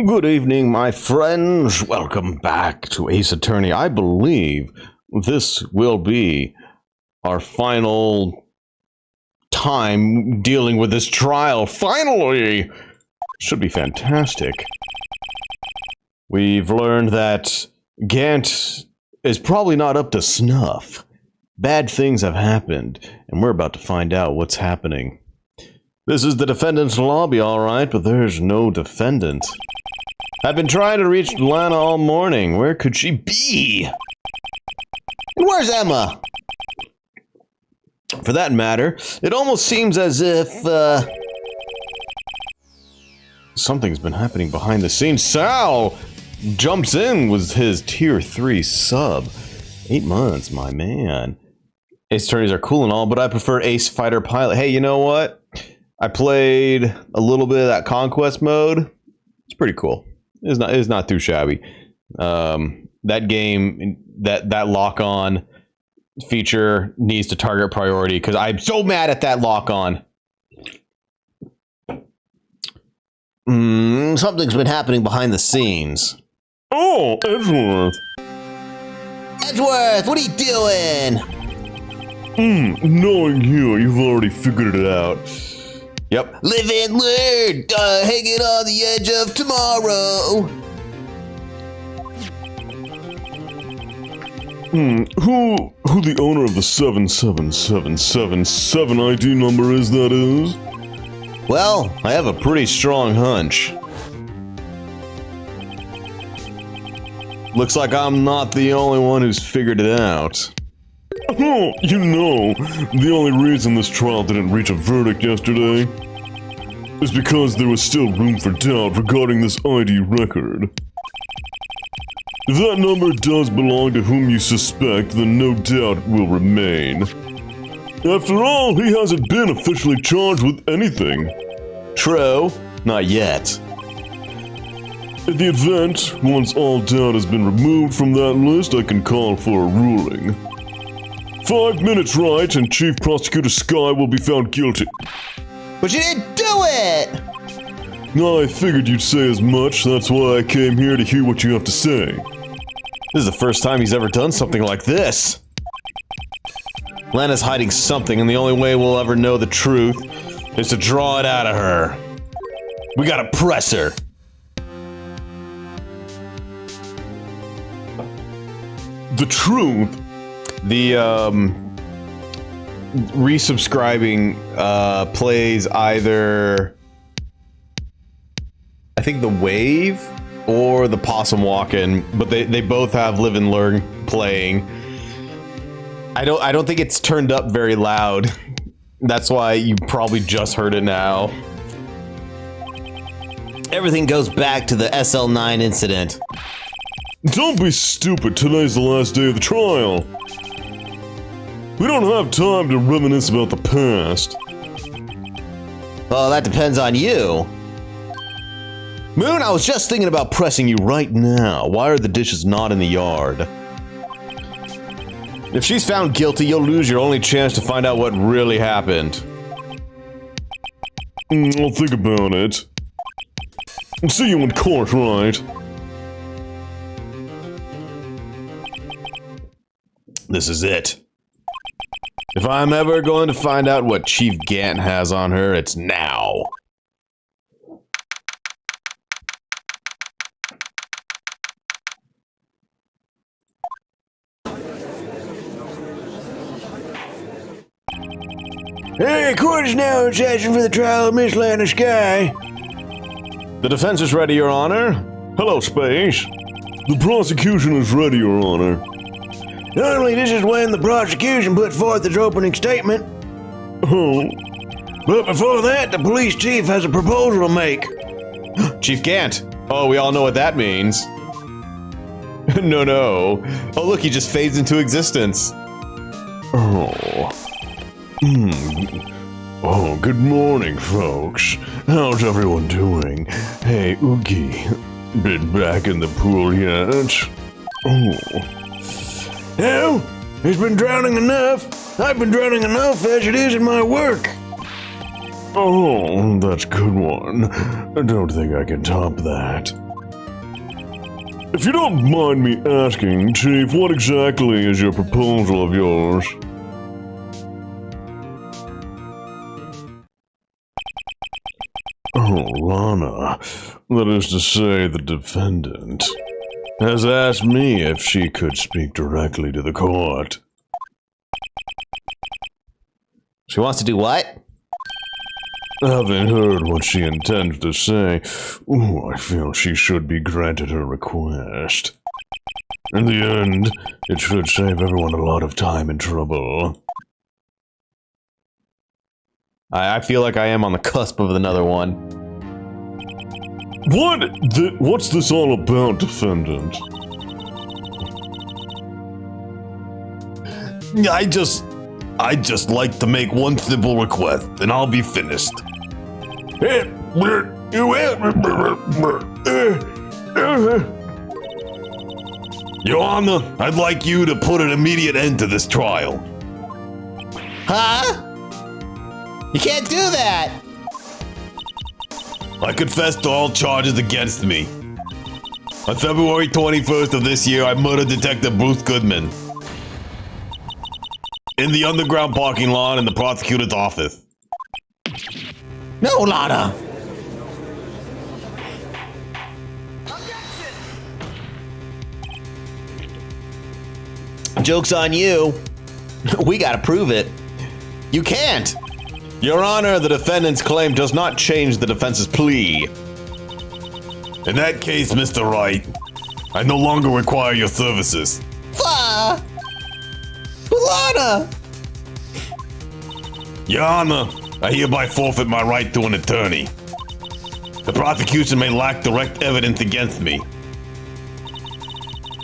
Good evening, my friends. Welcome back to Ace Attorney. I believe this will be our final time dealing with this trial. Finally! Should be fantastic. We've learned that Gant is probably not up to snuff. Bad things have happened, and we're about to find out what's happening. This is the defendant's lobby, alright, but there's no defendant. I've been trying to reach Lana all morning. Where could she be? And where's Emma? For that matter, it almost seems as if, something's been happening behind the scenes. Sal jumps in with his tier 3 sub. 8 months, my man. Ace attorneys are cool and all, but I prefer Ace Fighter Pilot. Hey, you know what? I played a little bit of that Conquest mode. It's pretty cool. It's not too shabby. That game, that lock-on feature needs to target priority because I'm so mad at that lock-on. Something's been happening behind the scenes. Oh, Edgeworth. Edgeworth, what are you doing? Knowing you, you've already figured it out. Yep. Live and learn, hanging on the edge of tomorrow. Who the owner of the 77777 ID number is, that is? Well, I have a pretty strong hunch. Looks like I'm not the only one who's figured it out. Oh, you know, the only reason this trial didn't reach a verdict yesterday is because there was still room for doubt regarding this ID record. If that number does belong to whom you suspect, then no doubt will remain. After all, he hasn't been officially charged with anything. True, not yet. In the event, once all doubt has been removed from that list, I can call for a ruling. 5 minutes, Wright, and Chief Prosecutor Sky will be found guilty. But you didn't do it! I figured you'd say as much, that's why I came here to hear what you have to say. This is the first time he's ever done something like this. Lana's hiding something, and the only way we'll ever know the truth is to draw it out of her. We gotta press her. The truth? The, resubscribing, plays either, I think the Wave or the Possum Walkin', but they both have Live and Learn playing. I don't think it's turned up very loud. That's why you probably just heard it now. Everything goes back to the SL9 incident. Don't be stupid, today's the last day of the trial. We don't have time to reminisce about the past. Well, that depends on you. Moon, I was just thinking about pressing you right now. Why are the dishes not in the yard? If she's found guilty, you'll lose your only chance to find out what really happened. I'll think about it. I'll see you in court, right? This is it. If I'm ever going to find out what Chief Gant has on her, it's now. Hey, court is now in session for the trial of Miss Lana Sky. The defense is ready, Your Honor. Hello, Space. The prosecution is ready, Your Honor. Normally, this is when the prosecution puts forth its opening statement. Oh. But before that, the police chief has a proposal to make. Chief Gant. Oh, we all know what that means. No. Oh, look, he just fades into existence. Oh. Oh, good morning, folks. How's everyone doing? Hey, Oogie. Been back in the pool yet? Oh. No, he's been drowning enough. I've been drowning enough as it is in my work. Oh, that's a good one. I don't think I can top that. If you don't mind me asking, Chief, what exactly is your proposal of yours? Oh, Lana, that is to say, the defendant, has asked me if she could speak directly to the court. She wants to do what? Having heard what she intends to say, I feel she should be granted her request. In the end, it should save everyone a lot of time and trouble. I feel like I am on the cusp of another one. What's this all about, defendant? I just like to make one simple request, and I'll be finished. Your Honor, I'd like you to put an immediate end to this trial. Huh? You can't do that! I confess to all charges against me. On February 21st of this year, I murdered Detective Bruce Goodman in the underground parking lot in the prosecutor's office. No, Lana! Joke's on you. We gotta prove it. You can't! Your Honor, the defendant's claim does not change the defense's plea. In that case, Mr. Wright, I no longer require your services. Lana! Your Honor, I hereby forfeit my right to an attorney. The prosecution may lack direct evidence against me.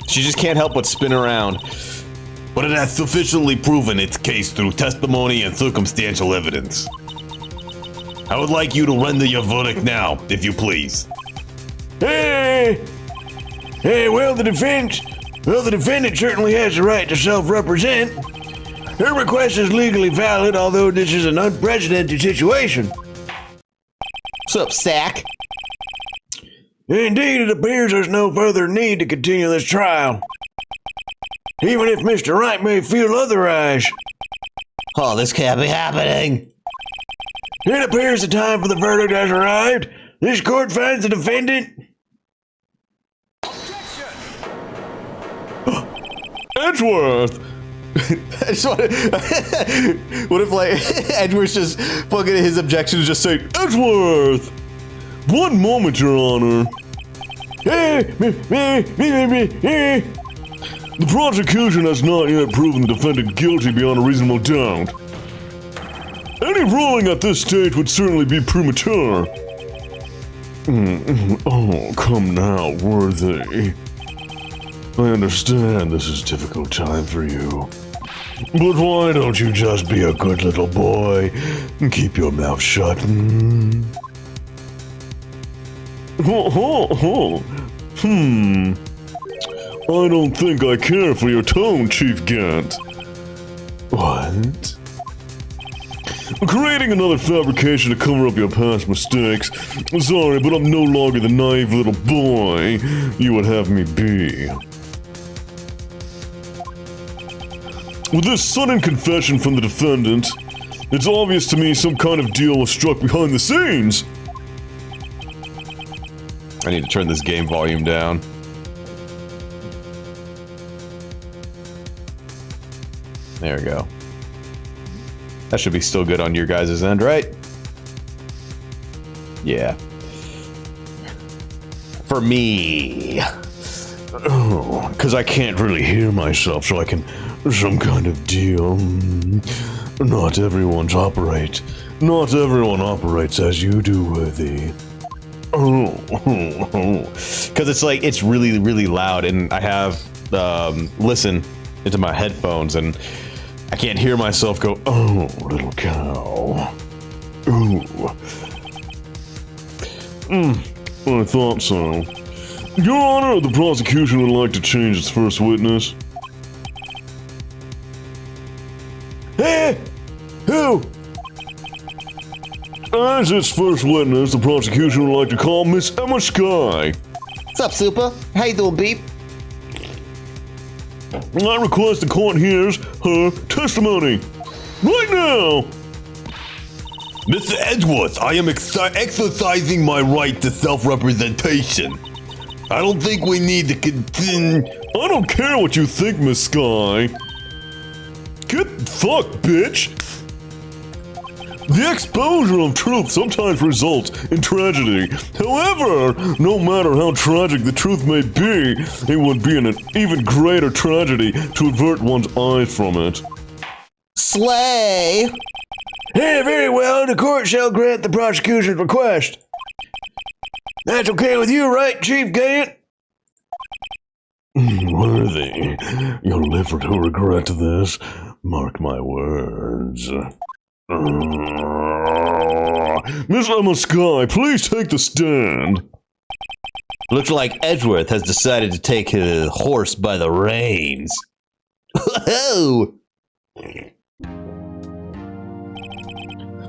She just can't help but spin around. But it has sufficiently proven its case through testimony and circumstantial evidence. I would like you to render your verdict now, if you please. Well, the defendant certainly has the right to self-represent. Her request is legally valid, although this is an unprecedented situation. What's up, Sack? Indeed, it appears there's no further need to continue this trial, even if Mr. Wright may feel otherwise. Oh, this can't be happening. It appears the time for the verdict has arrived. This court finds the defendant... Edgeworth! I just want to... What if, like, Edward's just fucking his objections just saying, Edgeworth! One moment, Your Honor. The prosecution has not yet proven the defendant guilty beyond a reasonable doubt. Any ruling at this stage would certainly be premature. Oh, come now, Worthy. I understand this is a difficult time for you. But why don't you just be a good little boy and keep your mouth shut? I don't think I care for your tone, Chief Gant. What? Creating another fabrication to cover up your past mistakes. Sorry, but I'm no longer the naive little boy you would have me be. With this sudden confession from the defendant, it's obvious to me some kind of deal was struck behind the scenes. I need to turn this game volume down. There we go. That should be still good on your guys' end, right? Yeah. For me. Oh, because I can't really hear myself, so I can... Some kind of deal. Not everyone operates as you do, Worthy. Because it's like, it's really, really loud, and I have listen into my headphones, and I can't hear myself go, oh, little cow. Ooh. I thought so. Your Honor, the prosecution would like to change its first witness. Hey! Who? As its first witness, the prosecution would like to call Miss Emma Skye. What's up, Super? How you doing, Beep? I request the court hears her testimony. Right now! Mr. Edgeworth, I am exercising my right to self-representation. I don't think we need to continue. I don't care what you think, Miss Sky. Get fucked, bitch! The exposure of truth sometimes results in tragedy. However, no matter how tragic the truth may be, it would be an even greater tragedy to avert one's eyes from it. Slay! Hey, very well, the court shall grant the prosecution's request. That's okay with you, right, Chief Gant? Worthy, you'll live to regret this. Mark my words. Miss Emma Sky, please take the stand. Looks like Edgeworth has decided to take his horse by the reins. Whoa!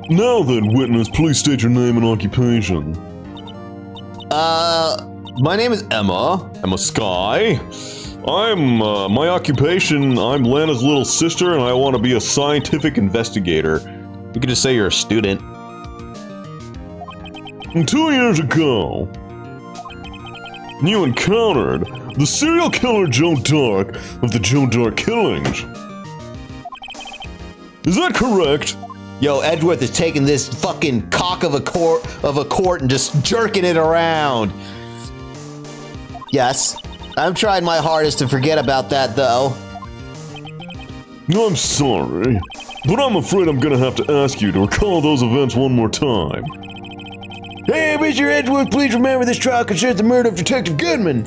Now then, witness, please state your name and occupation. My name is Emma Sky. My occupation, I'm Lana's little sister, and I want to be a scientific investigator. You could just say you're a student. 2 years ago, you encountered the serial killer Joe Dark of the Joe Dark killings. Is that correct? Yo, Edgeworth is taking this fucking cock of a court and just jerking it around. Yes, I'm trying my hardest to forget about that, though. I'm sorry, but I'm afraid I'm gonna have to ask you to recall those events one more time. Hey, Mr. Edgeworth, please remember this trial concerns the murder of Detective Goodman.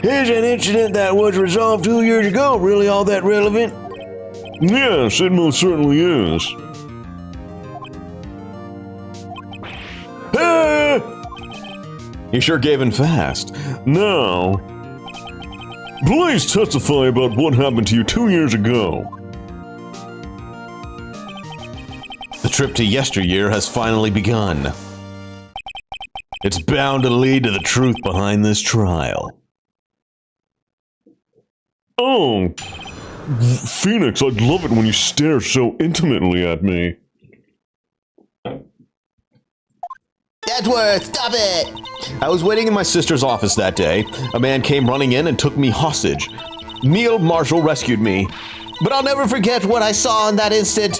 Here's an incident that was resolved 2 years ago. Really all that relevant? Yes, it most certainly is. You sure gave in fast. Now, please testify about what happened to you 2 years ago. The trip to yesteryear has finally begun. It's bound to lead to the truth behind this trial. Oh, Phoenix, I'd love it when you stare so intimately at me. Edgeworth, stop it! I was waiting in my sister's office that day. A man came running in and took me hostage. Neil Marshall rescued me. But I'll never forget what I saw in that instant.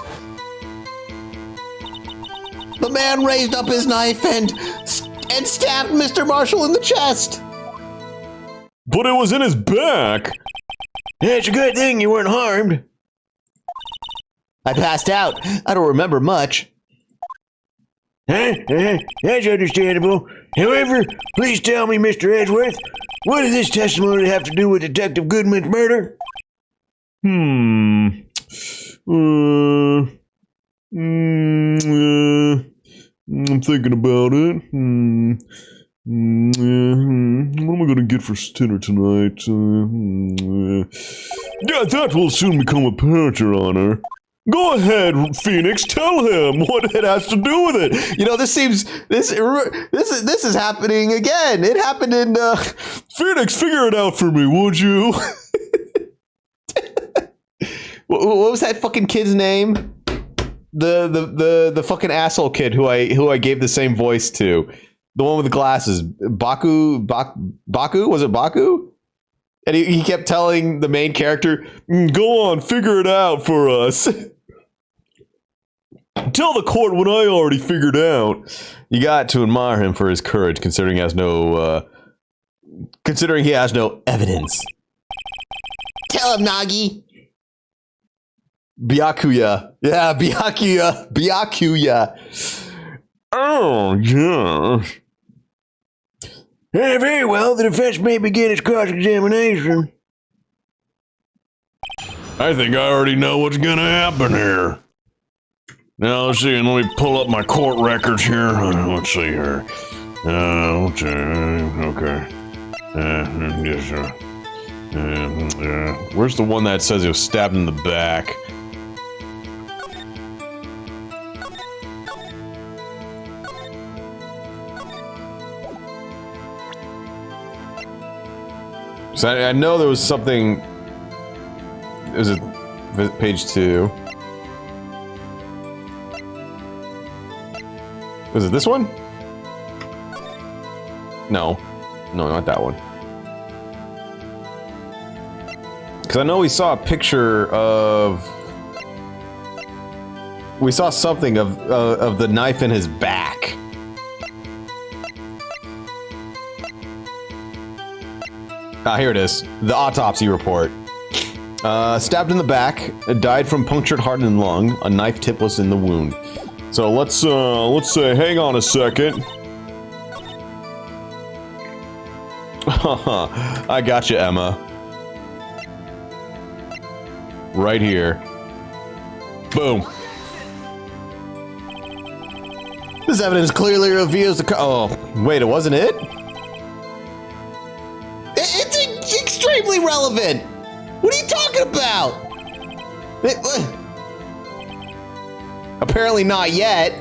The man raised up his knife and stabbed Mr. Marshall in the chest. But it was in his back. It's a good thing you weren't harmed. I passed out. I don't remember much. That's understandable. However, please tell me, Mr. Edgeworth, what does this testimony have to do with Detective Goodman's murder? I'm thinking about it. What am I gonna get for dinner tonight? Yeah, that will soon become apparent, Your Honor. Go ahead, Phoenix. Tell him what it has to do with it. You know, this is happening again. It happened in Phoenix, figure it out for me, would you? What was that fucking kid's name? The fucking asshole kid who I gave the same voice to. The one with the glasses. Baku? Was it Baku? And he kept telling the main character, Go on, figure it out for us. Tell the court what I already figured out. You got to admire him for his courage, considering he has no evidence. tell him, Nagi. Byakuya. Yeah, Byakuya. Oh, yeah. Very well, the defense may begin its cross-examination. I think I already know what's gonna happen here. Now, let's see, and let me pull up my court records here. Let's see here. Okay. Yes, Where's the one that says he was stabbed in the back? So I know there was something. It was page 2. Was it this one? No, not that one. Because I know we saw a picture of. We saw something of the knife in his back. Ah, here it is. The autopsy report. Stabbed in the back, died from punctured heart and lung. A knife tip was in the wound. So let's say, hang on a second. I got you, Emma. Right here. Boom. This evidence clearly reveals the. Oh, wait, it wasn't it? It's extremely relevant. What are you talking about? Apparently not yet.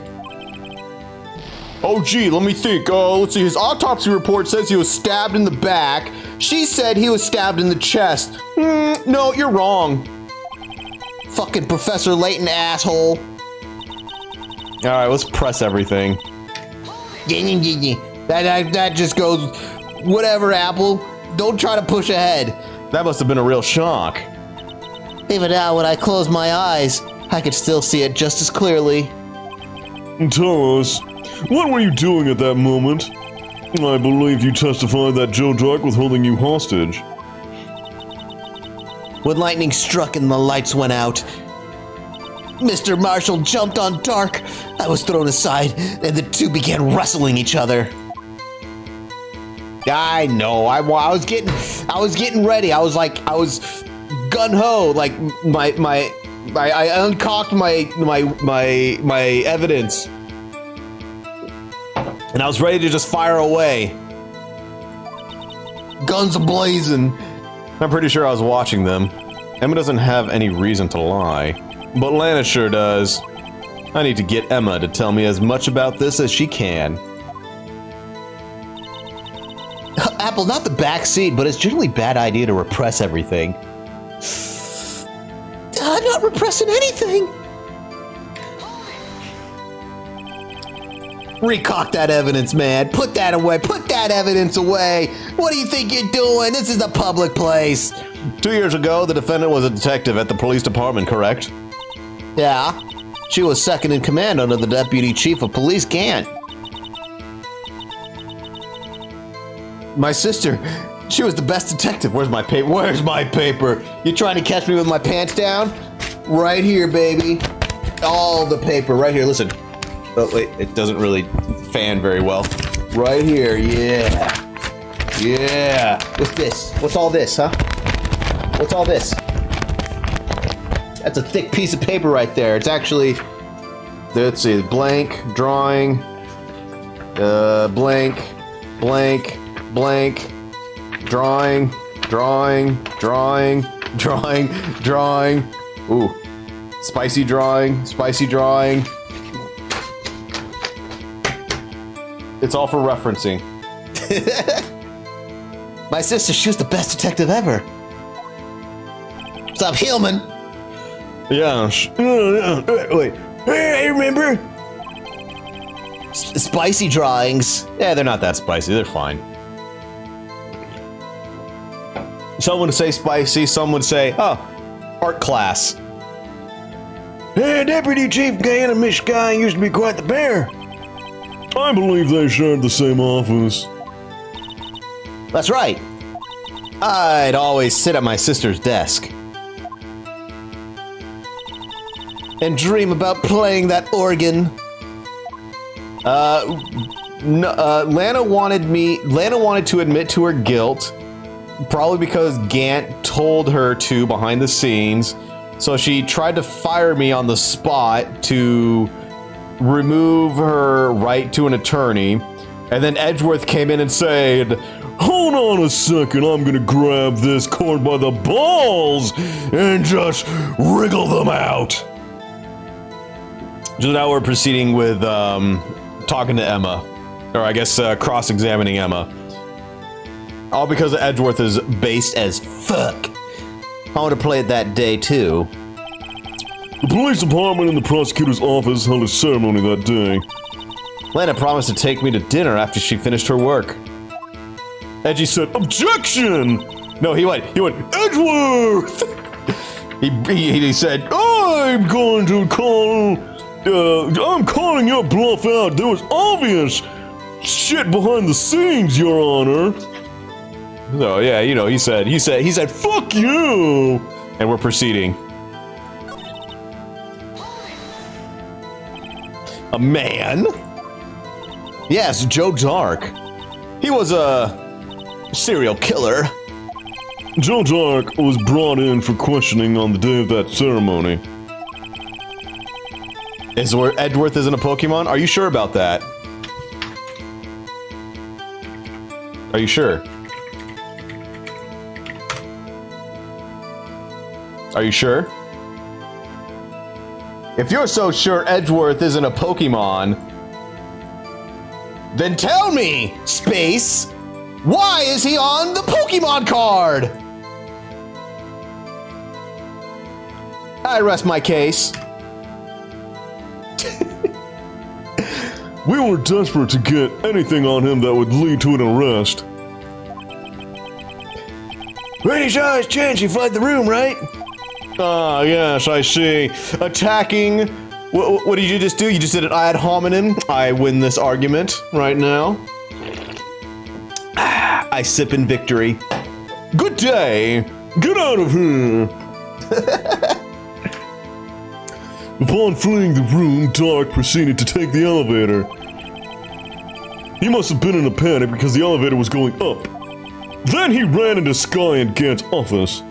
Oh, gee, let me think. Let's see. His autopsy report says he was stabbed in the back. She said he was stabbed in the chest. No, you're wrong. Fucking Professor Layton, asshole. All right, let's press everything. That just goes. Whatever, Apple. Don't try to push ahead. That must have been a real shock. Even now, when I close my eyes, I could still see it just as clearly. Tell us, what were you doing at that moment? I believe you testified that Joe Dark was holding you hostage. When lightning struck and the lights went out, Mr. Marshall jumped on Dark. I was thrown aside, and the two began wrestling each other. I know. I was getting ready. I was gun ho. Like I uncocked my evidence, and I was ready to just fire away. Guns a-blazing. I'm pretty sure I was watching them. Emma doesn't have any reason to lie, but Lana sure does. I need to get Emma to tell me as much about this as she can. Apple, not the back seat, but it's generally a bad idea to repress everything. I'm not repressing anything. Recock that evidence, man. Put that away. Put that evidence away. What do you think you're doing? This is a public place. 2 years ago, the defendant was a detective at the police department, correct? Yeah. She was second in command under the deputy chief of police, Gant. My sister, she was the best detective. Where's my paper? Where's my paper? You trying to catch me with my pants down? Right here, baby. All the paper right here. Listen. Oh, wait. It doesn't really fan very well. Right here. Yeah. Yeah. What's this? What's all this, huh? What's all this? That's a thick piece of paper right there. It's actually, let's see, blank, drawing, blank, blank, blank, drawing, drawing, drawing, drawing, drawing. Ooh, spicy drawing, spicy drawing. It's all for referencing. My sister, she was the best detective ever. What's up, Hillman? Yeah, wait. Hey, remember? Spicy drawings. Yeah, they're not that spicy. They're fine. Some would say spicy. Some would say, oh, art class. Hey, Deputy Chief Gant and Miss Sky used to be quite the pair. I believe they shared the same office. That's right. I'd always sit at my sister's desk and dream about playing that organ. Lana wanted to admit to her guilt, probably because Gant told her to behind the scenes. So she tried to fire me on the spot to remove her right to an attorney. And then Edgeworth came in and said, hold on a second, I'm gonna grab this cord by the balls and just wriggle them out. So now we're proceeding with talking to Emma. Or I guess cross-examining Emma. All because Edgeworth is based as fuck. I want to play it that day too. The police department and the prosecutor's office held a ceremony that day. Lana promised to take me to dinner after she finished her work. Edgy said, "Objection!" No, he went, Edgeworth! he said, I'm going to call, I'm calling your bluff out. There was obvious shit behind the scenes, Your Honor. so yeah, you know, he said, fuck you! And we're proceeding. A man? Yes, Joe Dark. He was a serial killer. Joe Dark was brought in for questioning on the day of that ceremony. Is where Edgeworth isn't a Pokemon? Are you sure about that? Are you sure? Are you sure? If you're so sure Edgeworth isn't a Pokemon, then tell me, Space, why is he on the Pokemon card? I rest my case. We were desperate to get anything on him that would lead to an arrest. When he saw his chance, he fled the room, right? Ah, yes, I see. Attacking. What did you just do? You just did an ad hominem. I win this argument right now. I sip in victory. Good day. Get out of here! Upon fleeing the room, Dark proceeded to take the elevator. He must have been in a panic because the elevator was going up. Then he ran into Sky and Gant's office.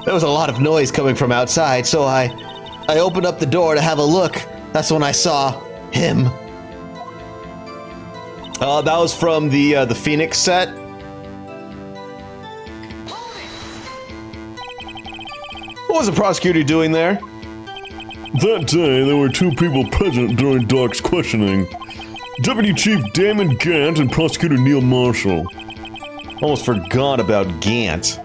There was a lot of noise coming from outside, so I opened up the door to have a look. That's when I saw him. That was from the Phoenix set. What was the prosecutor doing there? That day, there were two people present during Dark's questioning. Deputy Chief Damon Gant and Prosecutor Neil Marshall. Almost forgot about Gant.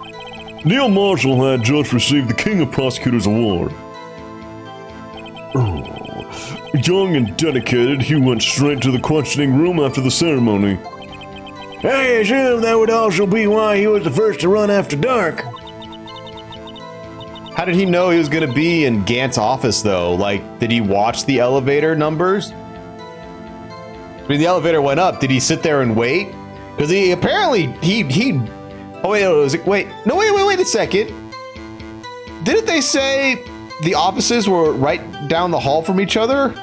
Neil Marshall had just received the King of Prosecutors Award. Young and dedicated, he went straight to the questioning room after the ceremony. I assume that would also be why he was the first to run after Dark. How did he know he was going to be in Gant's office, though? Like, did he watch the elevator numbers? I mean, the elevator went up. Did he sit there and wait? Because he apparently, oh, wait, wait a second. Didn't they say the offices were right down the hall from each other?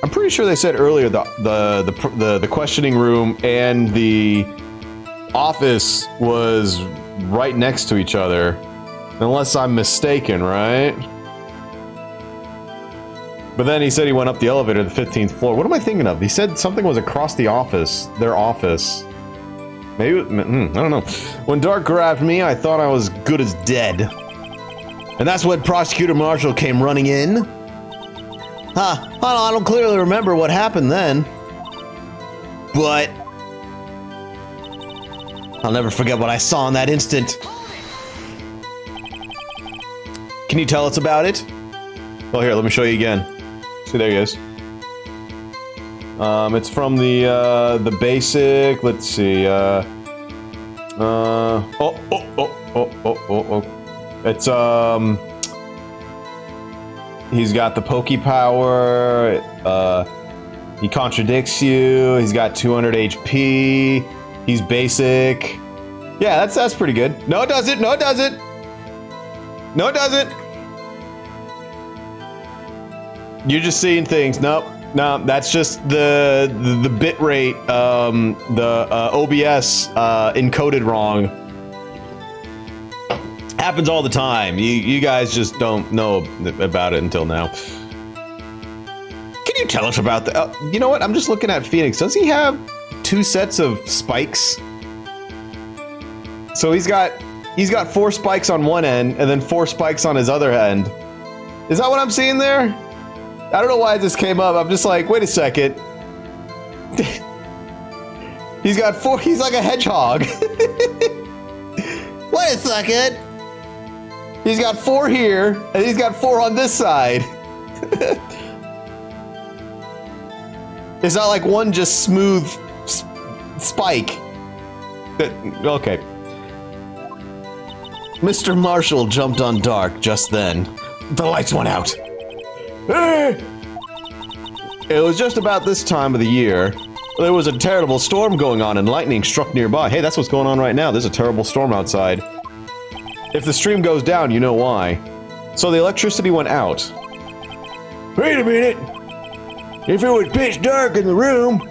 I'm pretty sure they said earlier the questioning room and the office was right next to each other, unless I'm mistaken, right? But then he said he went up the elevator to the 15th floor. What am I thinking of? He said something was across the office, their office. Maybe, I don't know. When Dark grabbed me, I thought I was good as dead. And that's when Prosecutor Marshall came running in. I don't clearly remember what happened then. But I'll never forget what I saw in that instant. Can you tell us about it? Well, here, let me show you again. See, there he is. It's from the basic. Let's see. It's he's got the Poke Power. He contradicts you. He's got 200 HP. He's basic. Yeah, that's pretty good. No, it doesn't. No, it doesn't. No, it doesn't. You're just seeing things. Nope. No, that's just the bit rate, the OBS encoded wrong. Happens all the time. You guys just don't know about it until now. Can you tell us about the? You know what? I'm just looking at Phoenix. Does he have 2 sets of spikes? So he's got 4 spikes on one end and then 4 spikes on his other end. Is that what I'm seeing there? I don't know why this came up. I'm just like, wait a second. He's got 4. He's like a hedgehog. Wait a second. He's got 4 here, and he's got 4 on this side. It's not like one just smooth spike. Okay. Mr. Marshall jumped on Dark just then. The lights went out. It was just about this time of the year. There was a terrible storm going on and lightning struck nearby. Hey, that's what's going on right now. There's a terrible storm outside. If the stream goes down, you know why. So the electricity went out. Wait a minute. If it was pitch dark in the room,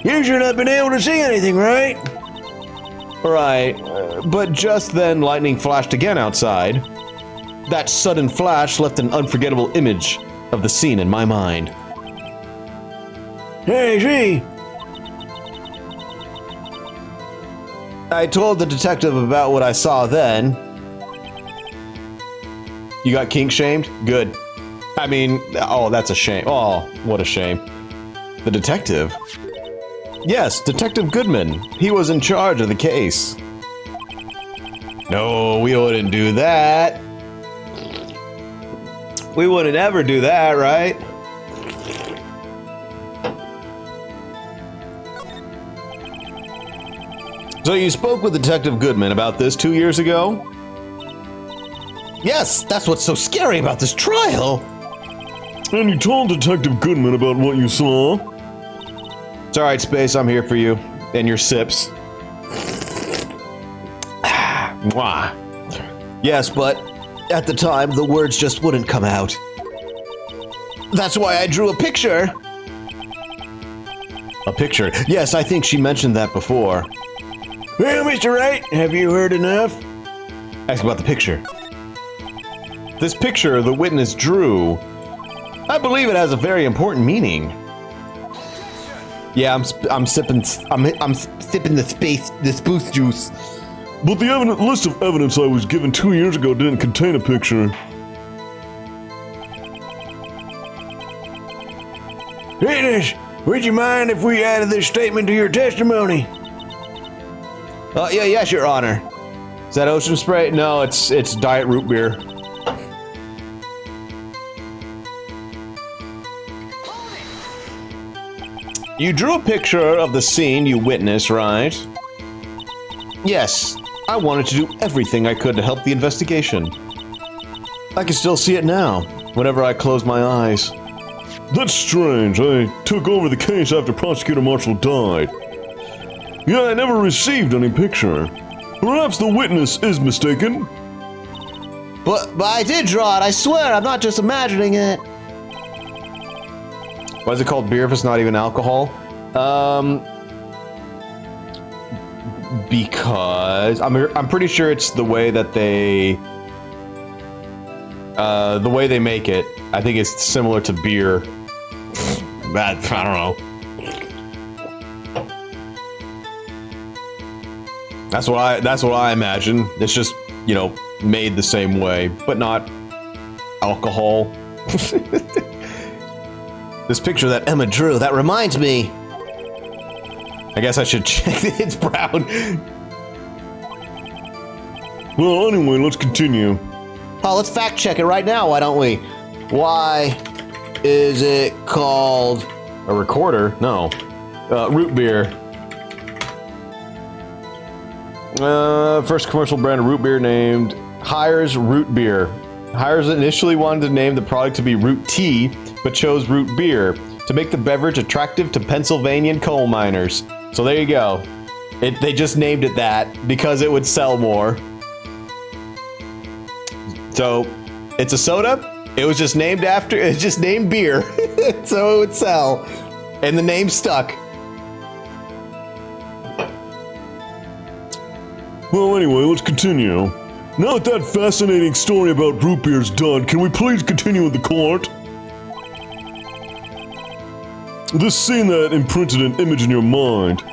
you should have been able to see anything, right? Right, but just then lightning flashed again outside. That sudden flash left an unforgettable image of the scene in my mind. Hey, see? I told the detective about what I saw then. You got kink shamed? Good. I mean, oh, that's a shame. Oh, what a shame. The detective? Yes, Detective Goodman. He was in charge of the case. No, we wouldn't do that. We wouldn't ever do that, right? So you spoke with Detective Goodman about this 2 years ago? Yes, that's what's so scary about this trial. And you told Detective Goodman about what you saw? It's alright, Space, I'm here for you. And your sips. Mwah. Yes, but at the time, the words just wouldn't come out. That's why I drew a picture. A picture? Yes, I think she mentioned that before. Well, Mr. Wright, have you heard enough? Ask about the picture. This picture the witness drew, I believe it has a very important meaning. Yeah, I'm sipping the spoof juice. But the list of evidence I was given 2 years ago didn't contain a picture. Witness, would you mind if we added this statement to your testimony? Yes, Your Honor. Is that ocean spray? No, it's diet root beer. You drew a picture of the scene you witnessed, right? Yes. I wanted to do everything I could to help the investigation. I can still see it now, whenever I close my eyes. That's strange. I took over the case after Prosecutor Marshall died. Yeah, I never received any picture. Perhaps the witness is mistaken. But I did draw it, I swear, I'm not just imagining it. Why is it called beer if it's not even alcohol? Because I'm pretty sure it's the way that they make it. I think it's similar to beer. I don't know. That's what I imagine. It's just, you know, made the same way, but not alcohol. This picture that Emma drew, that reminds me. I guess I should check. It's brown. Well, anyway, let's continue. Oh, let's fact check it right now, why don't we? Why is it called a recorder? No. Root beer. First commercial brand of root beer named Hires Root Beer. Hires initially wanted to name the product to be Root Tea, but chose Root Beer to make the beverage attractive to Pennsylvanian coal miners. So there you go. They just named it that because it would sell more. So it's a soda. It was just named after. It's just named beer, so it would sell, and the name stuck. Well, anyway, let's continue. Now that fascinating story about root beer is done, can we please continue with the court? This scene that imprinted an image in your mind,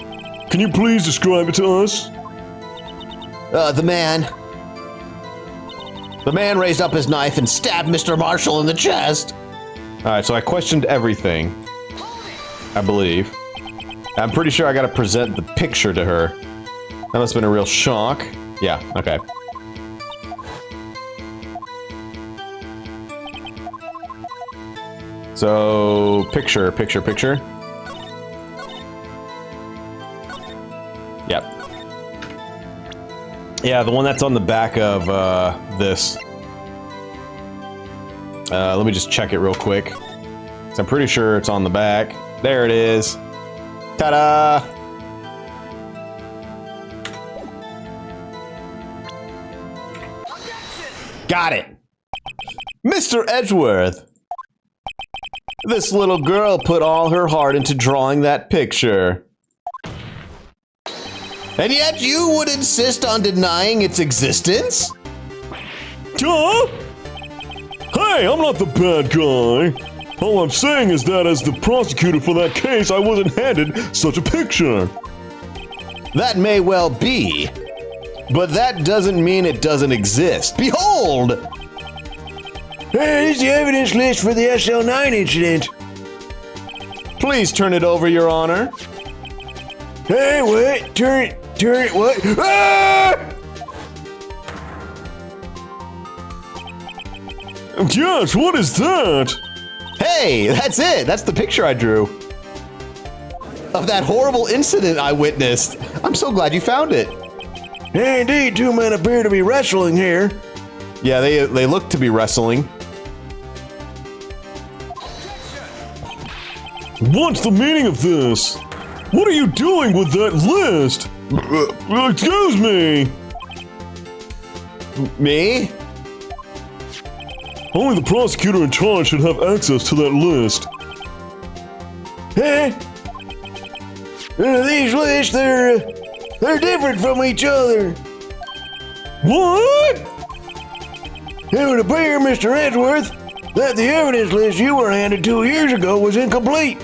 can you please describe it to us? The man raised up his knife and stabbed Mr. Marshall in the chest. All right, so I questioned everything, I believe. I'm pretty sure I gotta present the picture to her. That must have been a real shock. Yeah, okay. So, picture. Yep. Yeah, the one that's on the back of, this. Let me just check it real quick. 'Cause I'm pretty sure it's on the back. There it is. Ta-da! Got it! Mr. Edgeworth! This little girl put all her heart into drawing that picture. And yet you would insist on denying its existence? Huh? Hey, I'm not the bad guy. All I'm saying is that as the prosecutor for that case, I wasn't handed such a picture. That may well be, but that doesn't mean it doesn't exist. Behold! Hey, here's the evidence list for the SL9 incident. Please turn it over, Your Honor. Hey, what? Turn it, what? Ah! Yes, what is that? Hey, that's it. That's the picture I drew. Of that horrible incident I witnessed. I'm so glad you found it. Yeah, indeed, two men appear to be wrestling here. Yeah, they look to be wrestling. What's the meaning of this? What are you doing with that list? Excuse me! Me? Only the prosecutor in charge should have access to that list. Huh? These lists, they're different from each other. What? It would appear, Mr. Edgeworth, that the evidence list you were handed 2 years ago was incomplete.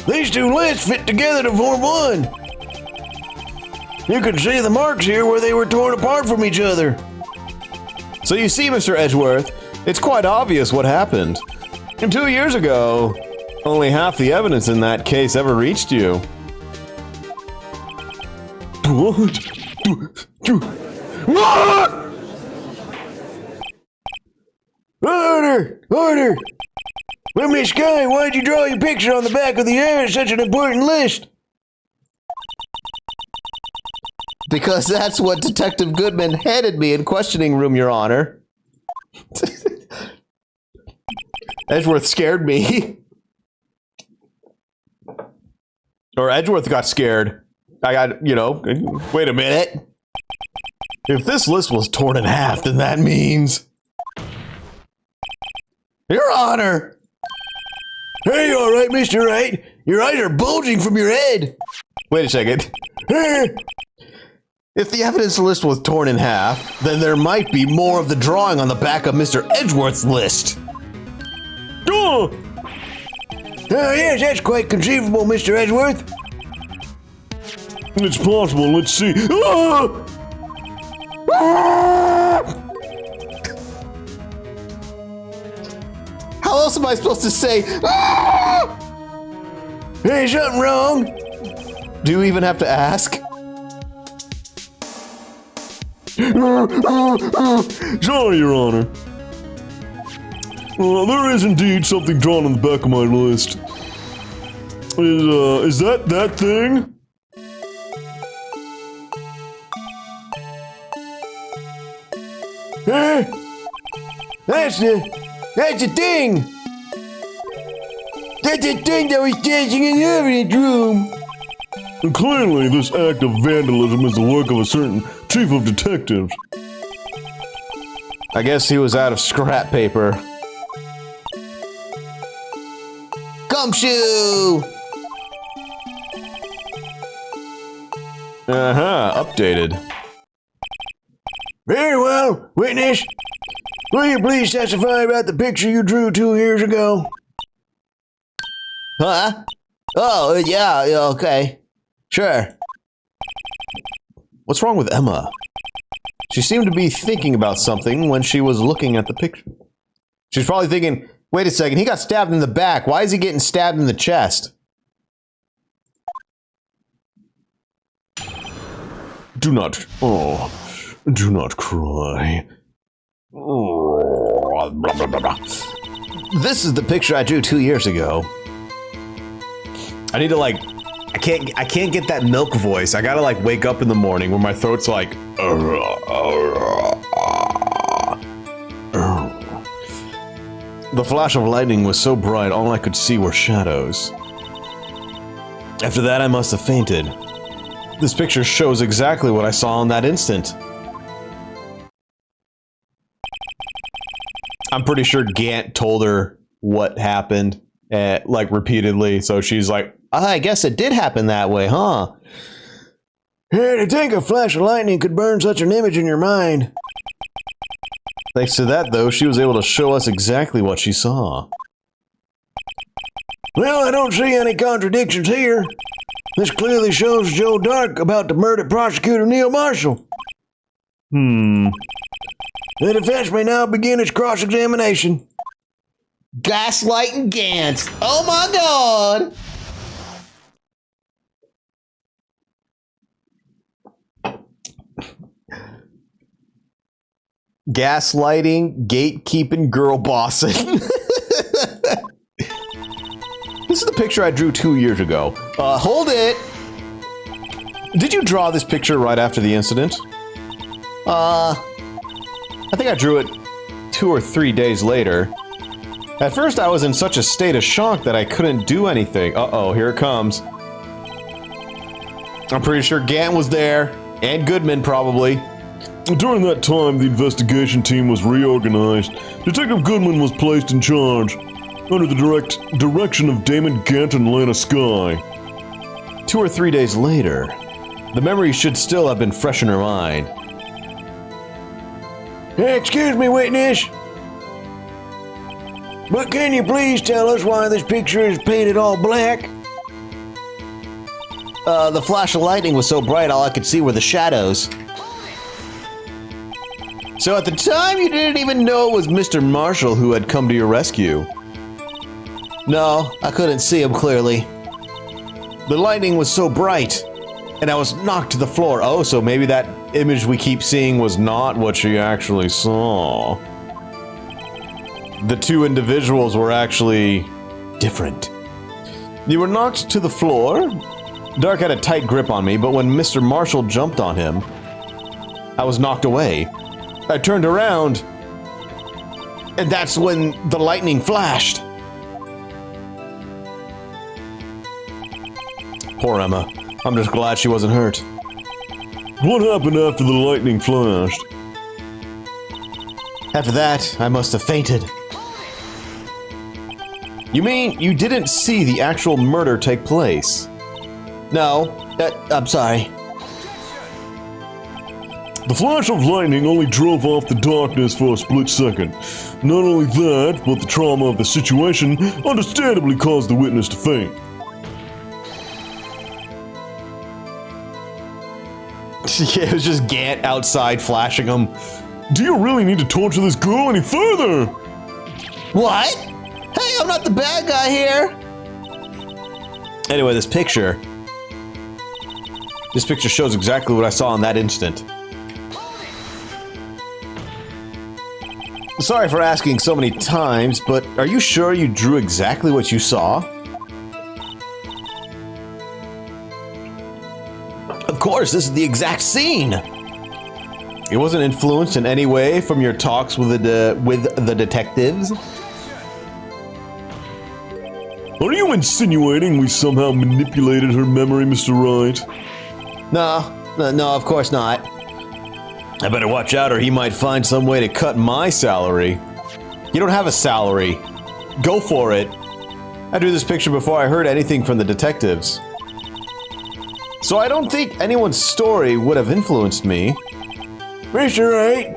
These two lists fit together to form one. You can see the marks here where they were torn apart from each other. So you see, Mr. Edgeworth, it's quite obvious what happened. And 2 years ago, only half the evidence in that case ever reached you. What? What? Order! Let me Sky, why'd you draw your picture on the back of the air in such an important list? Because that's what Detective Goodman handed me in questioning room, Your Honor. Edgeworth scared me. Or Edgeworth got scared. I got, wait a minute. If this list was torn in half, then that means... Your Honor! Hey, all right, Mr. Wright. Your eyes are bulging from your head. Wait a second. If the evidence list was torn in half, then there might be more of the drawing on the back of Mr. Edgeworth's list. Oh! Yes, that's quite conceivable, Mr. Edgeworth. It's possible, let's see. How else am I supposed to say? Hey, something wrong? Do you even have to ask? Sorry, Your Honor. There is indeed something drawn on the back of my list. Is that thing? That's the thing. That's the thing that was dancing in the evidence room. And clearly, this act of vandalism is the work of a certain chief of detectives. I guess he was out of scrap paper. Gumshoe! Updated. Very well, witness. Will you please testify about the picture you drew 2 years ago? Huh? Oh, yeah, okay. Sure. What's wrong with Emma? She seemed to be thinking about something when she was looking at the picture. She's probably thinking, wait a second, he got stabbed in the back. Why is he getting stabbed in the chest? Do not. Oh, do not cry. Oh, blah, blah, blah, blah. This is the picture I drew 2 years ago. I need to like, I can't get that milk voice. I gotta like wake up in the morning where my throat's like. The flash of lightning was so bright, all I could see were shadows. After that, I must have fainted. This picture shows exactly what I saw in that instant. I'm pretty sure Gant told her what happened, like repeatedly, so she's like, I guess it did happen that way, huh? Hey, to think a flash of lightning could burn such an image in your mind. Thanks to that, though, she was able to show us exactly what she saw. Well, I don't see any contradictions here. This clearly shows Joe Dark about to murder prosecutor Neil Marshall. The defense may now begin its cross-examination. Gaslighting Gant. Oh my god! Gaslighting, gatekeeping, girl bossing. This is the picture I drew 2 years ago. Hold it! Did you draw this picture right after the incident? I think I drew it 2 or 3 days later. At first I was in such a state of shock that I couldn't do anything. Uh-oh, here it comes. I'm pretty sure Gant was there, and Goodman probably. During that time, the investigation team was reorganized. Detective Goodman was placed in charge, under the direct direction of Damon Gant and Lana Skye. 2 or 3 days later, the memory should still have been fresh in her mind. Hey, excuse me, witness. But can you please tell us why this picture is painted all black? The flash of lightning was so bright all I could see were the shadows. So at the time you didn't even know it was Mr. Marshall who had come to your rescue? No, I couldn't see him clearly. The lightning was so bright, and I was knocked to the floor. Oh, so maybe that image we keep seeing was not what she actually saw. The two individuals were actually different. You were knocked to the floor. Dark had a tight grip on me, but when Mr. Marshall jumped on him, I was knocked away. I turned around, and that's when the lightning flashed. Poor Emma. I'm just glad she wasn't hurt. What happened after the lightning flashed? After that, I must have fainted. You mean you didn't see the actual murder take place? No, I'm sorry. The flash of lightning only drove off the darkness for a split second. Not only that, but the trauma of the situation understandably caused the witness to faint. Yeah, it was just Gant outside flashing him. Do you really need to torture this girl any further? What? Hey, I'm not the bad guy here. Anyway, this picture shows exactly what I saw in that instant. Sorry for asking so many times, but are you sure you drew exactly what you saw? Of course, this is the exact scene. It wasn't influenced in any way from your talks with the detectives? Are you insinuating we somehow manipulated her memory, Mr. Wright? No, of course not. I better watch out or he might find some way to cut my salary. You don't have a salary. Go for it. I drew this picture before I heard anything from the detectives. So I don't think anyone's story would have influenced me. Mr. Wright,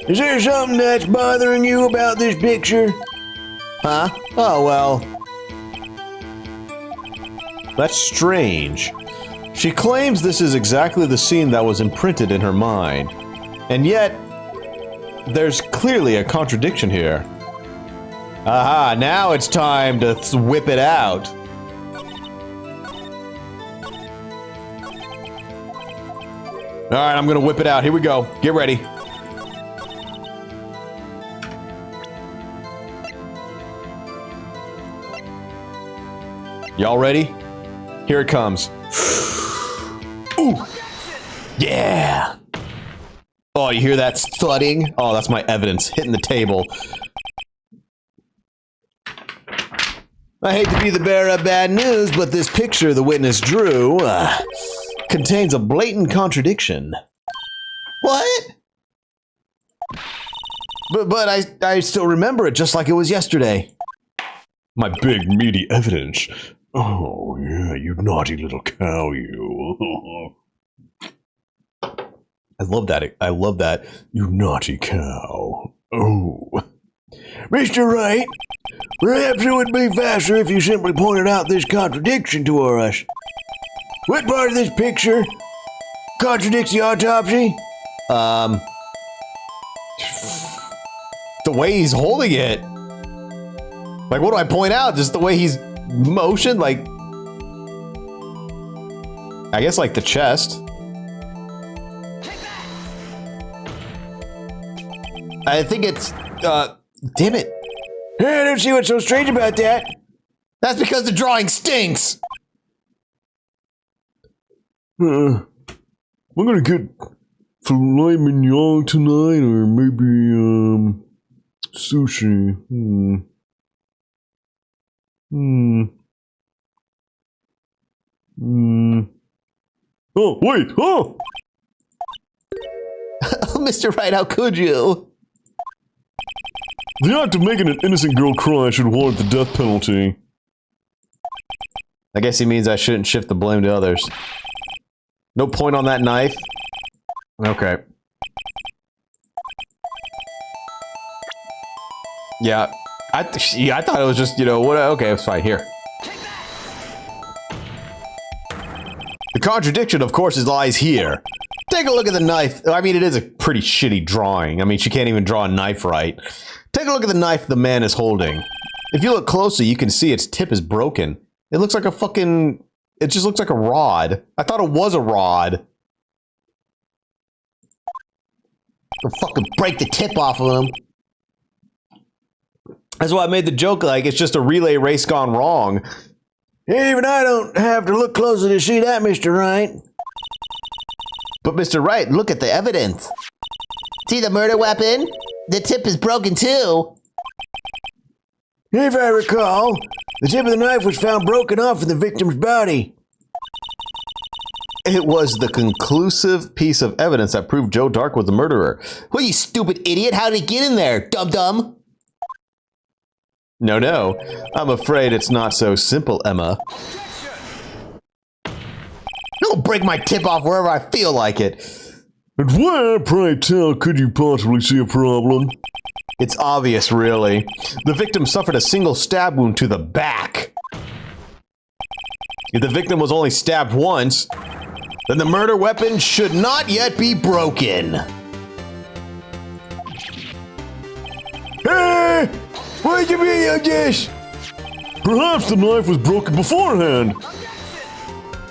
is there something that's bothering you about this picture? Huh? Oh, well. That's strange. She claims this is exactly the scene that was imprinted in her mind. And yet, there's clearly a contradiction here. Aha, now it's time to whip it out. All right, I'm gonna whip it out. Here we go. Get ready. Y'all ready? Here it comes. Ooh. Yeah. Oh, you hear that thudding? Oh, that's my evidence hitting the table. I hate to be the bearer of bad news, but this picture the witness drew contains a blatant contradiction. What? But I still remember it just like it was yesterday. My big, meaty evidence. Oh, yeah, you naughty little cow, you. I love that. I love that. You naughty cow. Oh. Mr. Wright, perhaps it would be faster if you simply pointed out this contradiction to us. What part of this picture contradicts the autopsy? The way he's holding it. Like, what do I point out? Just the way he's motioned? Like, I guess like the chest. I think it's, damn it. I don't see what's so strange about that. That's because the drawing stinks. I'm gonna get filet mignon tonight, or maybe, sushi. Oh, wait! Oh! Oh, Mr. Wright, how could you? The act of making an innocent girl cry should warrant the death penalty. I guess he means I shouldn't shift the blame to others. No point on that knife? Okay. Yeah. I thought it was just, you know, what? Okay, it's fine. Here. The contradiction, of course, lies here. Take a look at the knife. I mean, it is a pretty shitty drawing. I mean, she can't even draw a knife right. Take a look at the knife the man is holding. If you look closely, you can see its tip is broken. It looks like a fucking... It just looks like a rod. I thought it was a rod. I'll fucking break the tip off of him. That's why I made the joke like it's just a relay race gone wrong. Even I don't have to look closer to see that, Mr. Wright. But Mr. Wright, look at the evidence. See the murder weapon? The tip is broken too. If I recall, the tip of the knife was found broken off in the victim's body. It was the conclusive piece of evidence that proved Joe Dark was the murderer. Well, you stupid idiot, how did he get in there, dum-dum? No, I'm afraid it's not so simple, Emma. Don't break my tip off wherever I feel like it. And where, pray tell, could you possibly see a problem? It's obvious, really. The victim suffered a single stab wound to the back. If the victim was only stabbed once, then the murder weapon should not yet be broken. Hey! Why'd you be on this? Perhaps the knife was broken beforehand.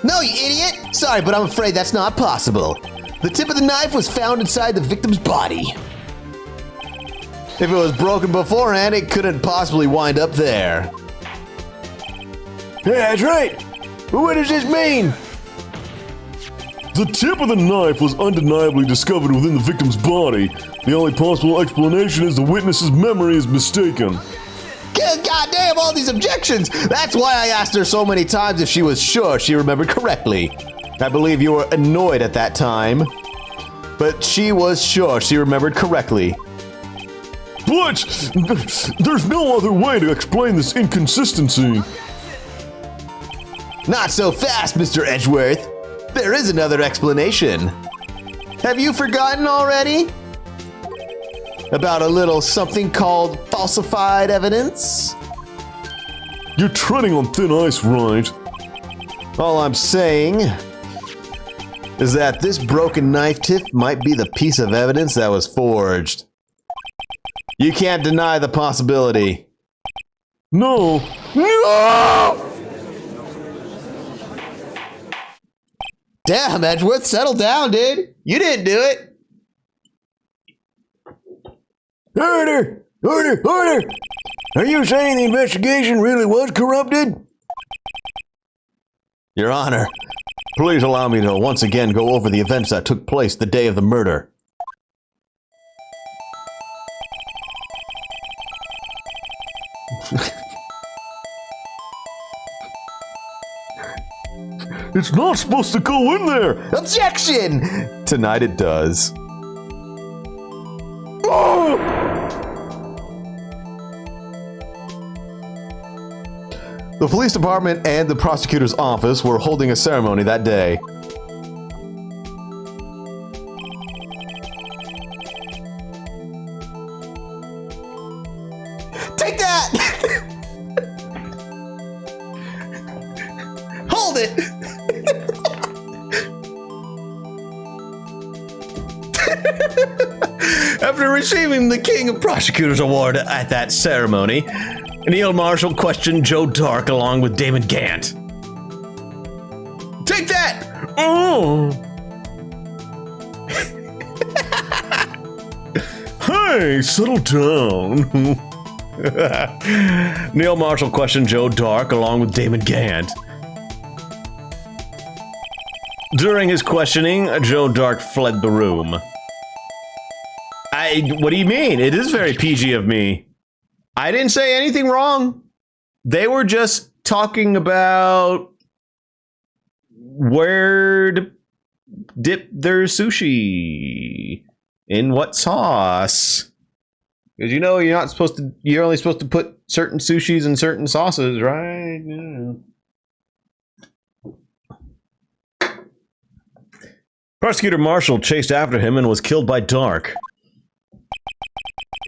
No, you idiot! Sorry, but I'm afraid that's not possible. The tip of the knife was found inside the victim's body. If it was broken beforehand, it couldn't possibly wind up there. Yeah, that's right. But what does this mean? The tip of the knife was undeniably discovered within the victim's body. The only possible explanation is the witness's memory is mistaken. God damn, all these objections! That's why I asked her so many times if she was sure she remembered correctly. I believe you were annoyed at that time. But she was sure she remembered correctly. But there's no other way to explain this inconsistency. Not so fast, Mr. Edgeworth. There is another explanation. Have you forgotten already? About a little something called falsified evidence? You're treading on thin ice, Wright. All I'm saying is that this broken knife tip might be the piece of evidence that was forged. You can't deny the possibility. No. No! Damn, Edgeworth, settle down, dude. You didn't do it. Order! Order! Order! Are you saying the investigation really was corrupted? Your Honor, please allow me to once again go over the events that took place the day of the murder. It's not supposed to go in there! Objection! Tonight it does. The police department and the prosecutor's office were holding a ceremony that day. Take that! Hold it! After receiving the King of Prosecutors Award at that ceremony, Neil Marshall questioned Joe Dark along with Damon Gant. Take that! Oh! Hey, settle down. Neil Marshall questioned Joe Dark along with Damon Gant. During his questioning, Joe Dark fled the room. What do you mean? It is very PG of me. I didn't say anything wrong. They were just talking about where to dip their sushi. In what sauce? Because you know you're only supposed to put certain sushis in certain sauces, right? Yeah. Prosecutor Marshall chased after him and was killed by Dark.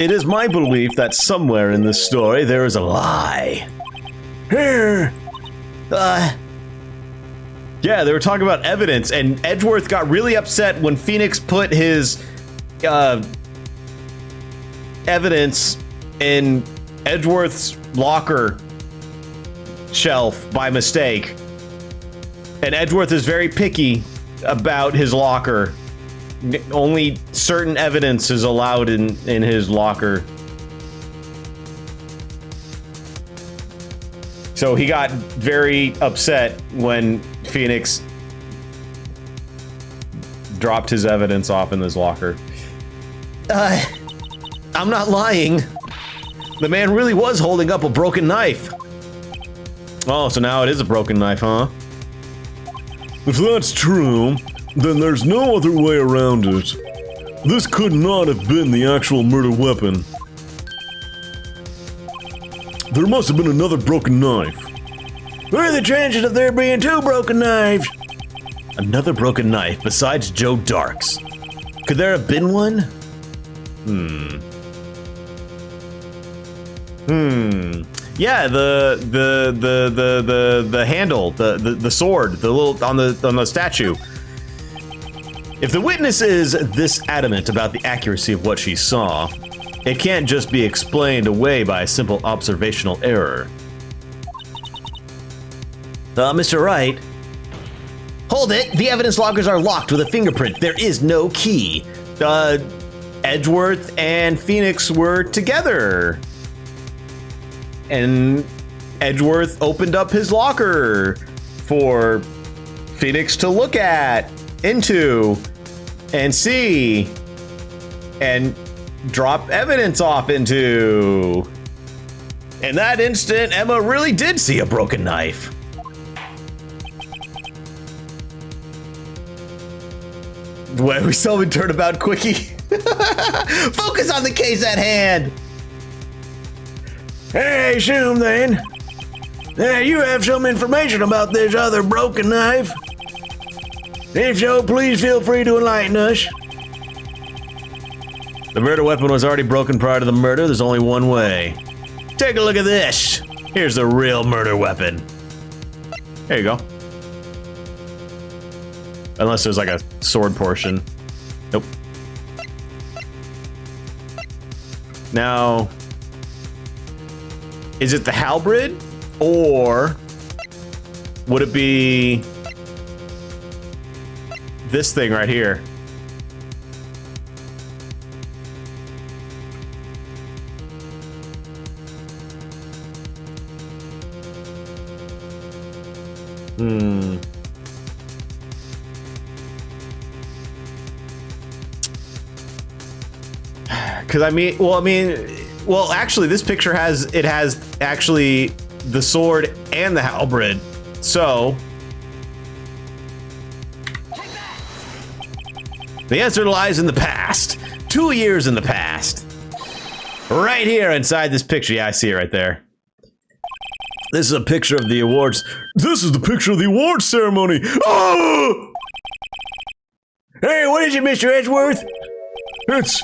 It is my belief that somewhere in this story there is a lie. Here. Yeah, they were talking about evidence, and Edgeworth got really upset when Phoenix put his evidence in Edgeworth's locker shelf by mistake. And Edgeworth is very picky about his locker. Only certain evidence is allowed in his locker. So he got very upset when Phoenix dropped his evidence off in his locker. I'm not lying. The man really was holding up a broken knife. Oh, so now it is a broken knife, huh? If that's true, then there's no other way around it. This could not have been the actual murder weapon. There must have been another broken knife. What are the chances of there being two broken knives? Another broken knife besides Joe Dark's. Could there have been one? Yeah, the handle, the sword, the little on the statue. If the witness is this adamant about the accuracy of what she saw, it can't just be explained away by a simple observational error. Mr. Wright? Hold it! The evidence lockers are locked with a fingerprint. There is no key. Edgeworth and Phoenix were together. And Edgeworth opened up his locker for Phoenix to look into, and see, and drop evidence off into. In that instant, Emma really did see a broken knife. Well, we saw him turnabout quickie. Focus on the case at hand. Hey, Zoom then. You have some information about this other broken knife. If so, please feel free to enlighten us. The murder weapon was already broken prior to the murder. There's only one way. Take a look at this. Here's the real murder weapon. There you go. Unless there's like a sword portion. Nope. Now, is it the halberd, or would it be this thing right here. Because well, actually, this picture has actually the sword and the halberd. So the answer lies in the past. 2 years in the past. Right here inside this picture. Yeah, I see it right there. This is a picture of the awards. This is the picture of the awards ceremony. Oh! Hey, what is it, Mr. Edgeworth? It's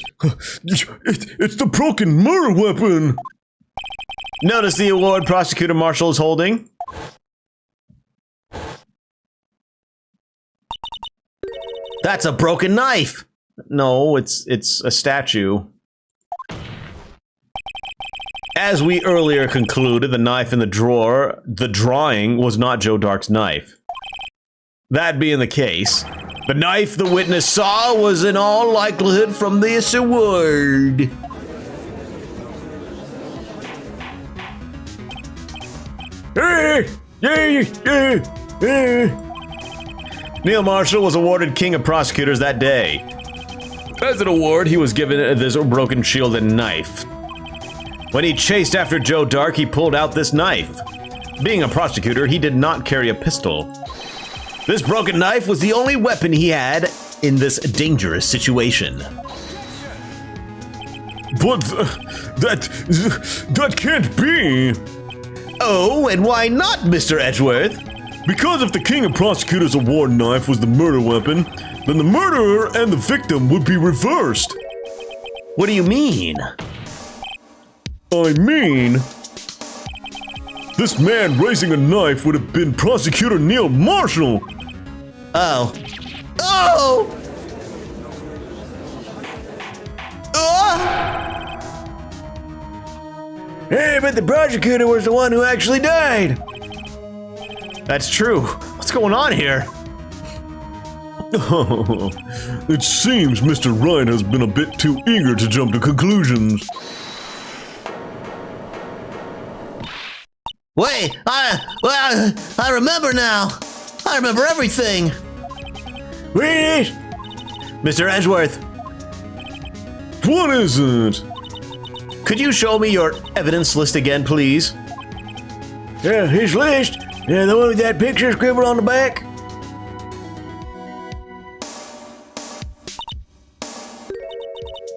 the broken murder weapon. Notice the award Prosecutor Marshall is holding. That's a broken knife. No, it's a statue. As we earlier concluded, the knife in the drawer, the drawing, was not Joe Dark's knife. That being the case, the knife the witness saw was in all likelihood from this award. Neil Marshall was awarded King of Prosecutors that day. As an award, he was given this broken shield and knife. When he chased after Joe Dark, he pulled out this knife. Being a prosecutor, he did not carry a pistol. This broken knife was the only weapon he had in this dangerous situation. But that can't be. Oh, and why not, Mr. Edgeworth? Because if the King of Prosecutors award knife was the murder weapon, then the murderer and the victim would be reversed. What do you mean? I mean, this man raising a knife would have been Prosecutor Neil Marshall. Oh. Oh! Hey, but the prosecutor was the one who actually died. That's true. What's going on here? It seems Mr. Wright has been a bit too eager to jump to conclusions. Wait, I remember now. I remember everything. Wait, Mr. Edgeworth, What is it? could you show me your evidence list again, please? yeah, his list. Yeah, the one with that picture scribbled on the back.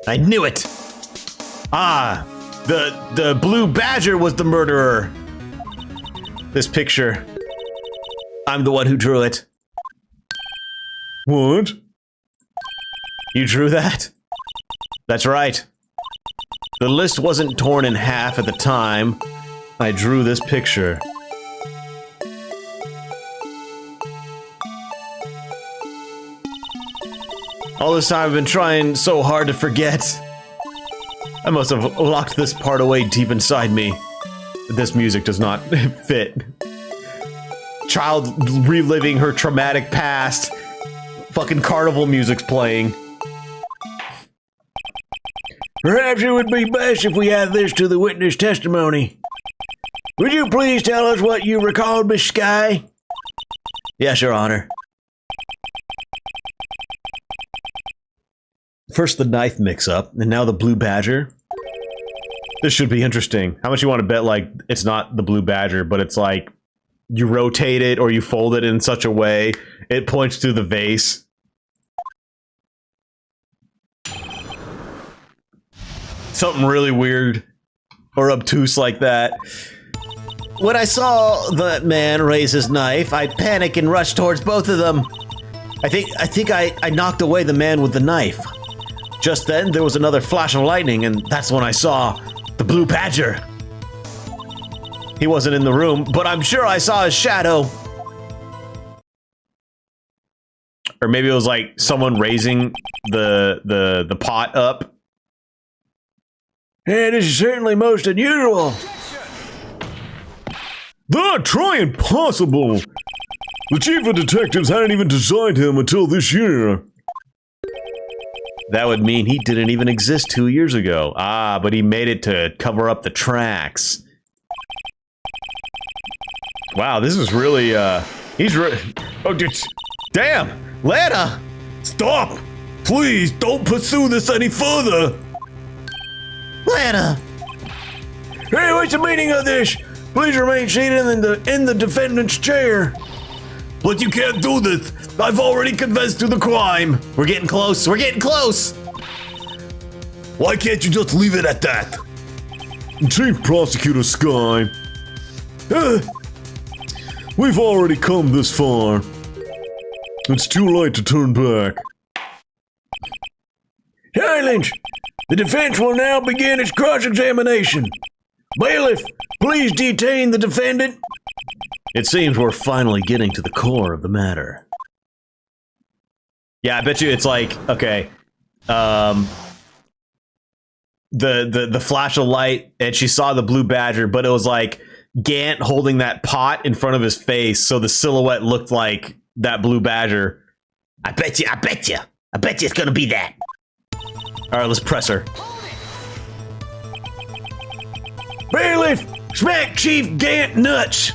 I knew it. Ah, the blue badger was the murderer. This picture. I'm the one who drew it. What? You drew that? That's right. The list wasn't torn in half at the time. I drew this picture. All this time I've been trying so hard to forget. I must have locked this part away deep inside me. This music does not fit. Child reliving her traumatic past. Fucking carnival music's playing. Perhaps it would be best if we add this to the witness testimony. Would you please tell us what you recalled, Miss Sky? Yes, Your Honor. First the knife mix-up, and now the blue badger. This should be interesting. How much you want to bet, like, it's not the blue badger, but it's like, you rotate it or you fold it in such a way, it points to the vase. Something really weird or obtuse like that. When I saw the man raise his knife, I panicked and rushed towards both of them. I think I knocked away the man with the knife. Just then, there was another flash of lightning, and that's when I saw the blue badger. He wasn't in the room, but I'm sure I saw his shadow. Or maybe it was like someone raising the pot up. Yeah, this is certainly most unusual. Try impossible! The chief of detectives hadn't even designed him until this year. That would mean he didn't even exist 2 years ago. Ah, but he made it to cover up the tracks. Wow, this is really, oh, dude, damn! Lana! Stop! Please don't pursue this any further! Lana! Hey, what's the meaning of this? Please remain seated in the defendant's chair. But you can't do this! I've already confessed to the crime! We're getting close. We're getting close. Why can't you just leave it at that? Chief Prosecutor Sky. We've already come this far. It's too late to turn back. Silence! The defense will now begin its cross-examination. Bailiff, please detain the defendant. It seems we're finally getting to the core of the matter. Yeah, I bet you it's like, okay, the flash of light, and she saw the blue badger, but it was like Gant holding that pot in front of his face, so the silhouette looked like that blue badger. I bet you it's gonna be that. All right, let's press her. Bailiff, smack Chief Gant nuts.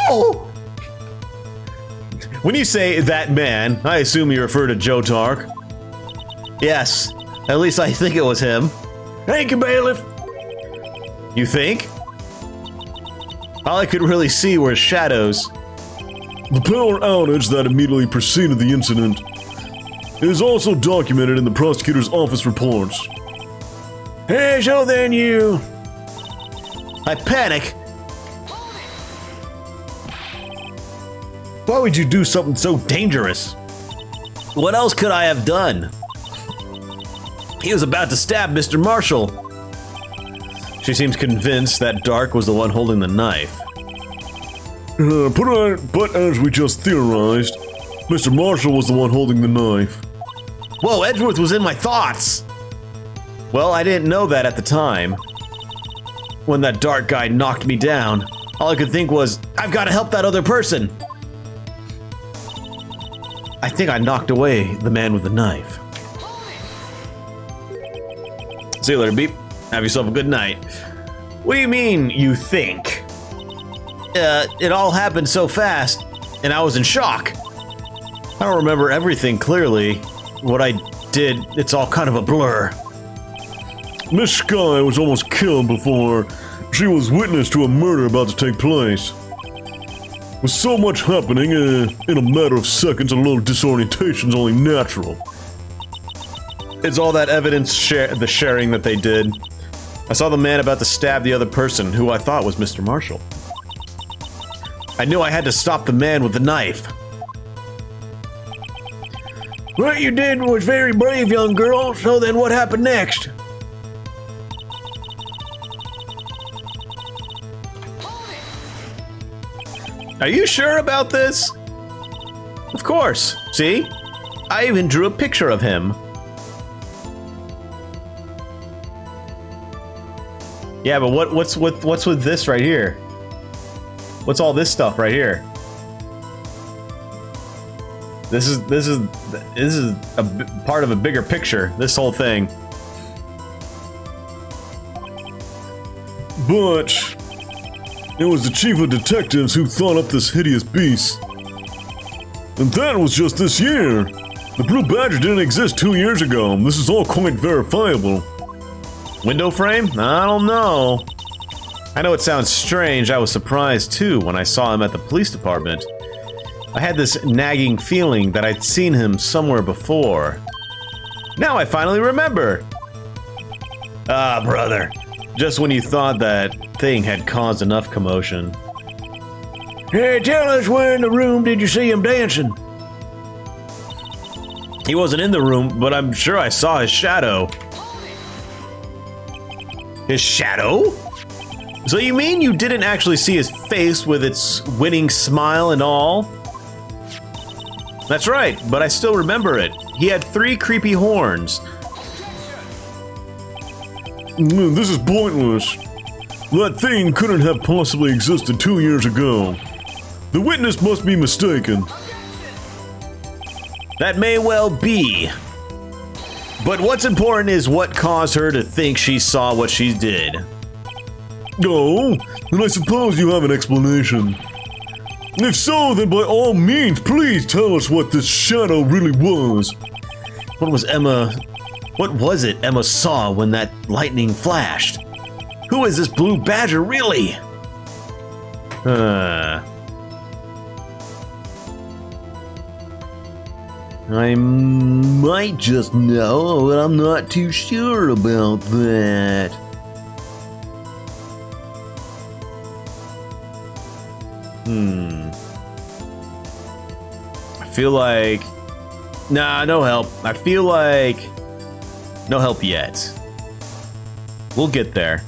Oh! When you say that man, I assume you refer to Joe Tark. Yes, at least I think it was him. Thank you, Bailiff. You think? All I could really see were shadows. The power outage that immediately preceded the incident is also documented in the prosecutor's office reports. Hey, so then you... I panic. Why would you do something so dangerous? What else could I have done? He was about to stab Mr. Marshall. She seems convinced that Dark was the one holding the knife. But as we just theorized, Mr. Marshall was the one holding the knife. Whoa, Edgeworth was in my thoughts! Well, I didn't know that at the time. When that Dark guy knocked me down, all I could think was, I've got to help that other person! I think I knocked away the man with the knife. See you later, Beep. Have yourself a good night. What do you mean, you think? It all happened so fast, and I was in shock. I don't remember everything clearly. What I did, it's all kind of a blur. Miss Sky was almost killed before she was witness to a murder about to take place. With so much happening, in a matter of seconds, a little disorientation's only natural. It's all that evidence the sharing that they did. I saw the man about to stab the other person, who I thought was Mr. Marshall. I knew I had to stop the man with the knife. What you did was very brave, young girl, so then what happened next? Are you sure about this? Of course. See? I even drew a picture of him. Yeah, but what's with this right here? What's all this stuff right here? This is a part of a bigger picture. This whole thing. But it was the chief of detectives who thought up this hideous beast. And that was just this year. The Blue Badger didn't exist 2 years ago. This is all quite verifiable. Window frame? I don't know. I know it sounds strange. I was surprised too when I saw him at the police department. I had this nagging feeling that I'd seen him somewhere before. Now I finally remember. Ah, brother. Just when you thought that thing had caused enough commotion. Hey, tell us where in the room did you see him dancing? He wasn't in the room, but I'm sure I saw his shadow. His shadow? So you mean you didn't actually see his face with its winning smile and all? That's right, but I still remember it. He had 3 creepy horns. This is pointless. That thing couldn't have possibly existed 2 years ago. The witness must be mistaken. That may well be. But what's important is what caused her to think she saw what she did. Oh, then I suppose you have an explanation. If so, then by all means, please tell us what this shadow really was. What was it Emma saw when that lightning flashed? Who is this blue badger really? I might just know, but I'm not too sure about that. I feel like... Nah, no help. I feel like... No help yet. We'll get there.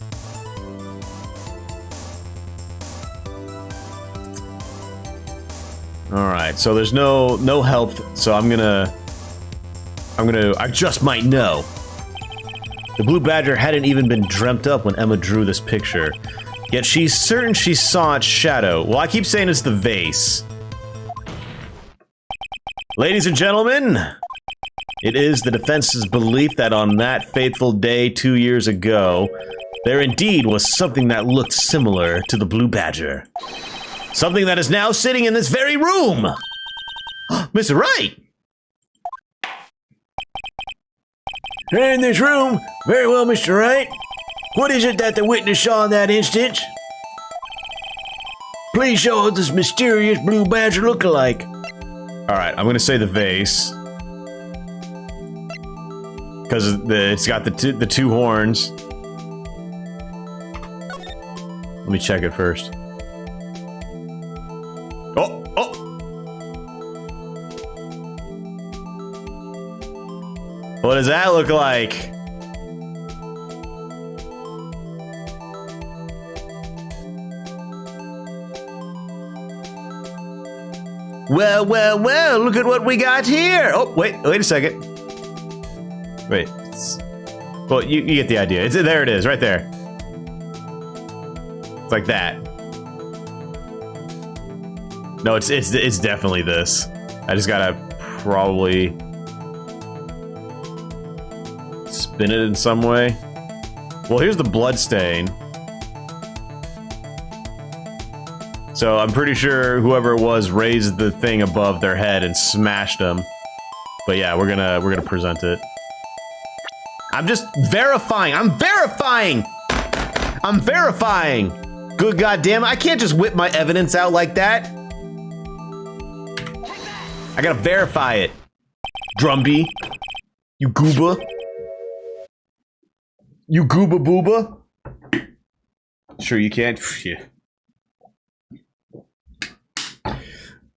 Alright, so there's no help, so I just might know. The blue badger hadn't even been dreamt up when Emma drew this picture. Yet she's certain she saw its shadow. Well, I keep saying it's the vase. Ladies and gentlemen, it is the defense's belief that on that fateful day 2 years ago, there indeed was something that looked similar to the blue badger. Something that is now sitting in this very room! Mr. Wright! In this room? Very well, Mr. Wright. What is it that the witness saw in that instant? Please show us this mysterious blue badger look-alike. Alright, I'm gonna say the vase. Because it's got the two horns. Let me check it first. Oh! What does that look like? Well, look at what we got here! Oh, wait a second. Wait. Well, you get the idea. There it is, right there. It's like that. No, it's definitely this. I just gotta probably spin it in some way. Well, here's the blood stain. So I'm pretty sure whoever it was raised the thing above their head and smashed them. But yeah, we're gonna present it. I'm just verifying. I'm verifying. Good goddamn! I can't just whip my evidence out like that. I gotta verify it. Drumby, you gooba. You gooba booba. Sure you can't. Yeah.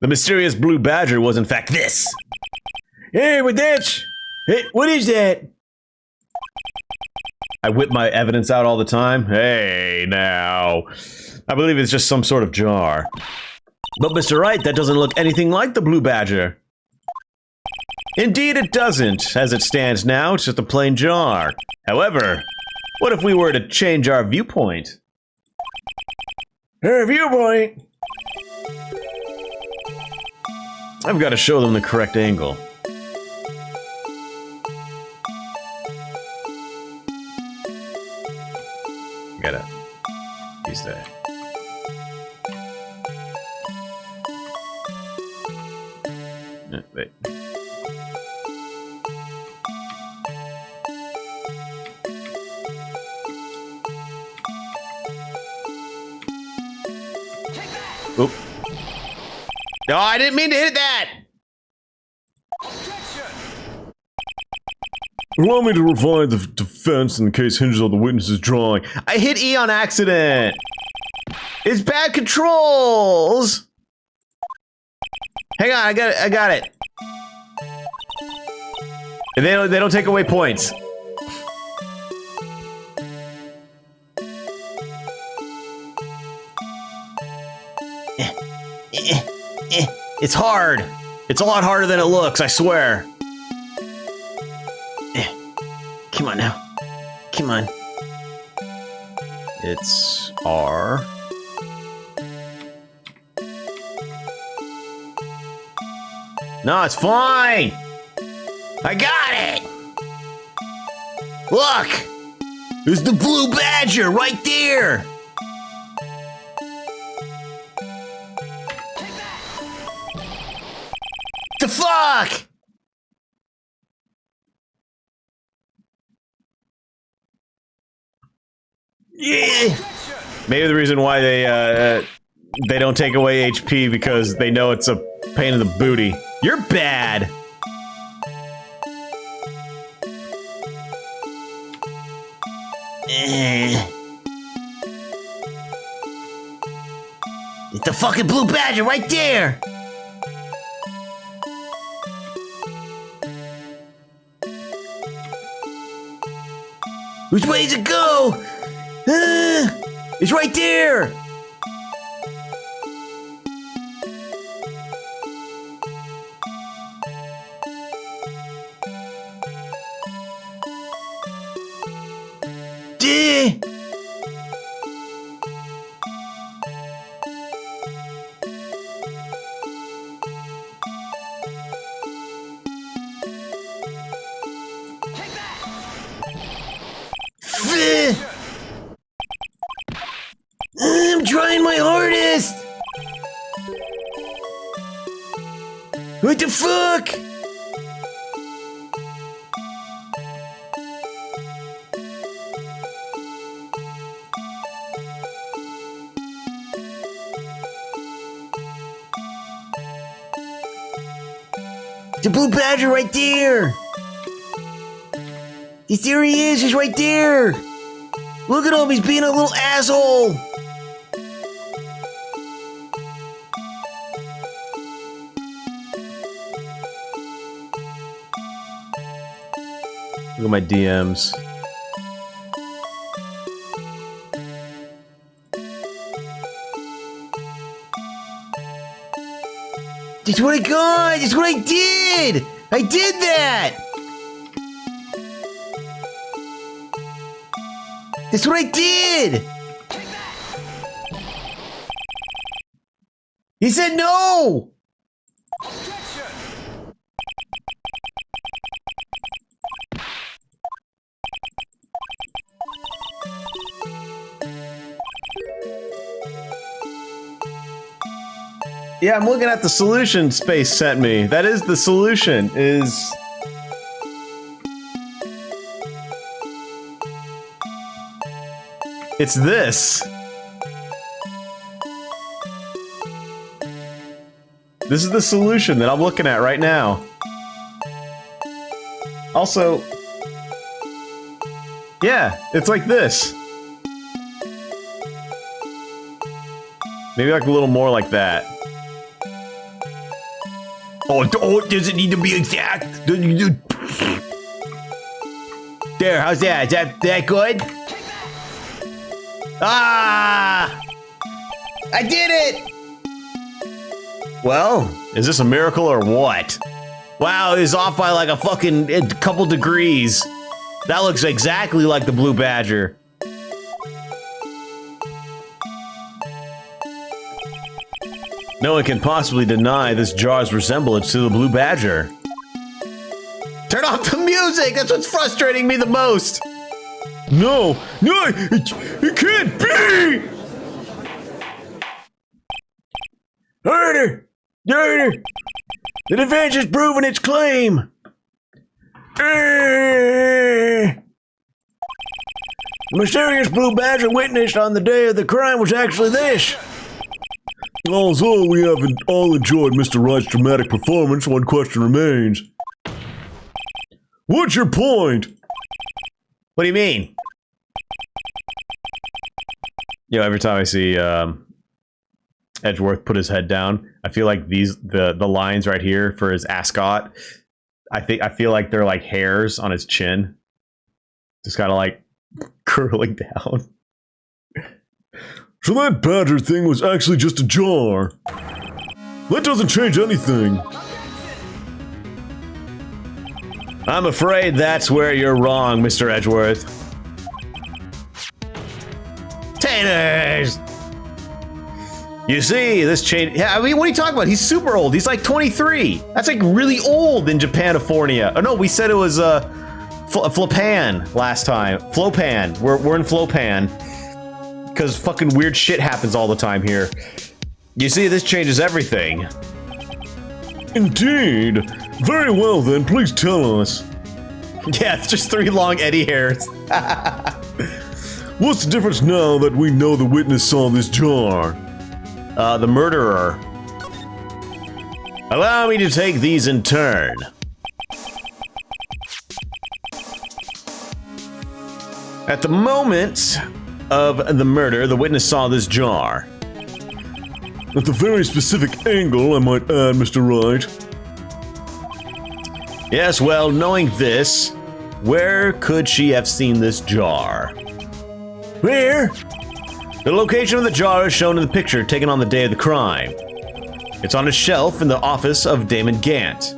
The mysterious blue badger was in fact this. Hey, with that? Hey, what is that? I whip my evidence out all the time. Hey, now. I believe it's just some sort of jar. But Mr. Wright, that doesn't look anything like the blue badger. Indeed it doesn't. As it stands now, it's just a plain jar. However, what if we were to change our viewpoint? Her viewpoint? I've got to show them the correct angle. Gotta use that. Wait. Oop. No, I didn't mean to hit that! Allow me to revive the defense in case hinges on the witness's drawing. I hit E on accident! It's bad controls! Hang on, I got it. And they don't take away points. It's hard. It's a lot harder than it looks, I swear. Come on now. Come on. It's R. No, it's fine. I got it. Look, there's the blue badger right there. The fuck? Yeah. Maybe the reason why they don't take away HP because they know it's a pain in the booty. You're bad. It's the fucking blue badger right there. Which way does it go? It's right there. I'm trying my hardest. What the fuck? The blue badger right there. There he is. He's right there. Look at him. He's being a little asshole. Look at my DMs. That's what I got! That's what I did! I did that! That's what I did! He said no! Yeah, I'm looking at the solution Space sent me. That is the solution, is... It's this. This is the solution that I'm looking at right now. Also... Yeah, it's like this. Maybe like a little more like that. Oh, does it need to be exact? There, how's that? Is that good? Ah! I did it! Well, is this a miracle or what? Wow, it's off by like a couple degrees. That looks exactly like the blue badger. No one can possibly deny this jar's resemblance to the blue badger. Turn off the music! That's what's frustrating me the most! No! No! It can't be! Harder! Harder! The defense has proven its claim! The mysterious blue badger witnessed on the day of the crime was actually this. Although we haven't all enjoyed Mr. Wright's dramatic performance, one question remains. What's your point? What do you mean? You know, every time I see Edgeworth put his head down, I feel like the lines right here for his ascot, I feel like they're like hairs on his chin. Just kind of like curling down. So that badger thing was actually just a jar. That doesn't change anything. I'm afraid that's where you're wrong, Mr. Edgeworth. Taters! You see, this change. Yeah, I mean, what are you talking about? He's super old. He's like 23. That's like really old in Japanifornia. Oh no, we said it was Flopan last time. Flopan. We're in Flopan because fucking weird shit happens all the time here. You see, this changes everything. Indeed. Very well then, please tell us. Yeah, it's just 3 long Eddie hairs. What's the difference now that we know the witness saw this jar? The murderer. Allow me to take these in turn. At the moment of the murder, the witness saw this jar. At the very specific angle, I might add, Mr. Wright. Yes, well, knowing this, where could she have seen this jar? Where? The location of the jar is shown in the picture taken on the day of the crime. It's on a shelf in the office of Damon Gant.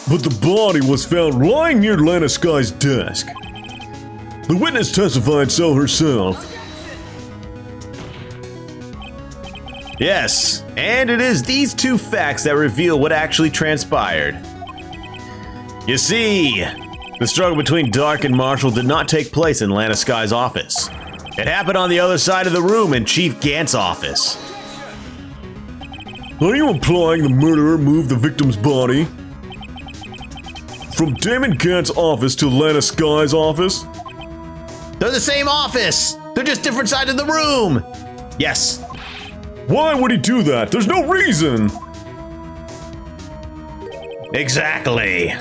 But the body was found lying near Lana Sky's desk. The witness testified so herself. Yes, and it is these 2 facts that reveal what actually transpired. You see, the struggle between Dark and Marshall did not take place in Lana Sky's office. It happened on the other side of the room in Chief Gant's office. Are you implying the murderer moved the victim's body from Damon Gant's office to Lana Sky's office? They're the same office! They're just different sides of the room! Yes. Why would he do that? There's no reason! Exactly.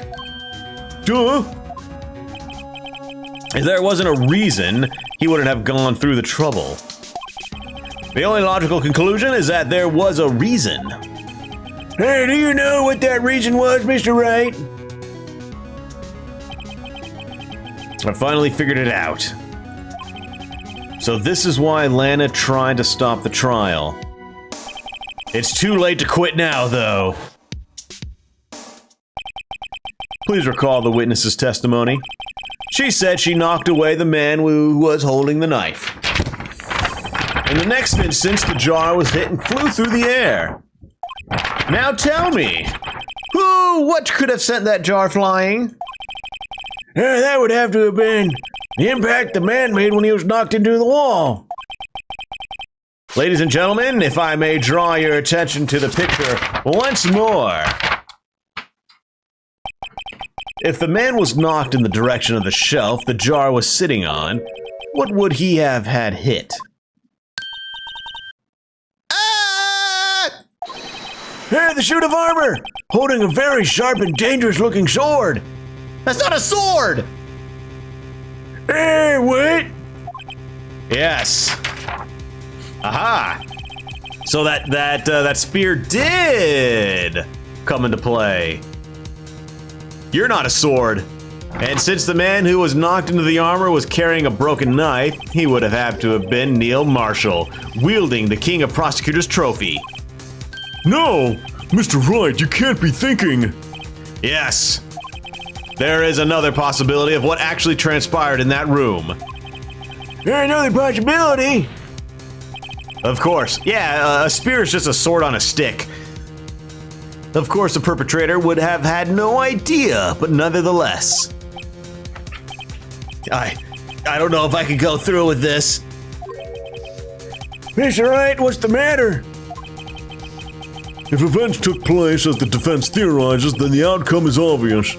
Duh! If there wasn't a reason, he wouldn't have gone through the trouble. The only logical conclusion is that there was a reason. Hey, do you know what that reason was, Mr. Wright? I finally figured it out. So this is why Lana tried to stop the trial. It's too late to quit now, though. Please recall the witness's testimony. She said she knocked away the man who was holding the knife. In the next instance, the jar was hit and flew through the air. Now tell me, what could have sent that jar flying? That would have to have been the impact the man made when he was knocked into the wall. Ladies and gentlemen, if I may draw your attention to the picture once more. If the man was knocked in the direction of the shelf the jar was sitting on, what would he have had hit? Hey, the suit of armor! Holding a very sharp and dangerous looking sword! That's not a sword! Hey, what? Yes. Aha! So that spear did come into play. You're not a sword. And since the man who was knocked into the armor was carrying a broken knife, he would have had to have been Neil Marshall, wielding the King of Prosecutors trophy. No! Mr. Wright, you can't be thinking! Yes. There is another possibility of what actually transpired in that room. There's another possibility. Of course. Yeah, a spear is just a sword on a stick. Of course, the perpetrator would have had no idea, but nonetheless. I don't know if I could go through with this. Mr. Wright, what's the matter? If events took place as the defense theorizes, then the outcome is obvious.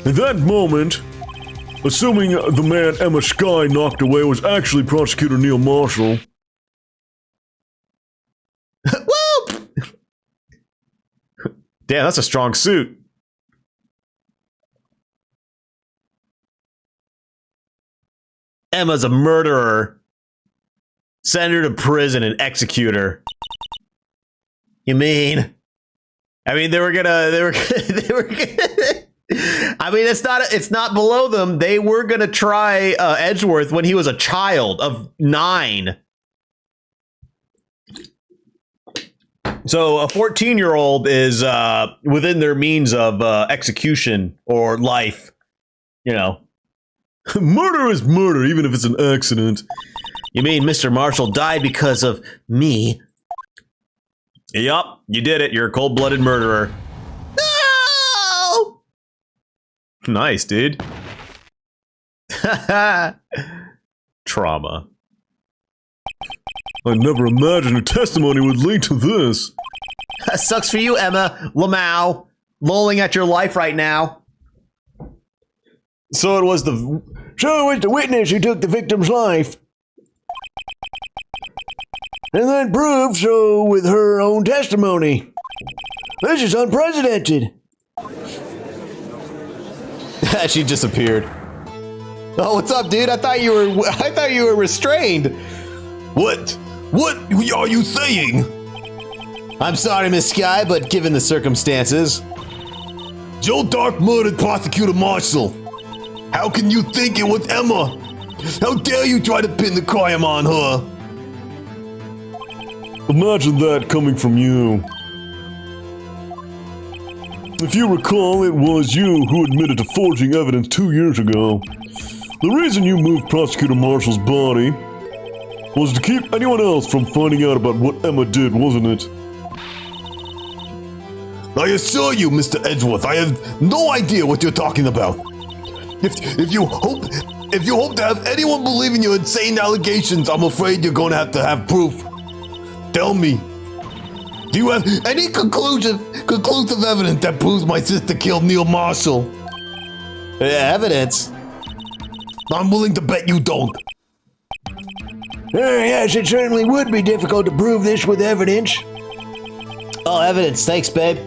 In that moment, assuming the man Emma Sky knocked away was actually Prosecutor Neil Marshall. Whoop! Damn, that's a strong suit. Emma's a murderer. Send her to prison and execute her. You mean? I mean, they were gonna. I mean, it's not below them. They were gonna try Edgeworth when he was a child of 9. So a 14-year-old is within their means of execution or life. You know, Murder is murder, even if it's an accident. You mean Mr. Marshall died because of me? Yup, you did it. You're a cold-blooded murderer. No! Nice, dude. Trauma. I never imagined a testimony would lead to this. That sucks for you, Emma Lamau. Lolling at your life right now. So it was the witness who took the victim's life. And then proved so with her own testimony. This is unprecedented. She disappeared. Oh, what's up, dude? I thought you were restrained. What? What are you saying? I'm sorry, Miss Sky, but given the circumstances. Joe Dark murdered Prosecutor Marshall. How can you think it was Emma? How dare you try to pin the crime on her? Imagine that coming from you. If you recall, it was you who admitted to forging evidence 2 years ago. The reason you moved Prosecutor Marshall's body was to keep anyone else from finding out about what Emma did, wasn't it? I assure you, Mr. Edgeworth, I have no idea what you're talking about. If you hope to have anyone believe in your insane allegations, I'm afraid you're going to have proof. Tell me, do you have any conclusive evidence that proves my sister killed Neil Marshall? Evidence? I'm willing to bet you don't. Yes, it certainly would be difficult to prove this with evidence. Oh, evidence. Thanks, babe.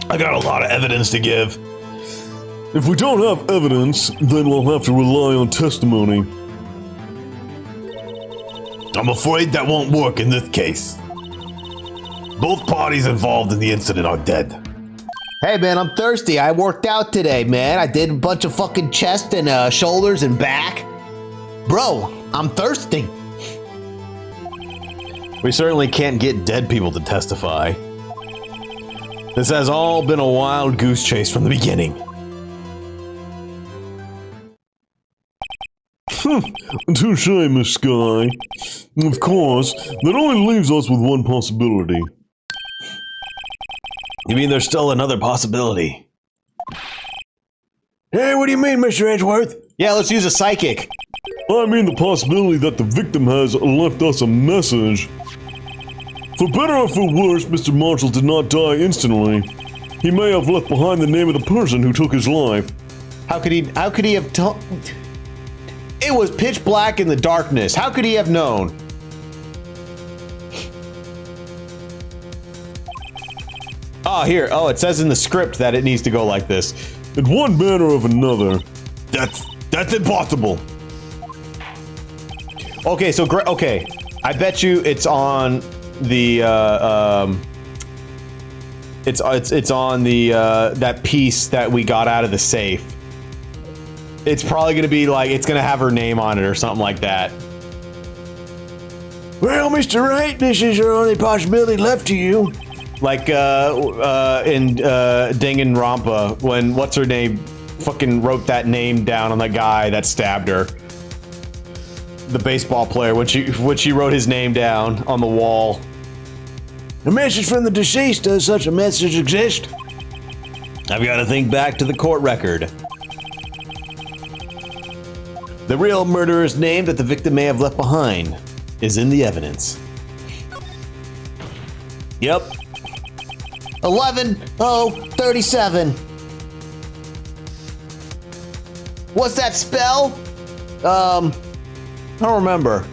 I got a lot of evidence to give. If we don't have evidence, then we'll have to rely on testimony. I'm afraid that won't work in this case. Both parties involved in the incident are dead. Hey, man, I'm thirsty. I worked out today, man. I did a bunch of fucking chest and shoulders and back. Bro, I'm thirsty. We certainly can't get dead people to testify. This has all been a wild goose chase from the beginning. Touche, Miss Sky. Of course, that only leaves us with one possibility. You mean there's still another possibility? Hey, what do you mean, Mr. Edgeworth? Yeah, let's use a psychic. I mean the possibility that the victim has left us a message. For better or for worse, Mr. Marshall did not die instantly. He may have left behind the name of the person who took his life. How could he have told? It was pitch black in the darkness. How could he have known? Oh, here. Oh, it says in the script that it needs to go like this. In one manner or another. That's impossible. Okay, so okay. I bet you it's on the it's on the that piece that we got out of the safe. It's probably gonna be like it's gonna have her name on it or something like that. Well, Mr. Wright, this is your only possibility left to you. Like in Danganronpa, when what's her name fucking wrote that name down on the guy that stabbed her. The baseball player, when she wrote his name down on the wall. A message from the deceased. Does such a message exist? I've got to think back to the court record. The real murderer's name that the victim may have left behind is in the evidence. Yep. 11-0-37. What's that spell? I don't remember.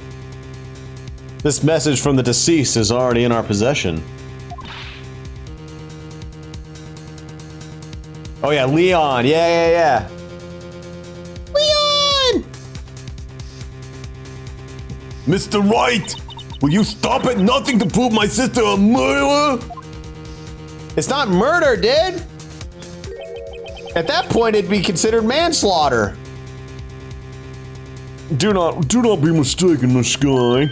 This message from the deceased is already in our possession. Oh yeah, Leon. Yeah. Leon! Mr. Wright, will you stop at nothing to prove my sister a murderer? It's not murder, dude. At that point, it'd be considered manslaughter. Do not be mistaken, Miss Sky.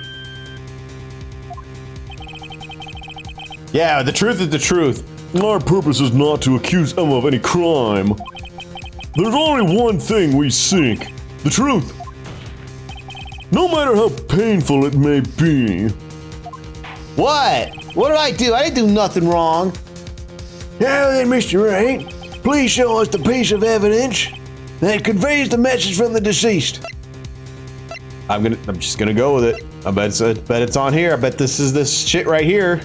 Yeah, the truth is the truth. Our purpose is not to accuse Emma of any crime. There's only one thing we seek, the truth. No matter how painful it may be. What? What did I do? I didn't do nothing wrong. Now then, Mr. Wright, please show us the piece of evidence that conveys the message from the deceased. I'm just gonna go with it. I bet it's on here. I bet this is this shit right here.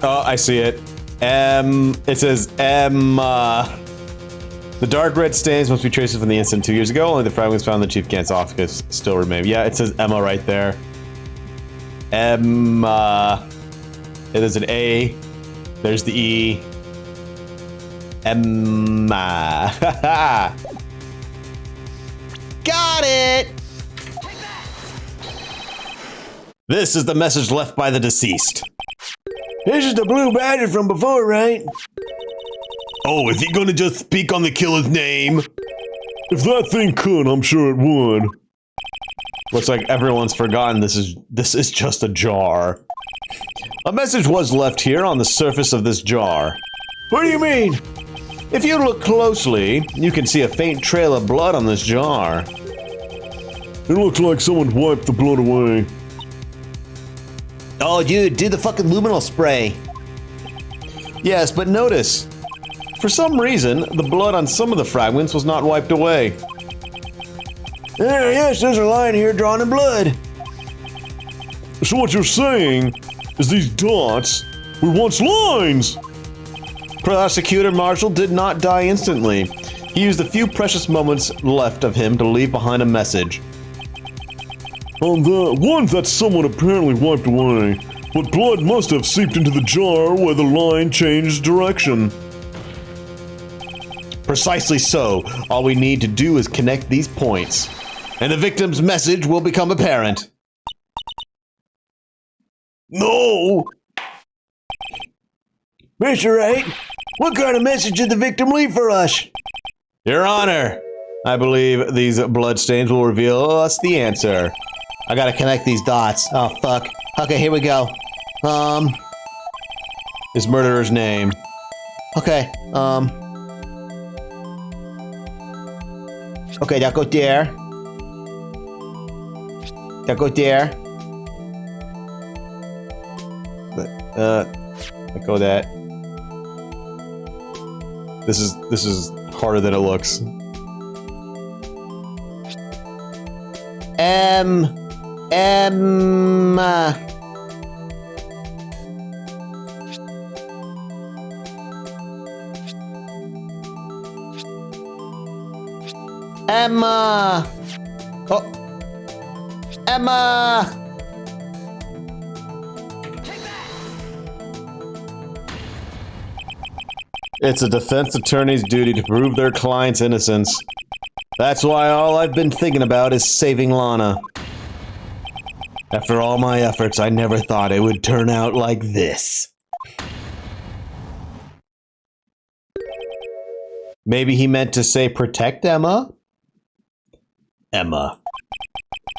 Oh, I see it. It says the dark red stains must be traced from the incident 2 years ago. Only the fragments found in the Chief Gant's office still remain. Yeah, it says Emma right there. It is an A. There's the E. Emma. Got it! This is the message left by the deceased. This is the blue badger from before, right? Oh, is he gonna just speak on the killer's name? If that thing could, I'm sure it would. Looks like everyone's forgotten this is just a jar. A message was left here on the surface of this jar. What do you mean? If you look closely, you can see a faint trail of blood on this jar. It looks like someone wiped the blood away. Oh, dude, do the fucking luminal spray. Yes, but notice, for some reason, the blood on some of the fragments was not wiped away. Yes, there's a line here drawn in blood. So what you're saying is these dots were once lines! Prosecutor Marshall did not die instantly. He used the few precious moments left of him to leave behind a message. On the one that someone apparently wiped away, but blood must have seeped into the jar where the line changed direction. Precisely so. All we need to do is connect these points, and the victim's message will become apparent. No! Mr. Wright, what kind of message did the victim leave for us? Your Honor, I believe these bloodstains will reveal us the answer. I gotta connect these dots. Oh, fuck. Okay, here we go. His murderer's name. Okay, okay, that go there. That go there. Let go that. This is harder than it looks. Emma. Emma. Oh. Emma. It's a defense attorney's duty to prove their client's innocence. That's why all I've been thinking about is saving Lana. After all my efforts, I never thought it would turn out like this. Maybe he meant to say protect Emma? Emma.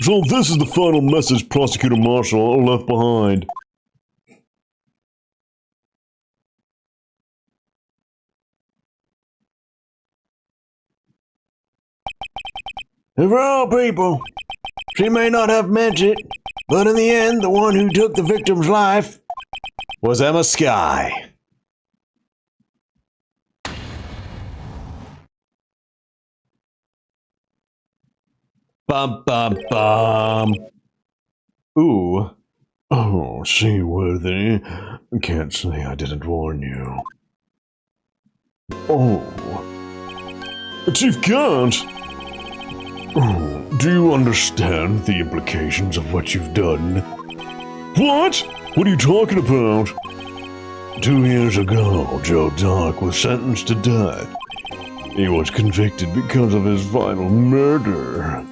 So this is the final message Prosecutor Marshall left behind. Of all people, she may not have meant it, but in the end, the one who took the victim's life Was Emma Sky. Bum bum bum. Ooh. Oh, seaworthy. Can't say I didn't warn you. Oh. Chief Gant! Oh, do you understand the implications of what you've done? What? What are you talking about? 2 years ago, Joe Dark was sentenced to death. He was convicted because of his final murder.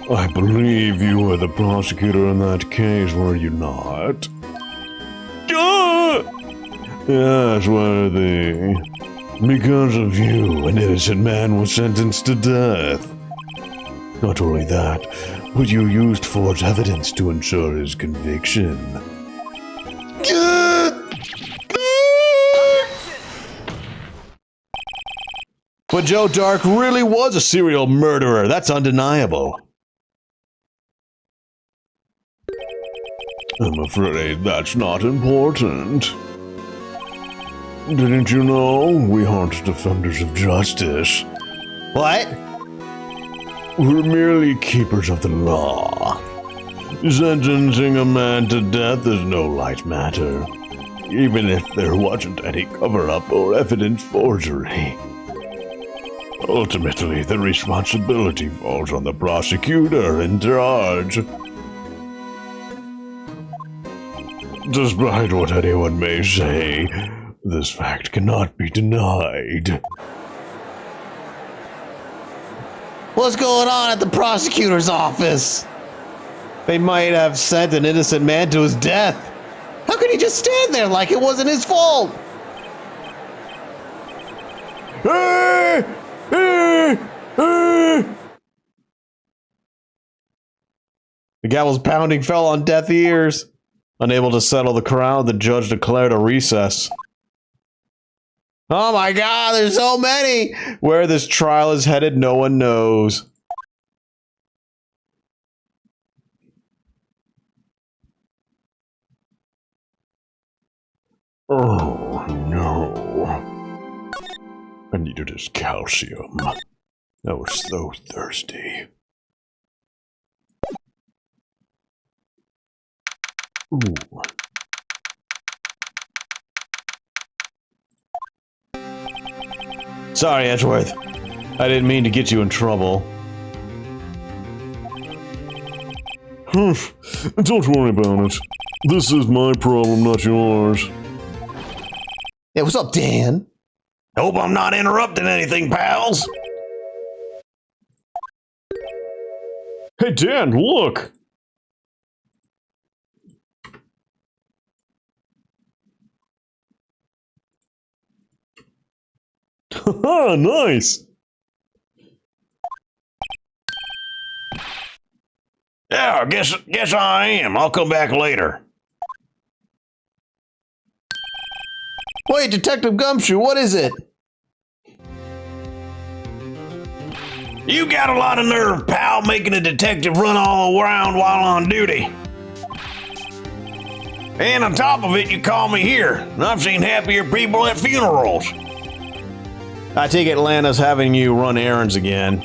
I believe you were the prosecutor in that case, were you not? Ah! Yes, worthy. Because of you, an innocent man was sentenced to death. Not only that, but you used forged evidence to ensure his conviction. But Joe Dark really was a serial murderer. That's undeniable. I'm afraid that's not important. Didn't you know we aren't defenders of justice? What? We're merely keepers of the law. Sentencing a man to death is no light matter, even if there wasn't any cover-up or evidence forgery. Ultimately, the responsibility falls on the prosecutor in charge. Despite what anyone may say, this fact cannot be denied. What's going on at the prosecutor's office? They might have sent an innocent man to his death. How could he just stand there like it wasn't his fault? The gavel's pounding fell on deaf ears. Unable to settle the crowd, the judge declared a recess. Oh my god, there's so many! Where this trial is headed, no one knows. Oh, no. I needed his calcium. I was so thirsty. Ooh. Sorry, Edgeworth. I didn't mean to get you in trouble. Don't worry about it. This is my problem, not yours. Hey, what's up, Dan? Hope I'm not interrupting anything, pals. Hey, Dan, look! Haha, nice! Yeah, guess I am. I'll come back later. Wait, Detective Gumshoe, what is it? You got a lot of nerve, pal, making a detective run all around while on duty. And on top of it, you call me here. And I've seen happier people at funerals. I take it Lana's having you run errands again.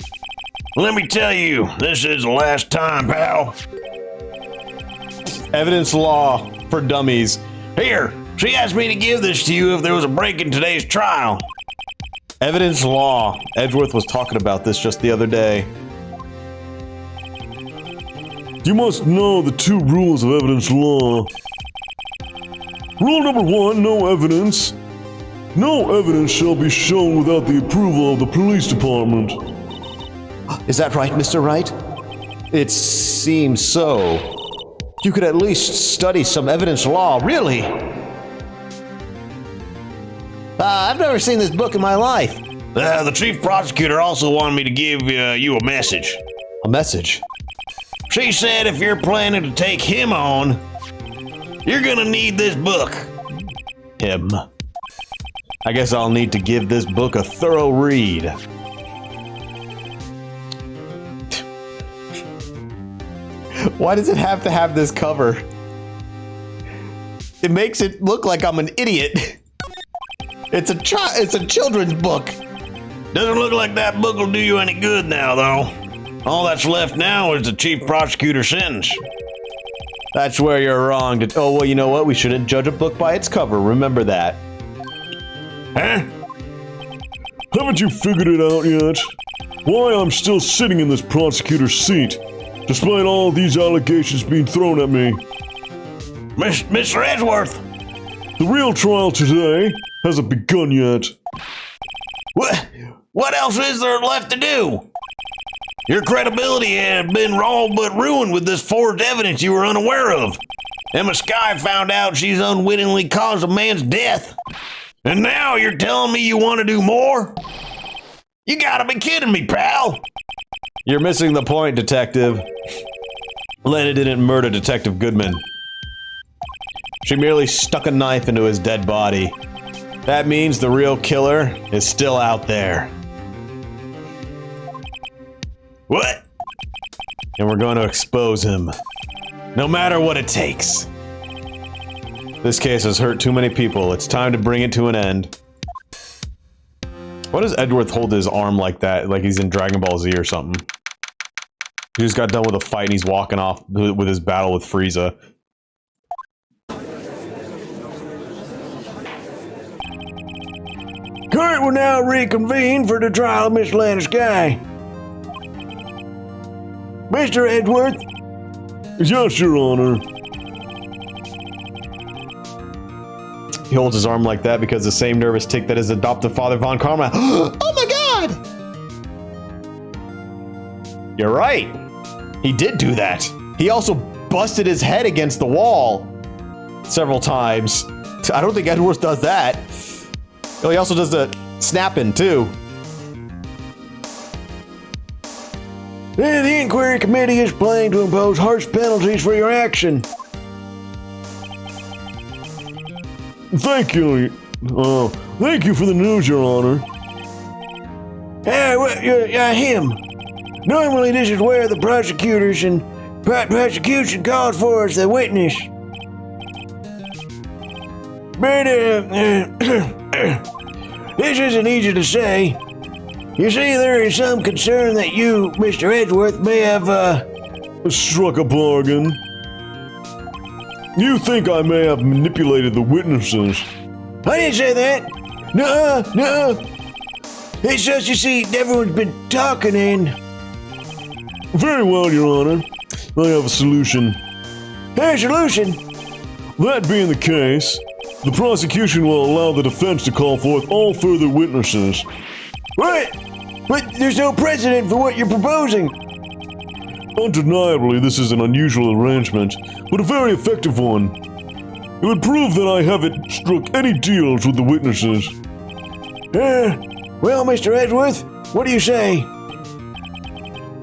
Let me tell you, this is the last time, pal. Evidence law for dummies. Here, she asked me to give this to you if there was a break in today's trial. Evidence law. Edgeworth was talking about this just the other day. You must know the 2 rules of evidence law. Rule number 1, no evidence. No evidence shall be shown without the approval of the police department. Is that right, Mr. Wright? It seems so. You could at least study some evidence law, really. I've never seen this book in my life. The chief prosecutor also wanted me to give you a message. A message? She said if you're planning to take him on, you're gonna need this book. Him. I guess I'll need to give this book a thorough read. Why does it have to have this cover? It makes it look like I'm an idiot. It's a children's book. Doesn't look like that book will do you any good now, though. All that's left now is the chief prosecutor's sentence. That's where you're wrong. Oh, well, you know what? We shouldn't judge a book by its cover. Remember that. Huh? Haven't you figured it out yet? Why I'm still sitting in this prosecutor's seat, despite all these allegations being thrown at me? Mr. Edgeworth! The real trial today hasn't begun yet. What else is there left to do? Your credibility has been all but ruined with this forged evidence you were unaware of. Emma Skye found out she's unwittingly caused a man's death. And now you're telling me you want to do more? You gotta be kidding me, pal. You're missing the point, Detective. Lena didn't murder Detective Goodman. She merely stuck a knife into his dead body. That means the real killer is still out there. What? And we're going to expose him. No matter what it takes. This case has hurt too many people. It's time to bring it to an end. Why does Edgeworth hold his arm like that? Like he's in Dragon Ball Z or something. He just got done with a fight and he's walking off with his battle with Frieza. Court will now reconvene for the trial of Miss Lana Sky. Mr. Edgeworth? Yes, Your Honor. He holds his arm like that because the same nervous tick that his adoptive father Von Karma. Oh my god! You're right. He did do that. He also busted his head against the wall several times. I don't think Edgeworth does that. Oh, he also does the snapping too. The inquiry committee is planning to impose harsh penalties for your action. Thank you. Thank you for the news, Your Honor. Him. Normally, this is where the prosecutors and prosecution calls for as the witness. But, this isn't easy to say. You see, there is some concern that you, Mr. Edgeworth, may have, Struck a bargain. You think I may have manipulated the witnesses? I didn't say that. No. It's just, you see, everyone's been talking and... Very well, Your Honor. I have a solution. Hey, solution? That being the case, the prosecution will allow the defense to call forth all further witnesses. What? But there's no precedent for what you're proposing. Undeniably, this is an unusual arrangement, but a very effective one. It would prove that I haven't struck any deals with the witnesses. Well, Mr. Edgeworth, what do you say?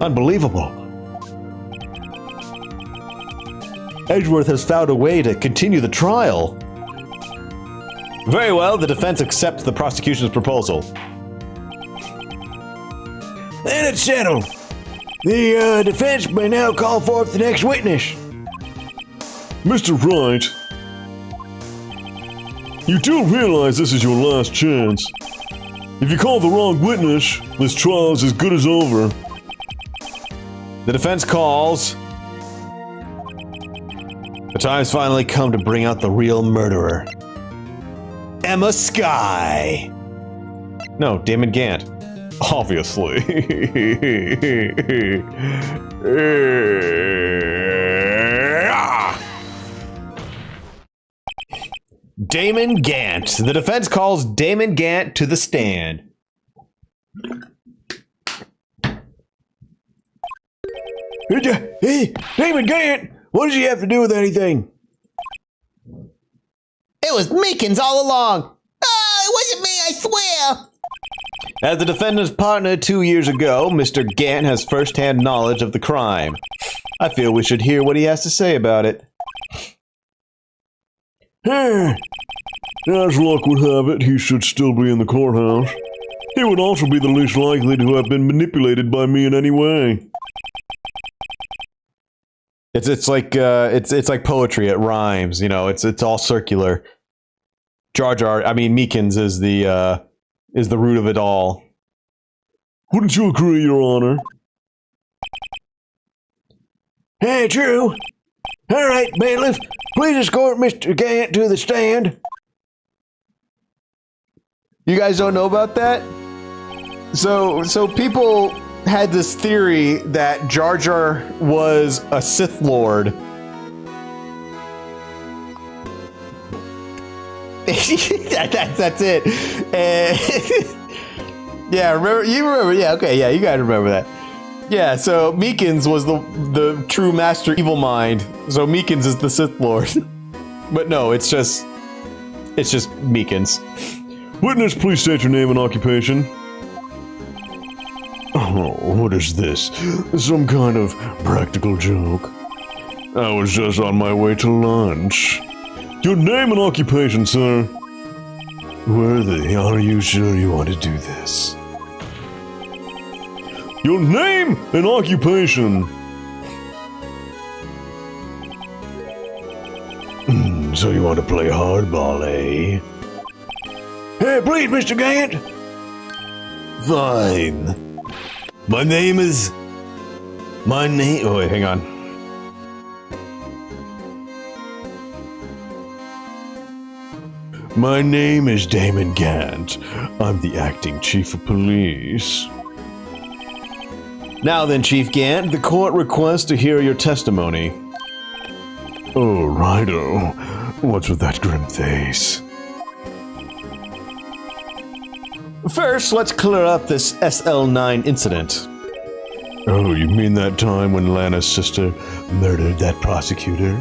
Unbelievable. Edgeworth has found a way to continue the trial. Very well, the defense accepts the prosecution's proposal. Then it's settled. The defense may now call forth the next witness. Mr. Wright, you do realize this is your last chance. If you call the wrong witness, this trial is as good as over. The defense calls. The time's finally come to bring out the real murderer. Emma Skye. No, Damon Gant. Obviously. Damon Gant. The defense calls Damon Gant to the stand. Hey, Damon Gant, what does he have to do with anything? It was Meekins all along. Oh, it wasn't me, I swear. As the defendant's partner 2 years ago, Mr. Gant has first-hand knowledge of the crime. I feel we should hear what he has to say about it. As luck would have it, he should still be in the courthouse. He would also be the least likely to have been manipulated by me in any way. It's like poetry. It rhymes. You know, it's all circular. Meekins is the root of it all. Wouldn't you agree, Your Honor? Hey, true. All right, bailiff, please escort Mr. Gant to the stand. You guys don't know about that? So people had this theory that Jar Jar was a Sith Lord. That's it. Yeah, remember? Yeah, okay, yeah, you guys remember that. Yeah, so Meekins was the true master evil mind. So Meekins is the Sith Lord. But no, it's just Meekins. Witness, please state your name and occupation. Oh, what is this? Some kind of practical joke? I was just on my way to lunch. Your name and occupation, sir. Worthy, are you sure you want to do this? Your name and occupation. So you want to play hardball, eh? Hey, please, Mr. Gant. Fine. My name... Oh, wait, hang on. My name is Damon Gant. I'm the acting chief of police. Now then, Chief Gant, the court requests to hear your testimony. Oh, righto. What's with that grim face? First, let's clear up this SL9 incident. Oh, you mean that time when Lana's sister murdered that prosecutor?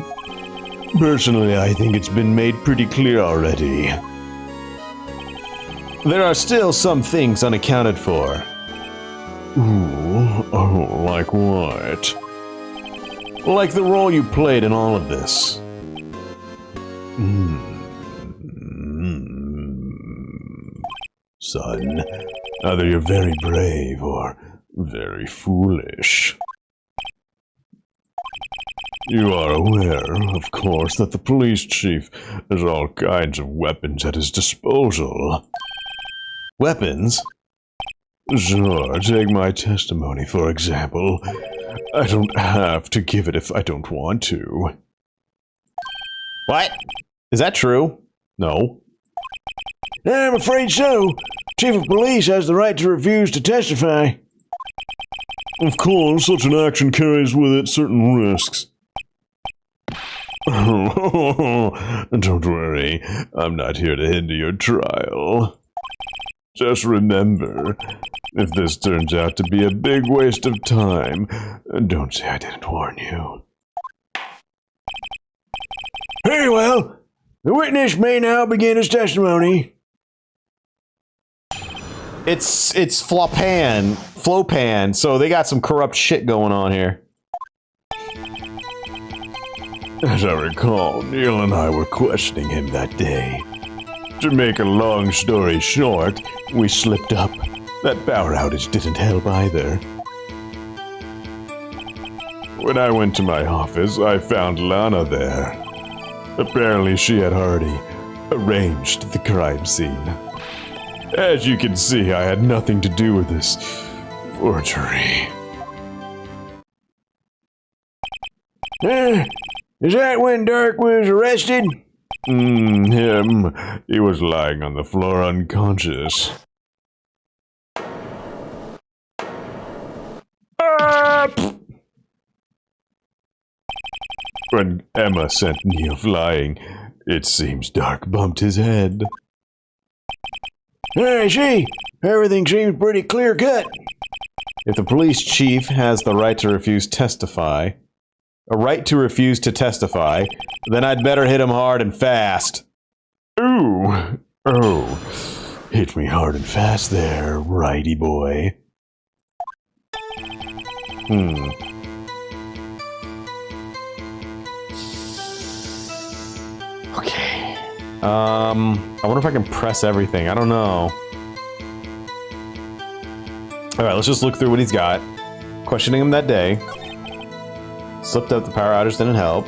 Personally, I think it's been made pretty clear already. There are still some things unaccounted for. Ooh, oh, like what? Like the role you played in all of this. Son, either you're very brave or very foolish. You are aware, of course, that the police chief has all kinds of weapons at his disposal. Weapons? Sure, take my testimony, for example. I don't have to give it if I don't want to. What? Is that true? No. I'm afraid so. Chief of Police has the right to refuse to testify. Of course, such an action carries with it certain risks. Don't worry, I'm not here to hinder your trial. Just remember, if this turns out to be a big waste of time, don't say I didn't warn you. Very well. The witness may now begin his testimony. It's Flopan, so they got some corrupt shit going on here. As I recall, Neil and I were questioning him that day. To make a long story short, we slipped up. That power outage didn't help either. When I went to my office, I found Lana there. Apparently she had already arranged the crime scene. As you can see, I had nothing to do with this forgery. Is that when Dark was arrested? Him. He was lying on the floor unconscious. When Emma sent Neil flying, it seems Dark bumped his head. I see. Everything seems pretty clear-cut. If the police chief has the right to refuse to testify, then I'd better hit him hard and fast. Ooh. Oh. Hit me hard and fast there, righty boy. Okay. I wonder if I can press everything. I don't know. Alright, let's just look through what he's got. Questioning him that day. Slipped up the power outage, didn't help.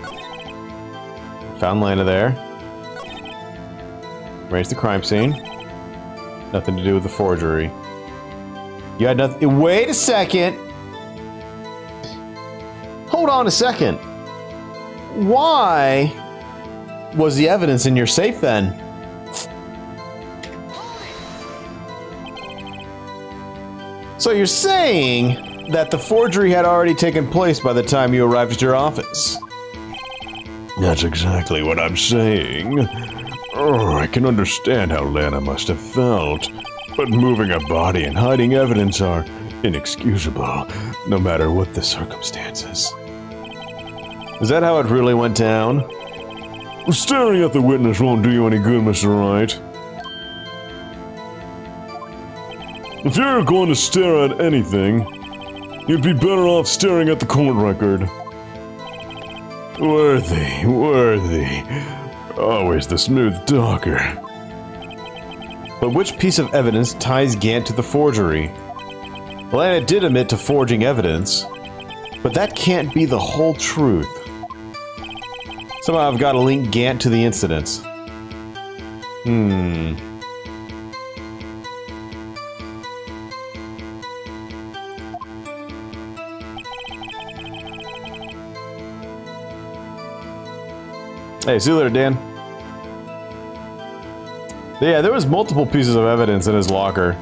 Found Lana there. Arranged the crime scene. Nothing to do with the forgery. You had nothing. Wait a second! Hold on a second. Why was the evidence in your safe then? So you're saying that the forgery had already taken place by the time you arrived at your office? That's exactly what I'm saying. Oh, I can understand how Lana must have felt, but moving a body and hiding evidence are inexcusable, no matter what the circumstances. Is that how it really went down? Staring at the witness won't do you any good, Mr. Wright. If you're going to stare at anything, you'd be better off staring at the court record. Worthy. Always the smooth talker. But which piece of evidence ties Gant to the forgery? Well, Anna did admit to forging evidence, but that can't be the whole truth. Somehow I've got to link Gant to the incidents. Hey, see you later, Dan. Yeah, there was multiple pieces of evidence in his locker.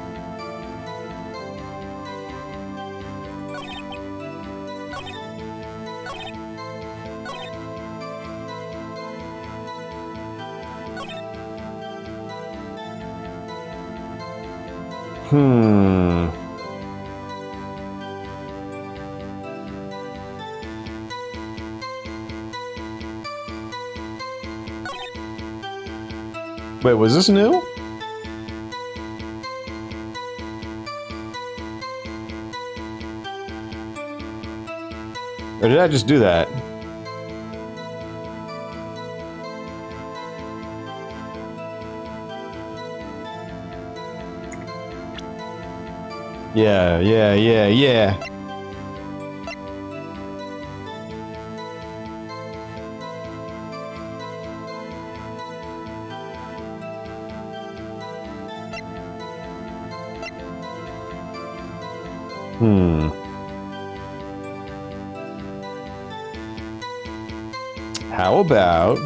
Wait, was this new? Or did I just do that? Yeah. How about...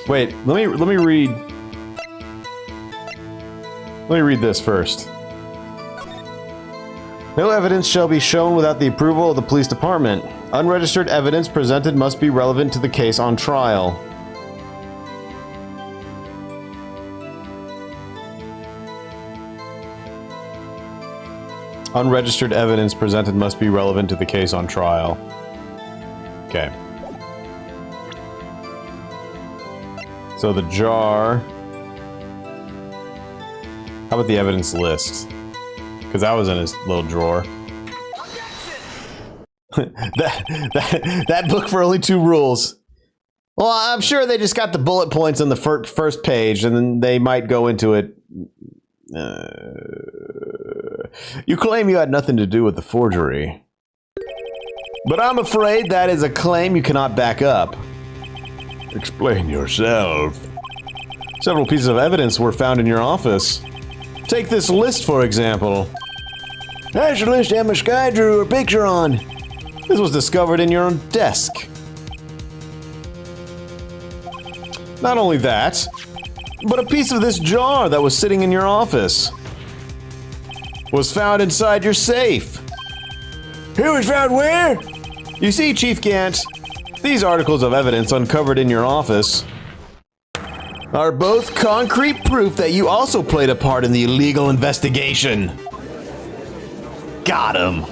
Wait, let me read... Let me read this first. No evidence shall be shown without the approval of the police department. Unregistered evidence presented must be relevant to the case on trial. Unregistered evidence presented must be relevant to the case on trial. Okay. So the jar... How about the evidence list? Because that was in his little drawer. that book for only 2 rules. Well, I'm sure they just got the bullet points on the first page, and then they might go into it. You claim you had nothing to do with the forgery. But I'm afraid that is a claim you cannot back up. Explain yourself. Several pieces of evidence were found in your office. Take this list, for example. That's the list Emma Sky drew her picture on. This was discovered in your desk. Not only that, but a piece of this jar that was sitting in your office was found inside your safe. It was found where? You see, Chief Gant, these articles of evidence uncovered in your office are both concrete proof that you also played a part in the illegal investigation. Got him.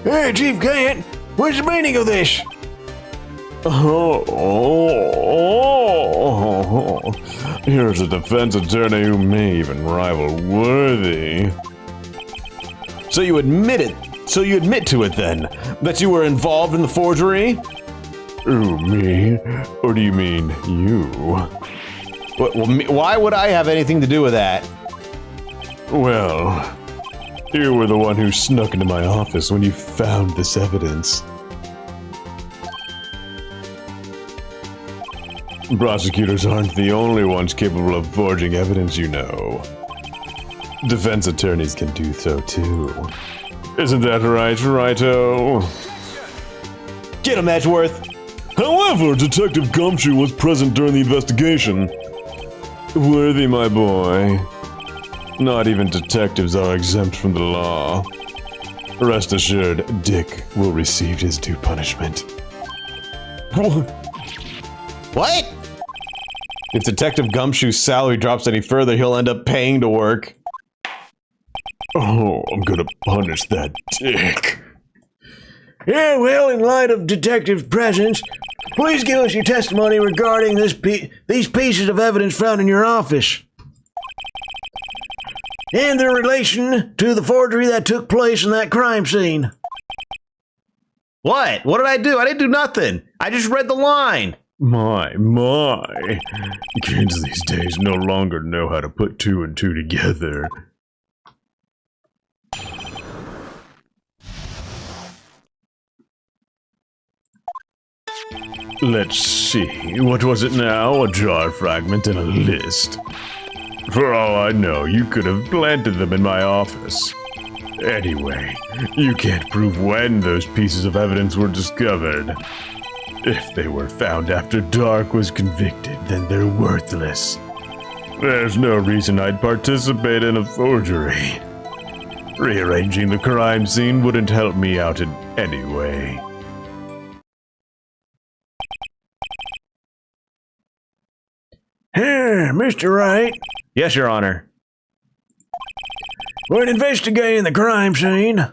Hey, Chief Gant, what's the meaning of this? Here's a defense attorney who may even rival Worthy. So you admit to it then, that you were involved in the forgery? Ooh, me? Or do you mean you? Why would I have anything to do with that? Well, you were the one who snuck into my office when you found this evidence. Prosecutors aren't the only ones capable of forging evidence, you know. Defense attorneys can do so too. Isn't that right, Righto? Get him, Edgeworth! However, Detective Gumshoe was present during the investigation. Worthy, my boy. Not even detectives are exempt from the law. Rest assured, Dick will receive his due punishment. What? If Detective Gumshoe's salary drops any further, he'll end up paying to work. Oh, I'm gonna punish that dick. Yeah, well, in light of Detective's presence, please give us your testimony regarding these pieces of evidence found in your office. And their relation to the forgery that took place in that crime scene. What? What did I do? I didn't do nothing. I just read the line. My. Kids these days no longer know how to put two and two together. Let's see, what was it now? A jar fragment and a list. For all I know, you could have planted them in my office. Anyway, you can't prove when those pieces of evidence were discovered. If they were found after Dark was convicted, then they're worthless. There's no reason I'd participate in a forgery. Rearranging the crime scene wouldn't help me out in any way. Here, Mr. Wright. Yes, Your Honor. When investigating the crime scene,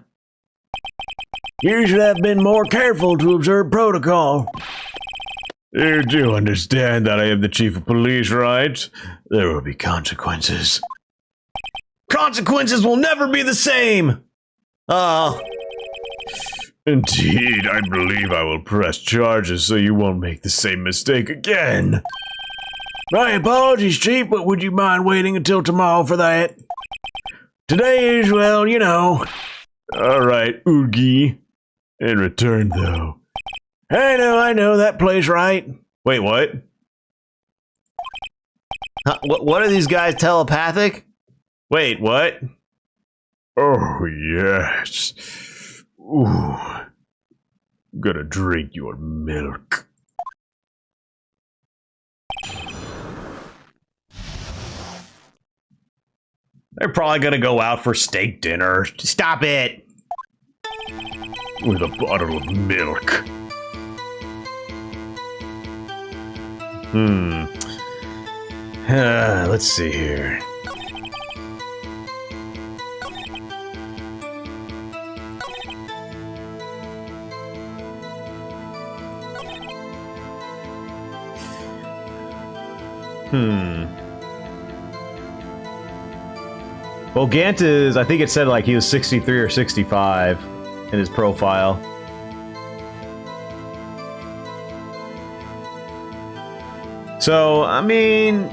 you should have been more careful to observe protocol. You do understand that I am the chief of police, right? There will be consequences. Consequences will never be the same. Indeed, I believe I will press charges so you won't make the same mistake again. My apologies, Chief, but would you mind waiting until tomorrow for that? Today is, well, you know. Alright, Oogie. In return, though. I know, that plays right. Wait, what? What are these guys telepathic? Wait, what? Oh, yes. Ooh. I'm gonna drink your milk. They're probably gonna go out for steak dinner. Stop it! With a bottle of milk. Let's see here. Well, Gant is, I think it said like he was 63 or 65 in his profile. So, I mean...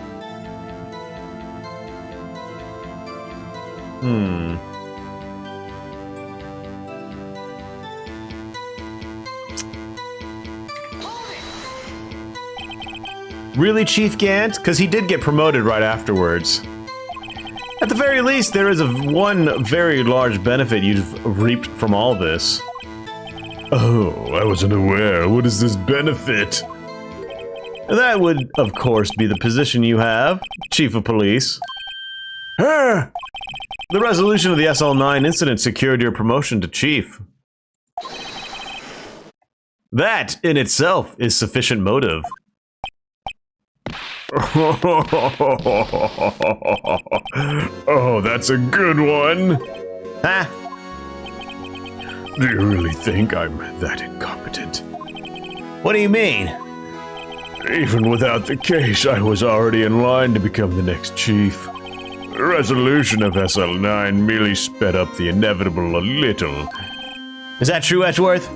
Really, Chief Gant? Because he did get promoted right afterwards. At the very least, there is one very large benefit you've reaped from all this. Oh, I wasn't aware. What is this benefit? That would, of course, be the position you have, Chief of Police. Huh? The resolution of the SL9 incident secured your promotion to Chief. That, in itself, is sufficient motive. Oh, that's a good one. Huh? Do you really think I'm that incompetent? What do you mean? Even without the case, I was already in line to become the next chief. The resolution of SL9 merely sped up the inevitable a little. Is that true, Edgeworth?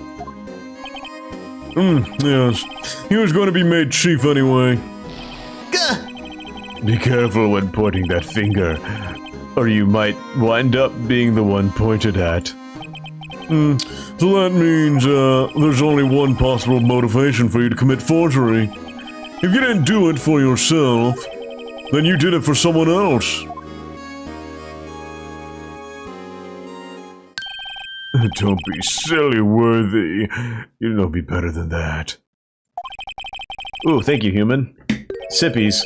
Yes. He was going to be made chief anyway. Gah! Be careful when pointing that finger, or you might wind up being the one pointed at. So that means, there's only one possible motivation for you to commit forgery. If you didn't do it for yourself, then you did it for someone else. Don't be silly, Worthy. You know me better than that. Ooh, thank you, human. Sippies.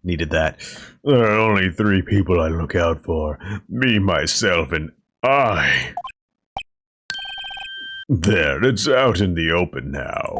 Needed that. There are only 3 people I look out for. Me, myself, and I. There, it's out in the open now.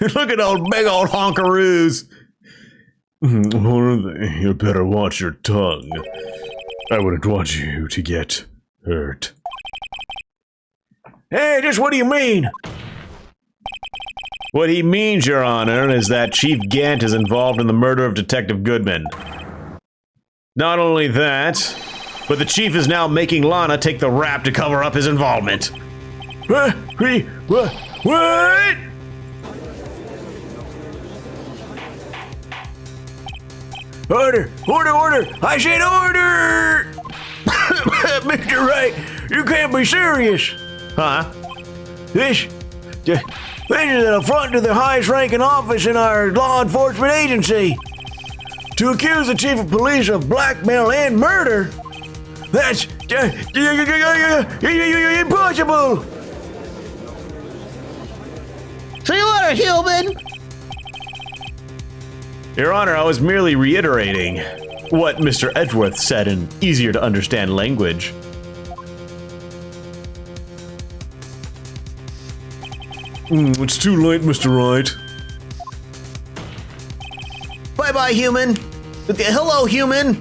Look at those big old honkaroos. What are they? You better watch your tongue. I wouldn't want you to get hurt. Hey, just what do you mean? What he means, Your Honor, is that Chief Gant is involved in the murder of Detective Goodman. Not only that, but the Chief is now making Lana take the rap to cover up his involvement. What? Order! I said order! Mr. Wright, you can't be serious. Huh? This is an affront to the highest ranking office in our law enforcement agency. To accuse the chief of police of blackmail and murder, that's impossible. Say what, human? Your Honor, I was merely reiterating what Mr. Edgeworth said in easier to understand language. It's too late, Mr. Wright. Bye-bye, human. Hello, human.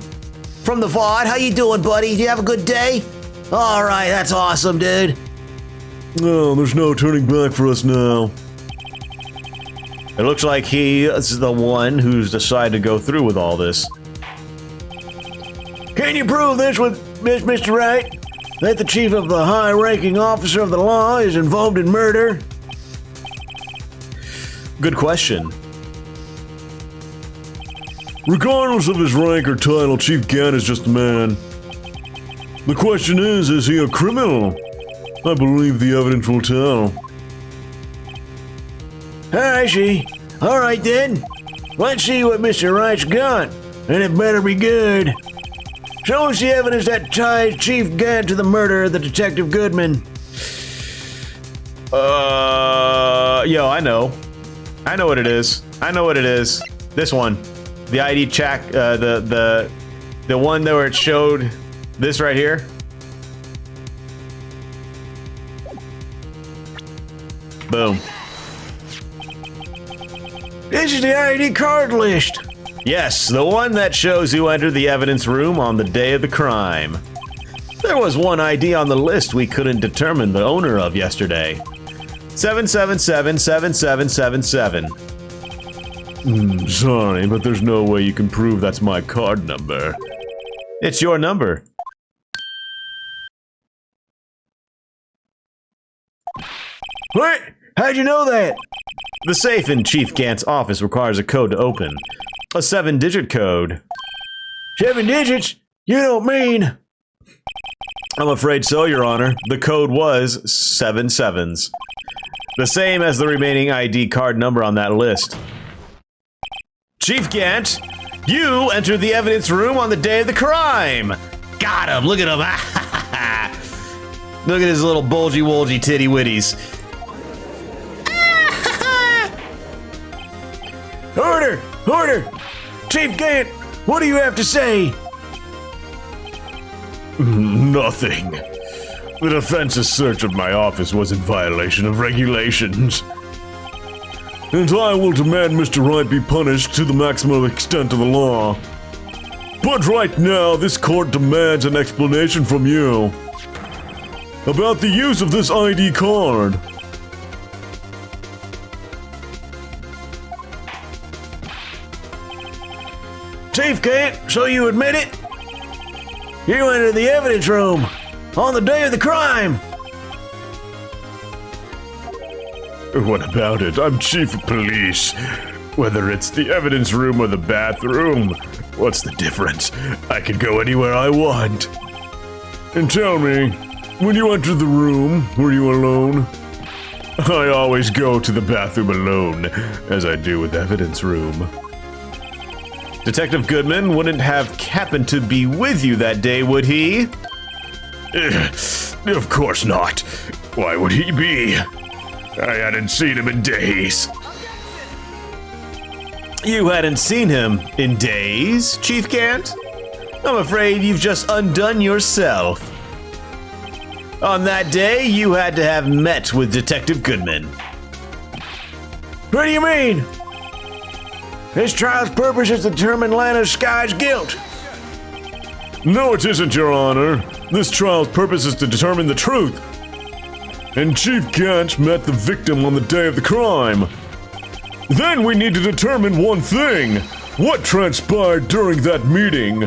From the VOD, how you doing, buddy? Do you have a good day? All right, that's awesome, dude. No, there's no turning back for us now. It looks like he is the one who's decided to go through with all this. Can you prove this with Mr. Wright? That the chief of the high-ranking officer of the law is involved in murder? Good question. Regardless of his rank or title, Chief Gant is just a man. The question is he a criminal? I believe the evidence will tell. I see. All right, then. Let's see what Mr. Wright's got, and it better be good. Show us the evidence that ties Chief Gant to the murder of the Detective Goodman. Yo, I know what it is. This one. The ID check, the one that where it showed this right here. Boom. This is the ID card list. Yes, the one that shows who entered the evidence room on the day of the crime. There was one ID on the list we couldn't determine the owner of yesterday. 7777777. Sorry, but there's no way you can prove that's my card number. It's your number. What? How'd you know that? The safe in Chief Gant's office requires a code to open. A 7-digit code. 7 digits? You don't mean... I'm afraid so, Your Honor. The code was 7 sevens. The same as the remaining ID card number on that list. Chief Gant, you entered the evidence room on the day of the crime. Got him. Look at him. Look at his little bulgy-wolgy titty-witties. Order! Order! Chief Gant, what do you have to say? Nothing. The defense's search of my office was in violation of regulations. And I will demand Mr. Wright be punished to the maximum extent of the law. But right now, this court demands an explanation from you about the use of this ID card. Chief Gant, so you admit it? You entered the evidence room on the day of the crime. What about it? I'm chief of police. Whether it's the evidence room or the bathroom, what's the difference? I can go anywhere I want. And tell me, when you entered the room, were you alone? I always go to the bathroom alone, as I do with evidence room. Detective Goodman wouldn't have happened to be with you that day, would he? Of course not. Why would he be? I hadn't seen him in days. You hadn't seen him in days, Chief Gant? I'm afraid you've just undone yourself. On that day, you had to have met with Detective Goodman. What do you mean? This trial's purpose is to determine Lana Sky's guilt. No, it isn't, Your Honor. This trial's purpose is to determine the truth. And Chief Gant met the victim on the day of the crime. Then we need to determine one thing. What transpired during that meeting?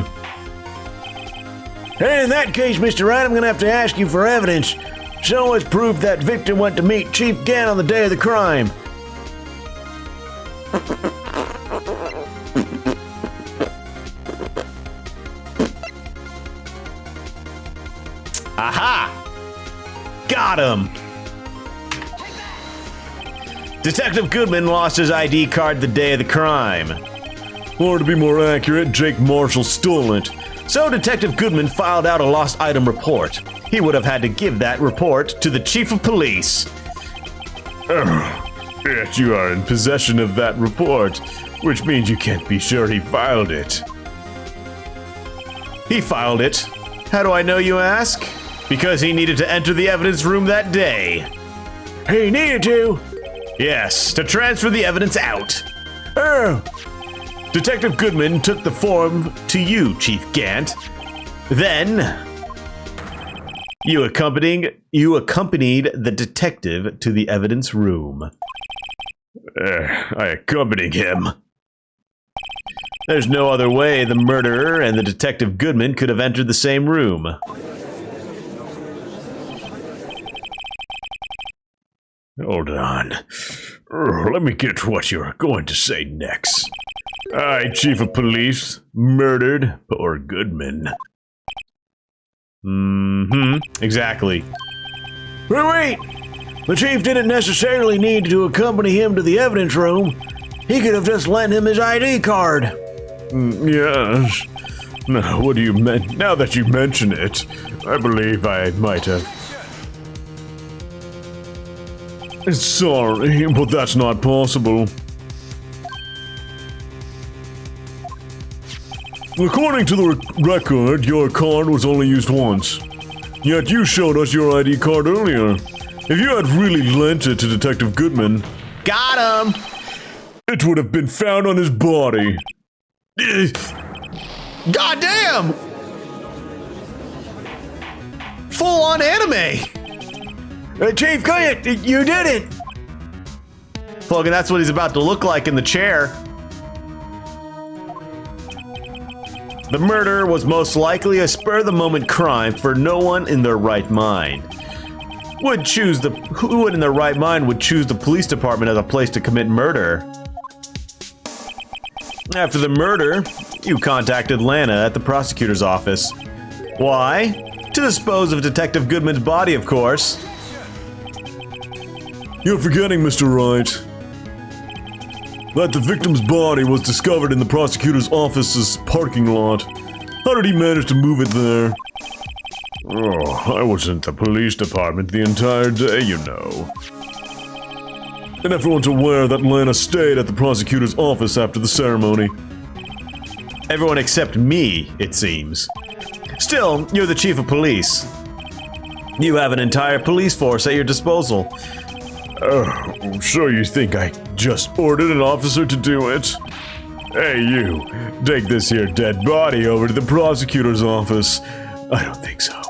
And in that case, Mr. Wright, I'm gonna have to ask you for evidence. Show us proof that victim went to meet Chief Gant on the day of the crime. Aha! Got him! Detective Goodman lost his ID card the day of the crime. Or to be more accurate, Jake Marshall stole it. So Detective Goodman filed out a lost item report. He would have had to give that report to the Chief of Police. Yet you are in possession of that report, which means you can't be sure he filed it. He filed it. How do I know, you ask? Because he needed to enter the evidence room that day. He needed to. Yes, to transfer the evidence out. Oh, Detective Goodman took the form to you, Chief Gant. Then, you accompanied the detective to the evidence room. I accompanied him. There's no other way the murderer and the Detective Goodman could have entered the same room. Hold on. Let me get to what you're going to say next. I, Chief of Police, murdered poor Goodman. Exactly. wait! The chief didn't necessarily need to accompany him to the evidence room. He could have just lent him his ID card. Yes. Now, what do you mean? Now that you mention it, I believe I might have. Sorry, but that's not possible. According to the record, your card was only used once. Yet you showed us your ID card earlier. If you had really lent it to Detective Goodman, Got him! it would have been found on his body. God damn! Full on anime! Chief Gant, you did it! Fucking that's what he's about to look like in the chair. The murder was most likely a spur-of-the-moment crime, for no one in their right mind who in their right mind would choose the police department as a place to commit murder? After the murder, you contacted Lana at the prosecutor's office. Why? To dispose of Detective Goodman's body, of course. You're forgetting, Mr. Wright, that the victim's body was discovered in the prosecutor's office's parking lot. How did he manage to move it there? Oh, I was in the police department the entire day, you know. And everyone's aware that Lana stayed at the prosecutor's office after the ceremony. Everyone except me, it seems. Still, you're the chief of police. You have an entire police force at your disposal. Oh, so you think I just ordered an officer to do it? Hey, you, take this here dead body over to the prosecutor's office. I don't think so.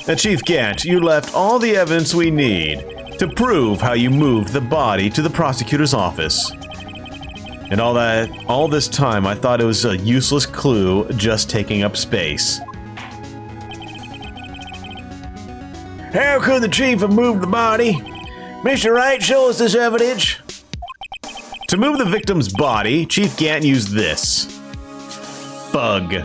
Now, Chief Gant, you left all the evidence we need to prove how you moved the body to the prosecutor's office. And all this time, I thought it was a useless clue just taking up space. How could the chief have moved the body? Mr. Wright, show us this evidence. To move the victim's body, Chief Gant used this. Bug.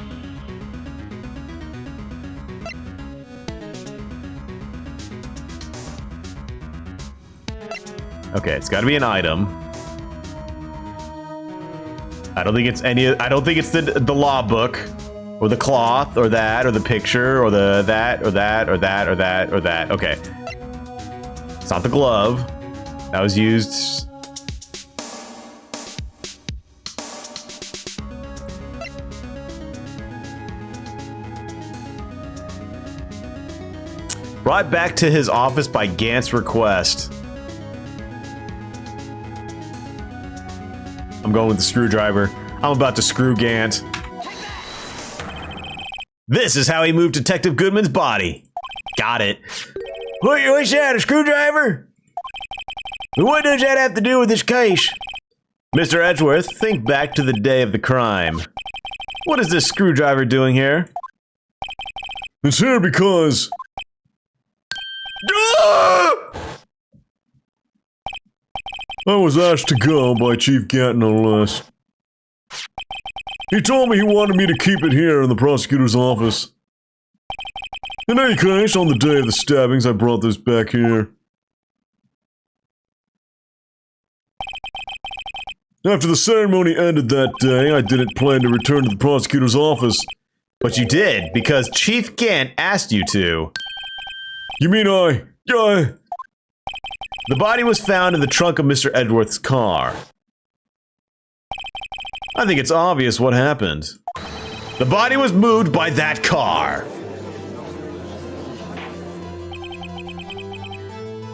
Okay, it's gotta be an item. I don't think it's the law book, or the cloth, or that, or the picture, or the that, or that, or that, or that, or that. Okay. It's not the glove. That was used. Brought back to his office by Gant's request. I'm going with the screwdriver. I'm about to screw Gant. This is how he moved Detective Goodman's body. Got it. What's that, a screwdriver? What does that have to do with this case? Mr. Edgeworth, think back to the day of the crime. What is this screwdriver doing here? It's here because... I was asked to go by Chief Gant, no less. He told me he wanted me to keep it here in the prosecutor's office. In any case, on the day of the stabbings, I brought this back here. After the ceremony ended that day, I didn't plan to return to the prosecutor's office. But you did, because Chief Gant asked you to. You mean The body was found in the trunk of Mr. Edgeworth's car. I think it's obvious what happened. The body was moved by that car.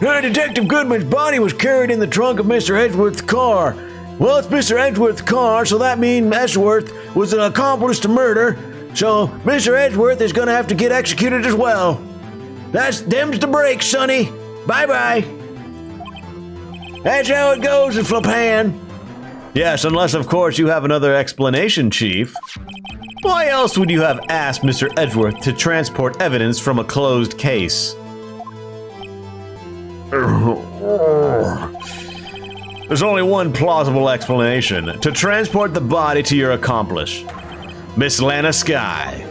Detective Goodman's body was carried in the trunk of Mr. Edgeworth's car. Well, it's Mr. Edgeworth's car, so that means Edgeworth was an accomplice to murder. So Mr. Edgeworth is gonna have to get executed as well. Them's the breaks, sonny. Bye-bye. That's how it goes in Flipan. Yes, unless of course you have another explanation, Chief. Why else would you have asked Mr. Edgeworth to transport evidence from a closed case? There's only one plausible explanation. To transport the body to your accomplice, Miss Lana Skye.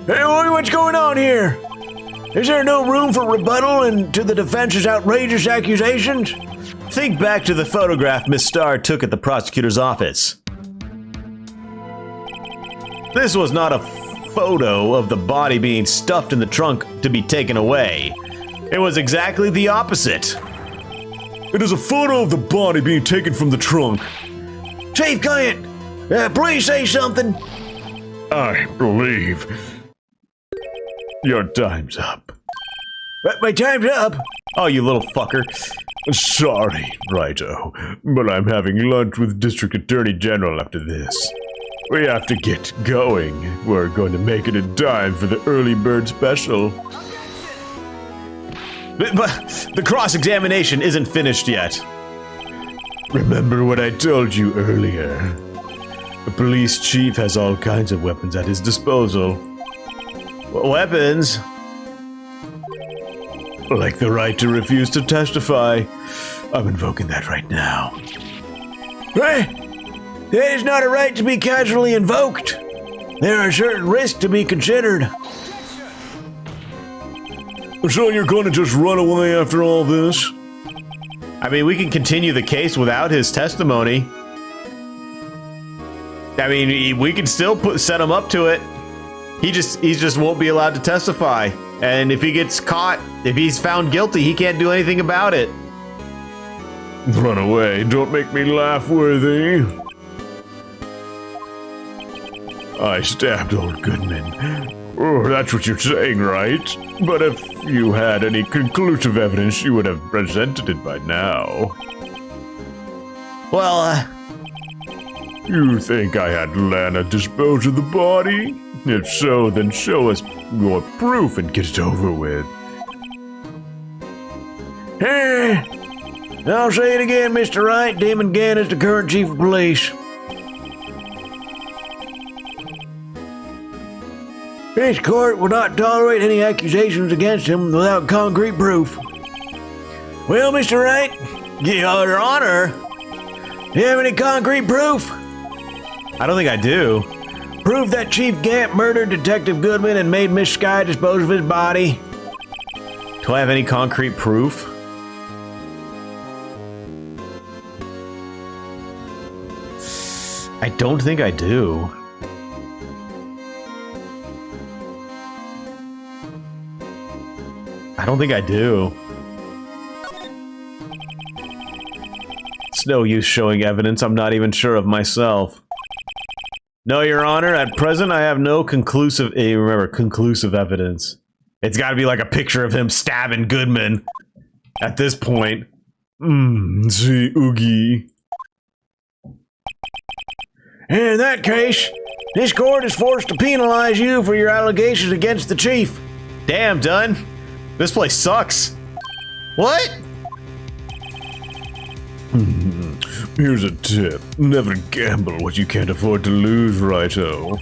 Hey, what's going on here? Is there no room for rebuttal and to the defense's outrageous accusations? Think back to the photograph Miss Starr took at the prosecutor's office. This was not a photo of the body being stuffed in the trunk to be taken away. It was exactly the opposite. It is a photo of the body being taken from the trunk. Chief Gant, please say something. I believe your time's up. My time's up. Oh, you little fucker. Sorry, Righto, but I'm having lunch with District Attorney General after this. We have to get going. We're going to make it in time for the early bird special. But the cross-examination isn't finished yet. Remember what I told you earlier. The police chief has all kinds of weapons at his disposal. Weapons? Like the right to refuse to testify. I'm invoking that right now. That is not a right to be casually invoked. There are certain risks to be considered. So you're going to just run away after all this? I mean, we can continue the case without his testimony. I mean, we can still set him up to it. He just won't be allowed to testify. And if he gets caught, if he's found guilty, he can't do anything about it. Run away. Don't make me laugh, Worthy. I stabbed old Goodman. Oh, that's what you're saying, right? But if you had any conclusive evidence, you would have presented it by now. Well, You think I had Lana dispose of the body? If so, then show us your proof and get it over with. I'll say it again, Mr. Wright. Damon Gann is the current chief of police. This court will not tolerate any accusations against him without concrete proof. Well, Mr. Wright, Your Honor, do you have any concrete proof? I don't think I do. Proof that Chief Gant murdered Detective Goodman and made Miss Skye dispose of his body? Do I have any concrete proof? I don't think I do. I don't think I do. It's no use showing evidence I'm not even sure of myself. No, Your Honor, at present I have no conclusive, remember, conclusive evidence. It's gotta be like a picture of him stabbing Goodman. At this point. Gee, Oogie. In that case, this court is forced to penalize you for your allegations against the chief. Damn, Dunn. This place sucks. What? Here's a tip. Never gamble what you can't afford to lose, Righto.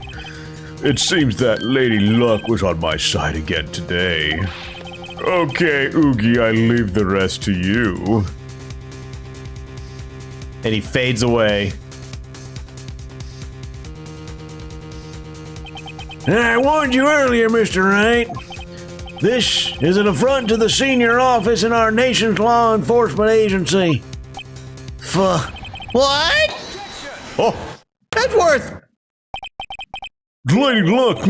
It seems that Lady Luck was on my side again today. Okay, Oogie, I leave the rest to you. And he fades away. I warned you earlier, Mr. Wright. This is an affront to the senior office in our nation's law enforcement agency. What? Oh, Edgeworth! Lady Luck,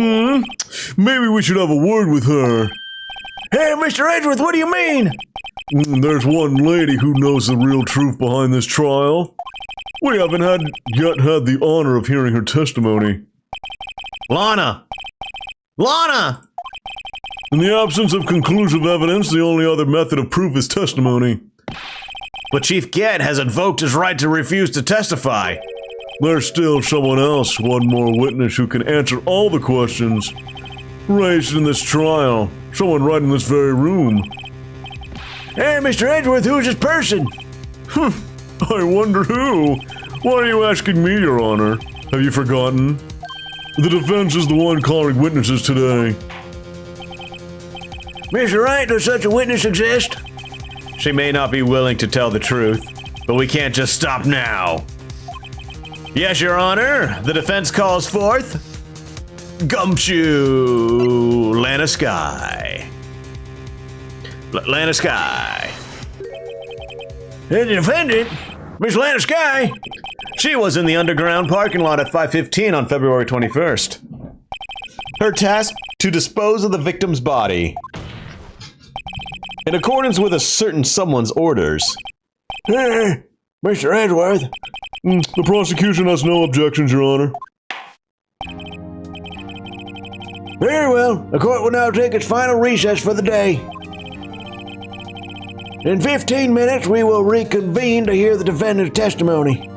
Maybe we should have a word with her. Hey, Mr. Edgeworth, what do you mean? There's one lady who knows the real truth behind this trial. We haven't yet had the honor of hearing her testimony. Lana! Lana! In the absence of conclusive evidence, the only other method of proof is testimony. But Chief Gett has invoked his right to refuse to testify. There's still someone else, one more witness who can answer all the questions raised in this trial. Someone right in this very room. Hey, Mr. Edgeworth, who's this person? I wonder who? Why are you asking me, Your Honor? Have you forgotten? The defense is the one calling witnesses today. Mr. Wright, does such a witness exist? She may not be willing to tell the truth, but we can't just stop now. Yes, Your Honor, the defense calls forth Gumshoe Lana Sky. Lana Sky. The defendant, Miss Lana Sky. She was in the underground parking lot at 5:15 on February 21st. Her task to dispose of the victim's body. In accordance with a certain someone's orders. Hey, Mr. Edgeworth. The prosecution has no objections, Your Honor. Very well. The court will now take its final recess for the day. In 15 minutes, we will reconvene to hear the defendant's testimony.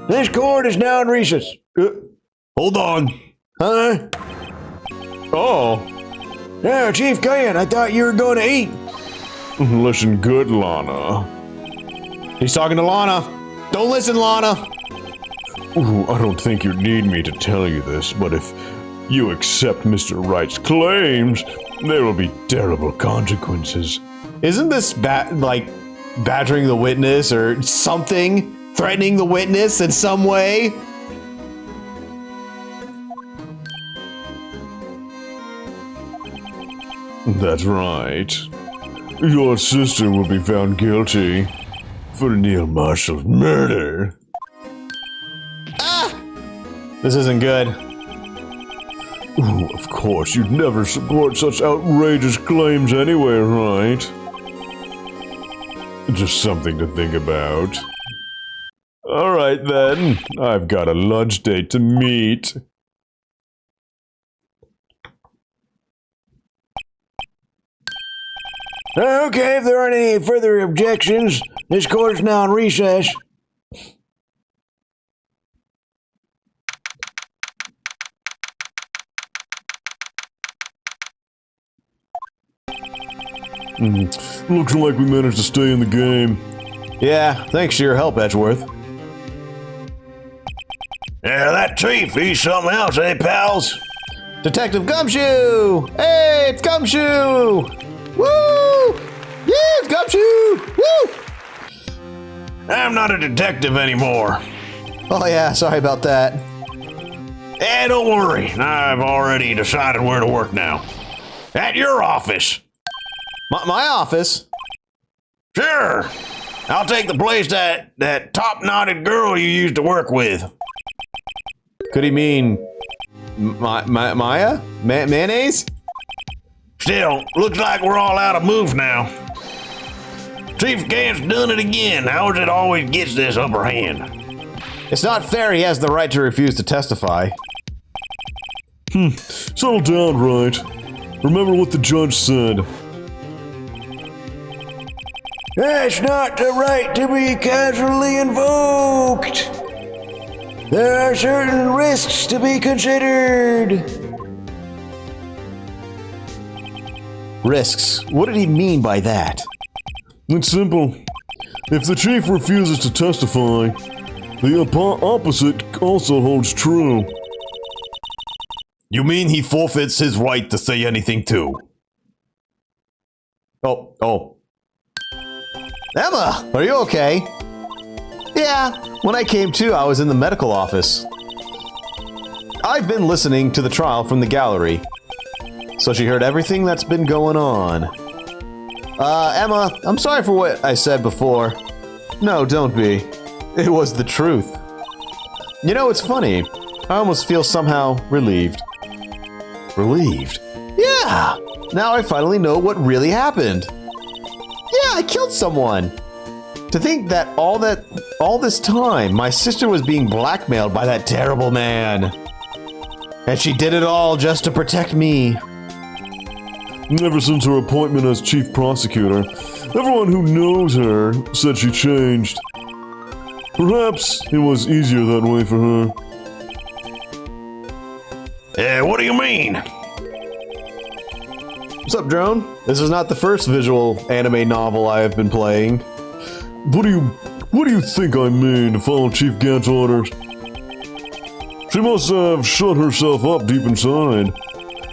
This court is now in recess. Hold on. Huh? Oh. Now, Chief Kyan, I thought you were going to eat. Listen good, Lana. He's talking to Lana. Don't listen, Lana. Ooh, I don't think you need me to tell you this, but if you accept Mr. Wright's claims, there will be terrible consequences. Isn't this like badgering the witness or something? Threatening the witness in some way? That's right. Your sister will be found guilty for Neil Marshall's murder. This isn't good. Ooh, of course, you'd never support such outrageous claims anyway, right? Just something to think about. Alright then, I've got a lunch date to meet. Okay, if there aren't any further objections, this court is now in recess. Looks like we managed to stay in the game. Yeah, thanks to your help, Edgeworth. Yeah, that chief, he's something else, eh, pals? Detective Gumshoe! Hey, it's Gumshoe! Woo! Yeah, it's Gumshoe! Woo! I'm not a detective anymore. Oh yeah, sorry about that. Eh, don't worry. I've already decided where to work now. At your office. My office? Sure. I'll take the place that top-knotted girl you used to work with. Could he mean Maya? Mayonnaise? Still, looks like we're all out of moves now. Chief Gant's done it again. How is it always gets this upper hand? It's not fair he has the right to refuse to testify. Settle down, Wright. Remember what the judge said. That's not the right to be casually invoked. There are certain risks to be considered. Risks. What did he mean by that? It's simple. If the chief refuses to testify, the opposite also holds true. You mean he forfeits his right to say anything too? Oh. Emma, are you okay? Yeah, when I came to, I was in the medical office. I've been listening to the trial from the gallery. So she heard everything that's been going on. Emma, I'm sorry for what I said before. No, don't be. It was the truth. You know, it's funny. I almost feel somehow relieved. Relieved? Yeah! Now I finally know what really happened. Yeah, I killed someone. To think that all this time, my sister was being blackmailed by that terrible man. And she did it all just to protect me. Ever since her appointment as chief prosecutor, everyone who knows her said she changed. Perhaps it was easier that way for her. What do you mean? What's up, Drone? This is not the first visual anime novel I have been playing. What do you think I mean to follow Chief Gant's orders? She must have shut herself up deep inside,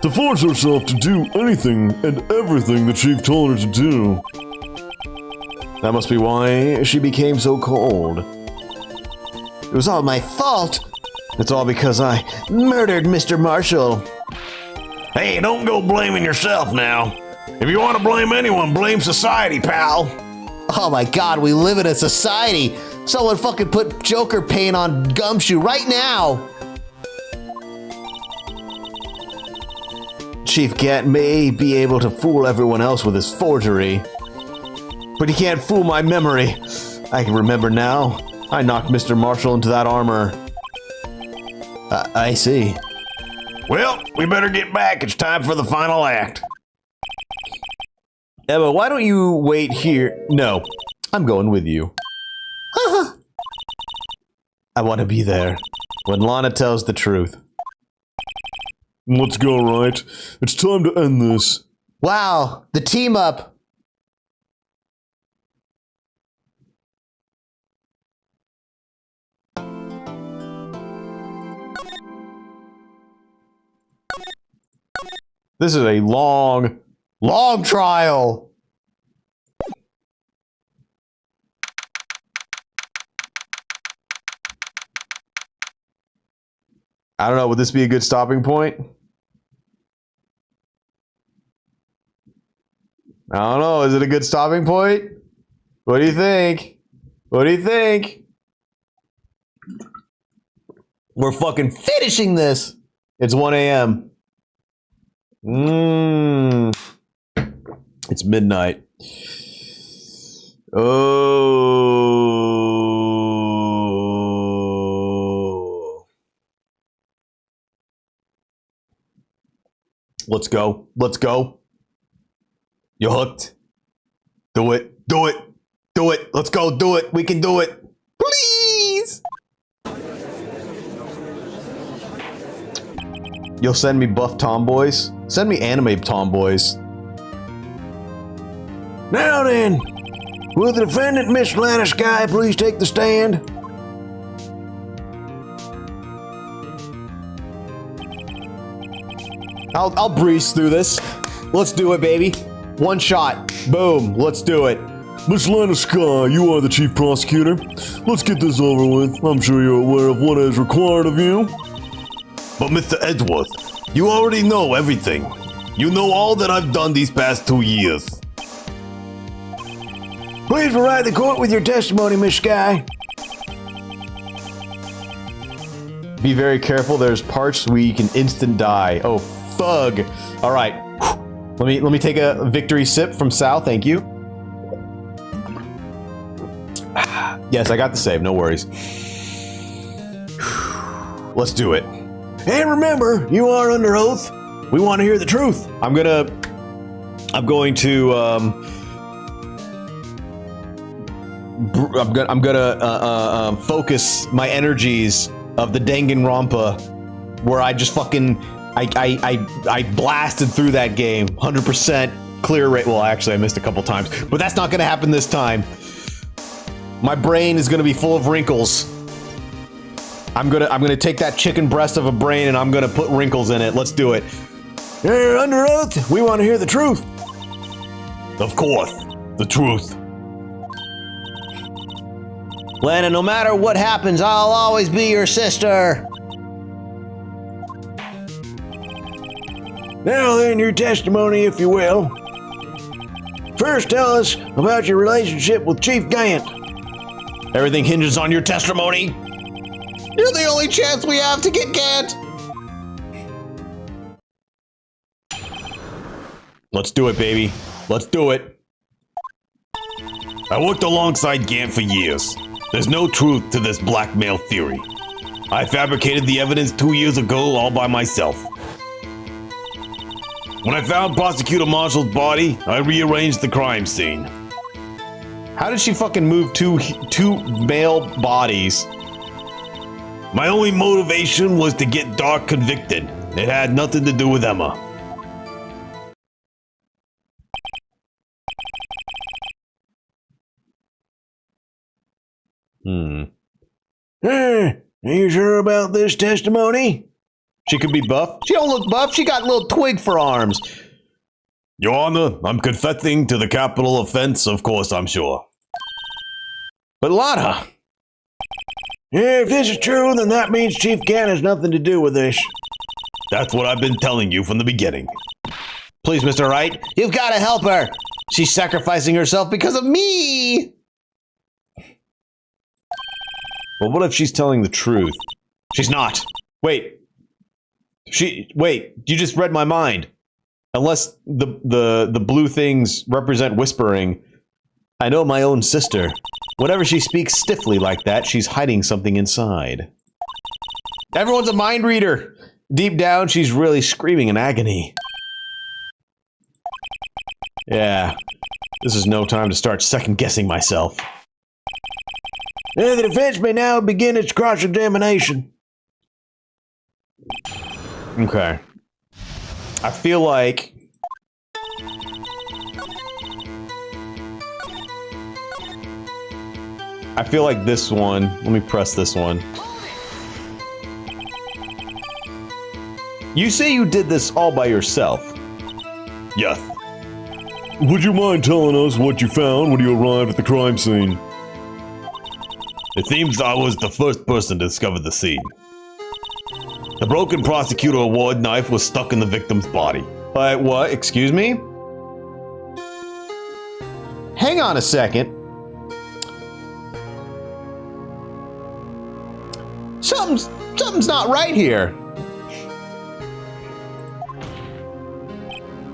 to force herself to do anything and everything the chief told her to do. That must be why she became so cold. It was all my fault. It's all because I murdered Mr. Marshall. Hey, don't go blaming yourself now. If you want to blame anyone, blame society, pal. Oh my god, we live in a society. Someone fucking put Joker paint on Gumshoe right now. Chief Gant may be able to fool everyone else with his forgery, but he can't fool my memory. I can remember now. I knocked Mr. Marshall into that armor. I see. Well, we better get back. It's time for the final act. Emma, why don't you wait here? No, I'm going with you. I want to be there when Lana tells the truth. Let's go, Wright. It's time to end this. Wow, the team up. This is a long trial. I don't know, would this be a good stopping point? I don't know, is it a good stopping point? What do you think? What do you think? We're fucking finishing this. It's 1 a.m. It's midnight. Oh. Let's go. Let's go. You hooked? Do it. Do it. Do it. Let's go. Do it. We can do it. Please. You'll send me buff tomboys? Send me anime tomboys. Now then, will the defendant, Miss Lana Sky, please take the stand? I'll breeze through this. Let's do it, baby. One shot. Boom. Let's do it. Miss Lana Sky, you are the chief prosecutor. Let's get this over with. I'm sure you're aware of what is required of you. But Mr. Edgeworth, you already know everything. You know all that I've done these past 2 years. Please provide the court with your testimony, Miss Sky. Be very careful. There's parts where you can instant die. Oh, thug. All right. Let me take a victory sip from Sal. Thank you. Yes, I got the save. No worries. Let's do it. And remember, you are under oath. We want to hear the truth. I'm going to I'm gonna focus my energies of the Danganronpa, where I just fucking I blasted through that game 100% clear rate. Well, actually, I missed a couple times, but that's not gonna happen this time. My brain is gonna be full of wrinkles. I'm gonna take that chicken breast of a brain and I'm gonna put wrinkles in it. Let's do it. You're under oath. We want to hear the truth. Of course, the truth. Lana, no matter what happens, I'll always be your sister. Now then, your testimony, if you will. First, tell us about your relationship with Chief Gant. Everything hinges on your testimony. You're the only chance we have to get Gant. Let's do it, baby. Let's do it. I worked alongside Gant for years. There's no truth to this blackmail theory. I fabricated the evidence 2 years ago all by myself. When I found Prosecutor Marshall's body, I rearranged the crime scene. How did she fucking move two male bodies? My only motivation was to get Dark convicted. It had nothing to do with Emma. Are you sure about this testimony? She could be buff. She don't look buff. She got a little twig for arms. Your Honor, I'm confessing to the capital offense, of course I'm sure. But Lana. If this is true, then that means Chief Gant has nothing to do with this. That's what I've been telling you from the beginning. Please, Mr. Wright, you've got to help her. She's sacrificing herself because of me. Well, what if she's telling the truth? She's not. Wait. Wait, you just read my mind. Unless the blue things represent whispering. I know my own sister. Whenever she speaks stiffly like that, she's hiding something inside. Everyone's a mind reader. Deep down, she's really screaming in agony. Yeah. This is no time to start second-guessing myself. The defense may now begin its cross-examination. Okay. I feel like... this one... Let me press this one. You say you did this all by yourself. Yes. Would you mind telling us what you found when you arrived at the crime scene? It seems I was the first person to discover the scene. The broken Prosecutor Award knife was stuck in the victim's body. What? Excuse me? Hang on a second. Something's not right here.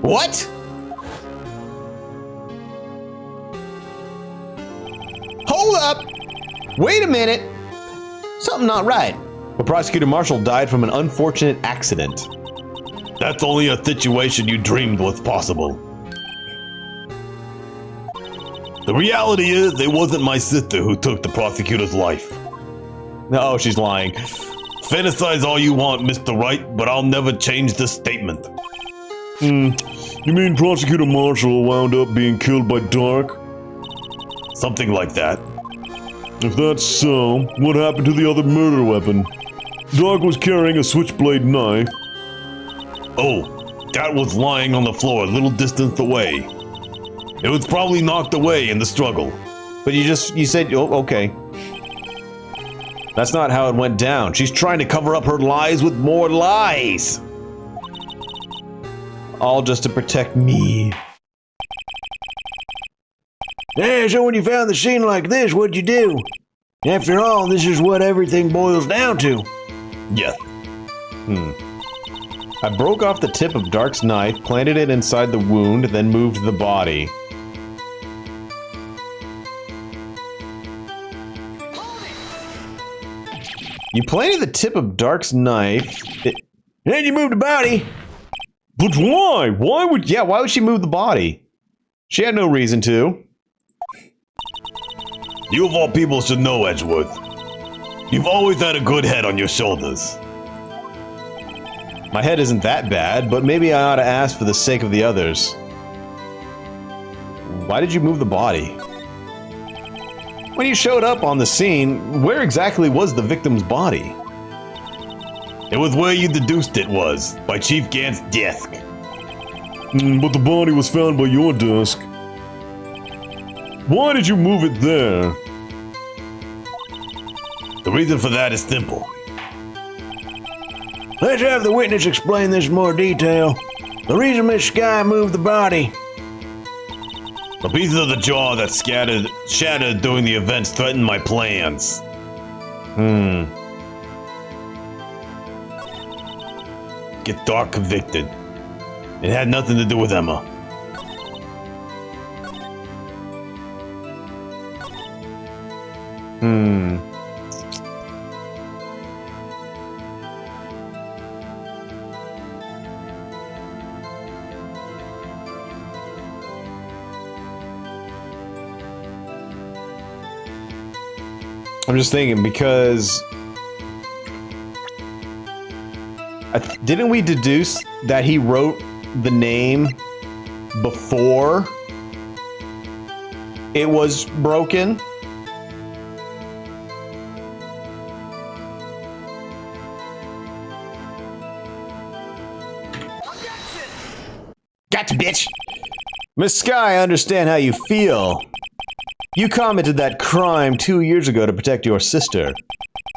What? Hold up! Wait a minute! Something not right. But Prosecutor Marshall died from an unfortunate accident. That's only a situation you dreamed was possible. The reality is, it wasn't my sister who took the prosecutor's life. No, she's lying. Fantasize all you want, Mr. Wright, but I'll never change this statement. You mean Prosecutor Marshall wound up being killed by Dark? Something like that. If that's so, what happened to the other murder weapon? Dark was carrying a switchblade knife. Oh, that was lying on the floor a little distance away. It was probably knocked away in the struggle. But you said, oh, okay. That's not how it went down. She's trying to cover up her lies with more lies. All just to protect me. Yeah, so when you found the scene like this, what'd you do? After all, this is what everything boils down to. Yes. I broke off the tip of Dark's knife, planted it inside the wound, then moved the body. You planted the tip of Dark's knife. Then you moved the body. But why? Why would... Yeah, why would she move the body? She had no reason to. You of all people should know, Edgeworth. You've always had a good head on your shoulders. My head isn't that bad, but maybe I ought to ask for the sake of the others. Why did you move the body? When you showed up on the scene, where exactly was the victim's body? It was where you deduced it was, by Chief Gant's desk. But the body was found by your desk. Why did you move it there? The reason for that is simple. Let's have the witness explain this in more detail. The reason Miss Sky moved the body. The pieces of the jaw that shattered during the events threatened my plans. Get Dark convicted. It had nothing to do with Emma. I'm just thinking because didn't we deduce that he wrote the name before it was broken? Gotcha, bitch. Miss Sky, I understand how you feel. You commented that crime 2 years ago to protect your sister.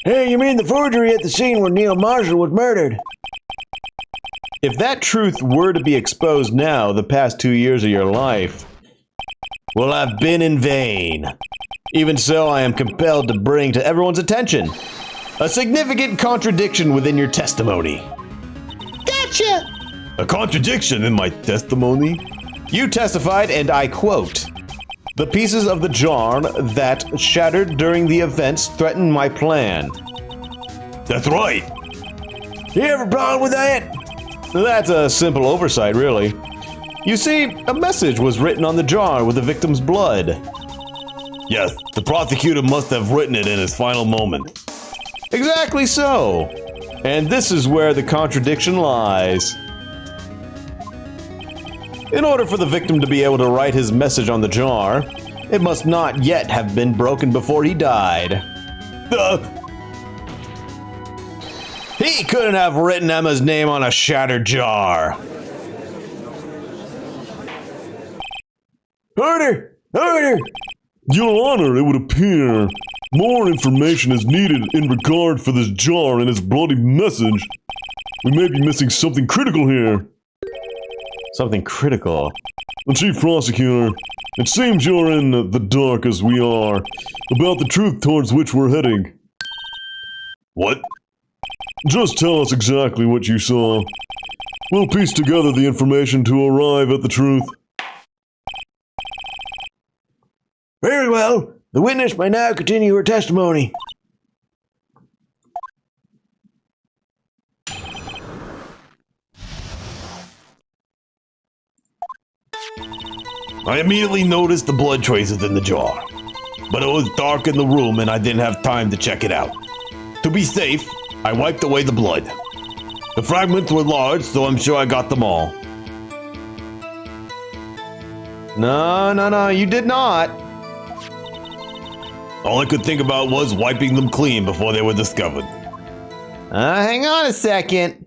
Hey, you mean the forgery at the scene where Neil Marshall was murdered? If that truth were to be exposed now, the past 2 years of your life will have been in vain. Even so, I am compelled to bring to everyone's attention a significant contradiction within your testimony. Gotcha. A contradiction in my testimony? You testified, and I quote, "The pieces of the jar that shattered during the events threatened my plan." That's right. You have a problem with that? That's a simple oversight, really. You see, a message was written on the jar with the victim's blood. Yes, the prosecutor must have written it in his final moment. Exactly so. And this is where the contradiction lies. In order for the victim to be able to write his message on the jar, it must not yet have been broken before he died. He couldn't have written Emma's name on a shattered jar. Order! Order! Your Honor, it would appear more information is needed in regard for this jar and its bloody message. We may be missing something critical here. Something critical. Chief Prosecutor, it seems you're in the dark as we are about the truth towards which we're heading. What? Just tell us exactly what you saw. We'll piece together the information to arrive at the truth. Very well. The witness may now continue her testimony. I immediately noticed the blood traces in the jar, but it was dark in the room and I didn't have time to check it out. To be safe, I wiped away the blood. The fragments were large, so I'm sure I got them all. No, you did not. All I could think about was wiping them clean before they were discovered. Hang on a second.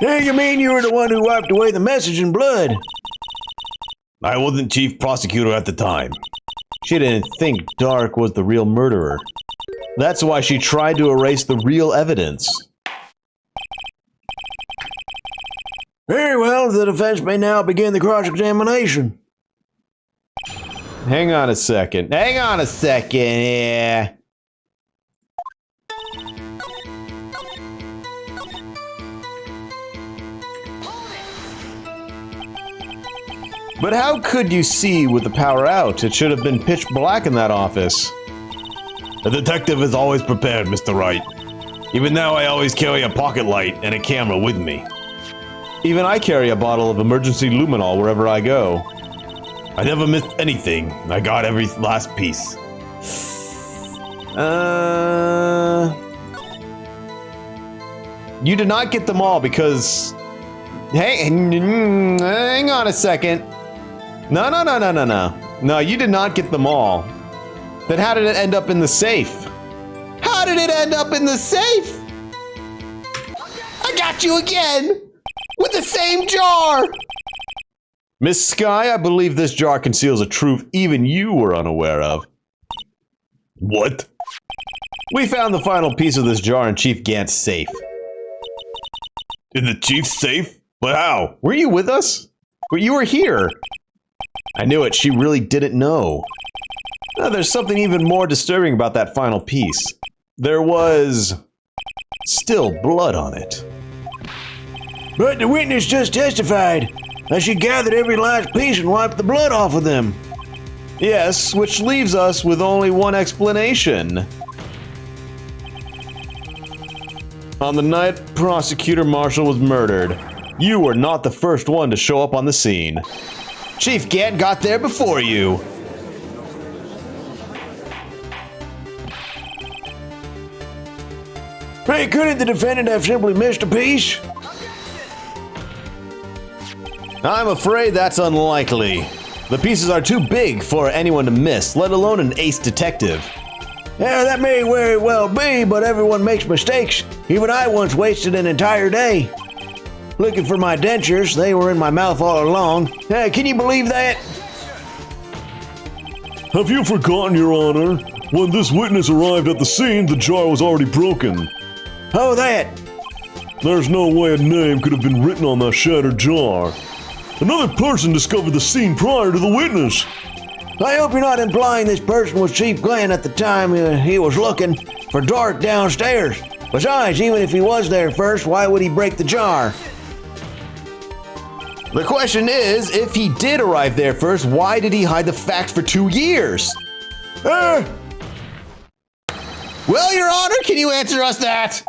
Hey, you mean you were the one who wiped away the message in blood? I wasn't chief prosecutor at the time. She didn't think Dark was the real murderer. That's why she tried to erase the real evidence. Very well, the defense may now begin the cross-examination. Hang on a second. Yeah. But how could you see with the power out? It should have been pitch black in that office. The detective is always prepared, Mr. Wright. Even now, I always carry a pocket light and a camera with me. Even I carry a bottle of emergency luminol wherever I go. I never missed anything. I got every last piece. You did not get them all because... Hey, hang on a second. No. No, you did not get them all. Then how did it end up in the safe? How did it end up in the safe? I got you again! With the same jar! Miss Sky, I believe this jar conceals a truth even you were unaware of. What? We found the final piece of this jar in Chief Gant's safe. In the chief's safe? But how? Were you with us? But you were here. I knew it. She really didn't know. Now, there's something even more disturbing about that final piece. There was still blood on it. But the witness just testified that she gathered every last piece and wiped the blood off of them. Yes, which leaves us with only one explanation. On the night Prosecutor Marshall was murdered, you were not the first one to show up on the scene. Chief Gant got there before you. Hey, couldn't the defendant have simply missed a piece? I'm afraid that's unlikely. The pieces are too big for anyone to miss, let alone an ace detective. Yeah, that may very well be, but everyone makes mistakes. Even I once wasted an entire day looking for my dentures. They were in my mouth all along. Can you believe that? Have you forgotten, Your Honor? When this witness arrived at the scene, the jar was already broken. Oh, that. There's no way a name could have been written on that shattered jar. Another person discovered the scene prior to the witness. I hope you're not implying this person was Chief Glenn at the time he was looking for Dark downstairs. Besides, even if he was there first, why would he break the jar? The question is, if he did arrive there first, why did he hide the facts for 2 years? Well, Your Honor, can you answer us that?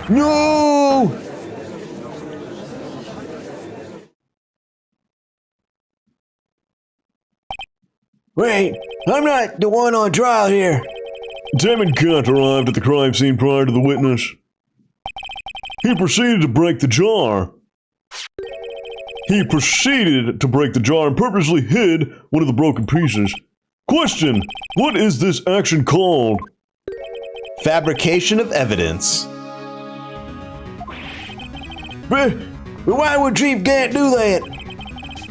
No! Wait, I'm not the one on trial here. Damon Gant arrived at the crime scene prior to the witness. He proceeded to break the jar. And purposely hid one of the broken pieces. Question: what is this action called? Fabrication of evidence. But why would Chief Gant do that?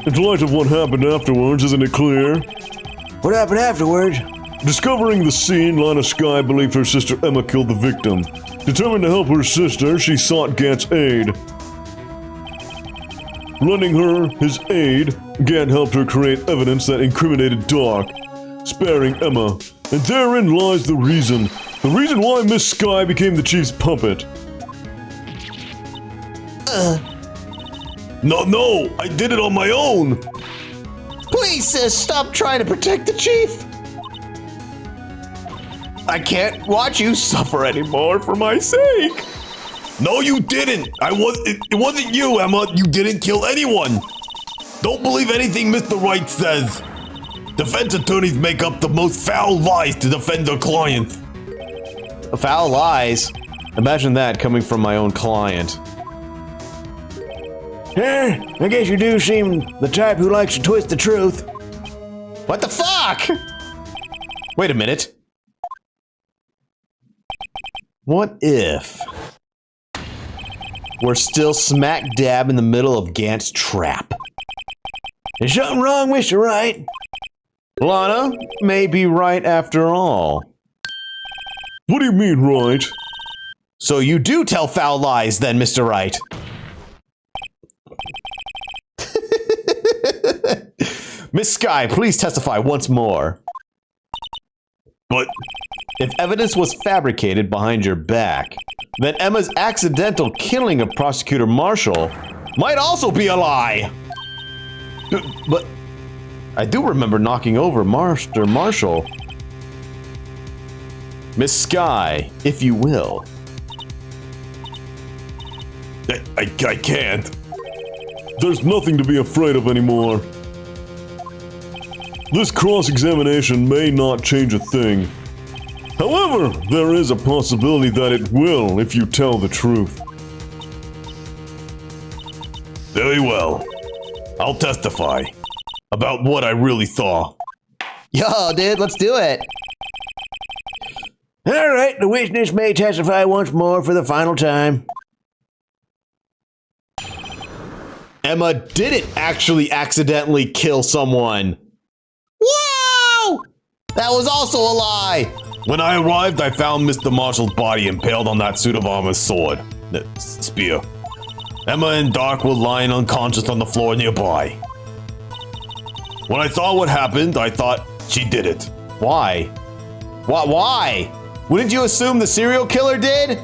In light of what happened afterwards, isn't it clear? What happened afterwards? Discovering the scene, Lana Sky believed her sister Emma killed the victim. Determined to help her sister, she sought Gant's aid. Lending her his aid, Gant helped her create evidence that incriminated Dark, sparing Emma. And therein lies the reason why Miss Sky became the chief's puppet. No, I did it on my own. Please, sis, stop trying to protect the chief. I can't watch you suffer anymore for my sake. No, you didn't. It wasn't you, Emma. You didn't kill anyone. Don't believe anything Mr. Wright says. Defense attorneys make up the most foul lies to defend their clients. Foul lies? Imagine that coming from my own client. I guess you do seem the type who likes to twist the truth. What the fuck? Wait a minute. What if we're still smack dab in the middle of Gant's trap? Is something wrong, Mr. Wright? Lana may be right after all. What do you mean, Wright? So you do tell foul lies then, Mr. Wright? Miss Sky, please testify once more. But if evidence was fabricated behind your back, then Emma's accidental killing of Prosecutor Marshall might also be a lie. But I do remember knocking over Master Marshall. Miss Sky, if you will. I can't. There's nothing to be afraid of anymore. This cross-examination may not change a thing. However, there is a possibility that it will if you tell the truth. Very well. I'll testify about what I really saw. Yo, dude, let's do it. All right, the witness may testify once more for the final time. Emma didn't actually accidentally kill someone. Wow! That was also a lie. When I arrived, I found Mr. Marshall's body impaled on that suit of armor's sword. Spear. Emma and Doc were lying unconscious on the floor nearby. When I saw what happened, I thought she did it. Why? Why? Wouldn't you assume the serial killer did?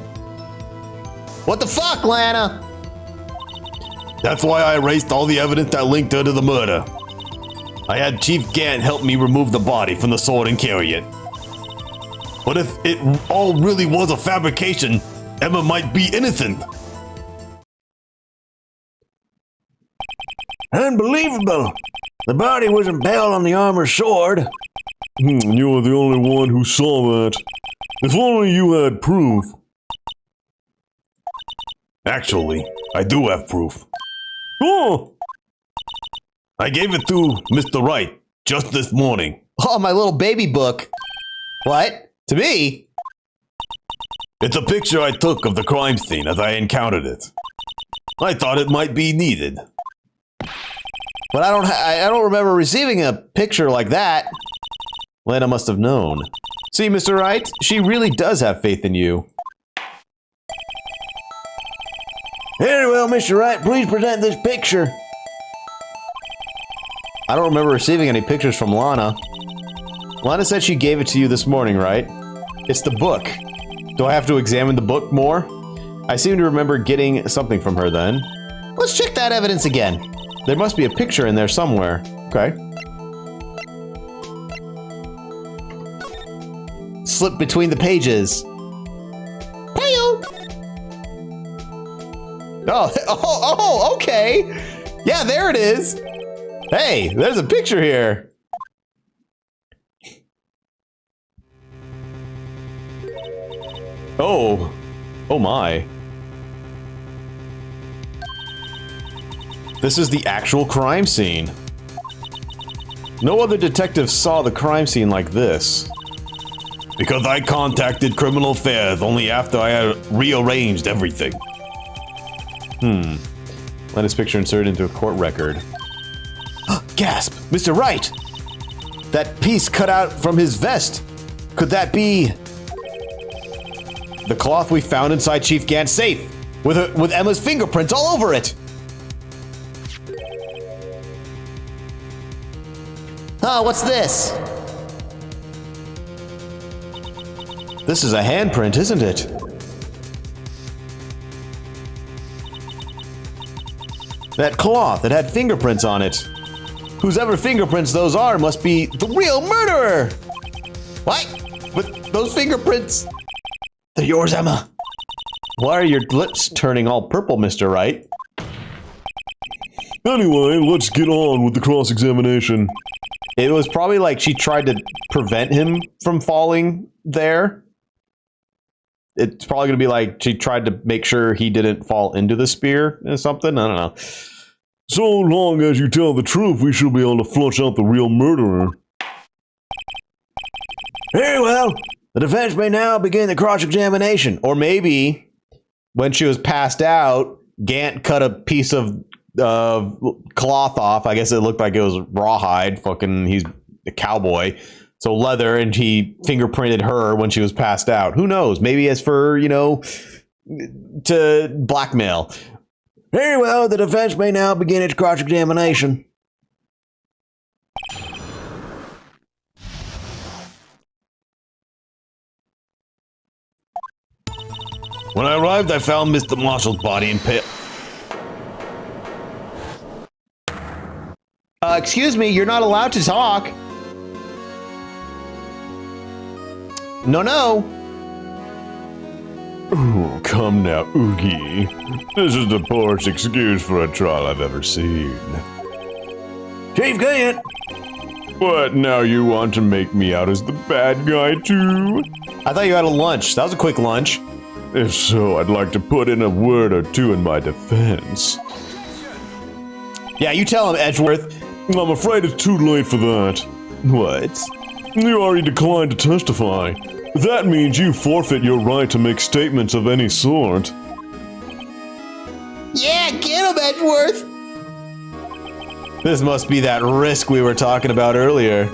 What the fuck, Lana? That's why I erased all the evidence that linked her to the murder. I had Chief Gant help me remove the body from the sword and carry it. But if it all really was a fabrication, Emma might be innocent. Unbelievable! The body was impaled on the armor's sword. You're the only one who saw that. If only you had proof. Actually, I do have proof. Oh! I gave it to Mr. Wright just this morning. Oh, my little baby book. What? To me? It's a picture I took of the crime scene as I encountered it. I thought it might be needed. But I don't remember receiving a picture like that. Lana must have known. See, Mr. Wright, she really does have faith in you. Very well, Mr. Wright, please present this picture. I don't remember receiving any pictures from Lana. Lana said she gave it to you this morning, right? It's the book. Do I have to examine the book more? I seem to remember getting something from her then. Let's check that evidence again. There must be a picture in there somewhere. Okay. Slip between the pages. Hey-o. Oh, okay. Yeah, there it is. Hey, there's a picture here. Oh my. This is the actual crime scene. No other detective saw the crime scene like this. Because I contacted Criminal Affairs only after I had rearranged everything. Let his picture inserted into a court record. Gasp! Mr. Wright! That piece cut out from his vest. Could that be the cloth we found inside Chief Gant's safe with Emma's fingerprints all over it? Oh, what's this? This is a handprint, isn't it? That cloth, it had fingerprints on it. Whosever fingerprints those are must be the real murderer! What? But those fingerprints... They're yours, Emma. Why are your lips turning all purple, Mr. Wright? Anyway, let's get on with the cross-examination. It was probably like she tried to prevent him from falling there. It's probably going to be like she tried to make sure he didn't fall into the spear or something. I don't know. So long as you tell the truth, we should be able to flush out the real murderer. Very well. The defense may now begin the cross-examination. Or maybe when she was passed out, Gant cut a piece of cloth off. I guess it looked like it was rawhide. Fucking, he's a cowboy. So leather, and he fingerprinted her when she was passed out. Who knows? Maybe as for, to blackmail. Very well, the defense may now begin its cross-examination. When I arrived, I found Mr. Marshall's body in pit. Excuse me, you're not allowed to talk. No. Oh, come now, Oogie. This is the poorest excuse for a trial I've ever seen. Chief Gant, What, now you want to make me out as the bad guy too? I thought you had a lunch. That was a quick lunch. If so, I'd like to put in a word or two in my defense. Yeah, you tell him, Edgeworth. I'm afraid it's too late for that. What? You already declined to testify. That means you forfeit your right to make statements of any sort. Yeah, get him, Edgeworth! This must be that risk we were talking about earlier.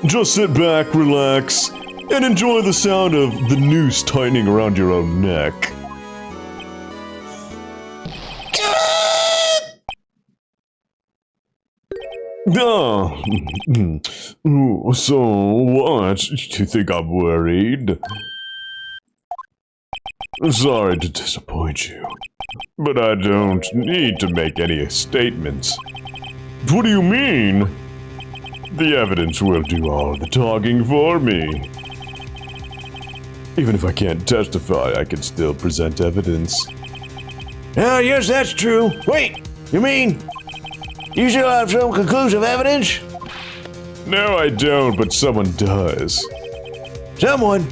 Just sit back, relax, and enjoy the sound of the noose tightening around your own neck. Ah, so what? Do you think I'm worried? Sorry to disappoint you, but I don't need to make any statements. What do you mean? The evidence will do all the talking for me. Even if I can't testify, I can still present evidence. Yes, that's true. Wait, you mean you still have some conclusive evidence? No, I don't, but someone does. Someone?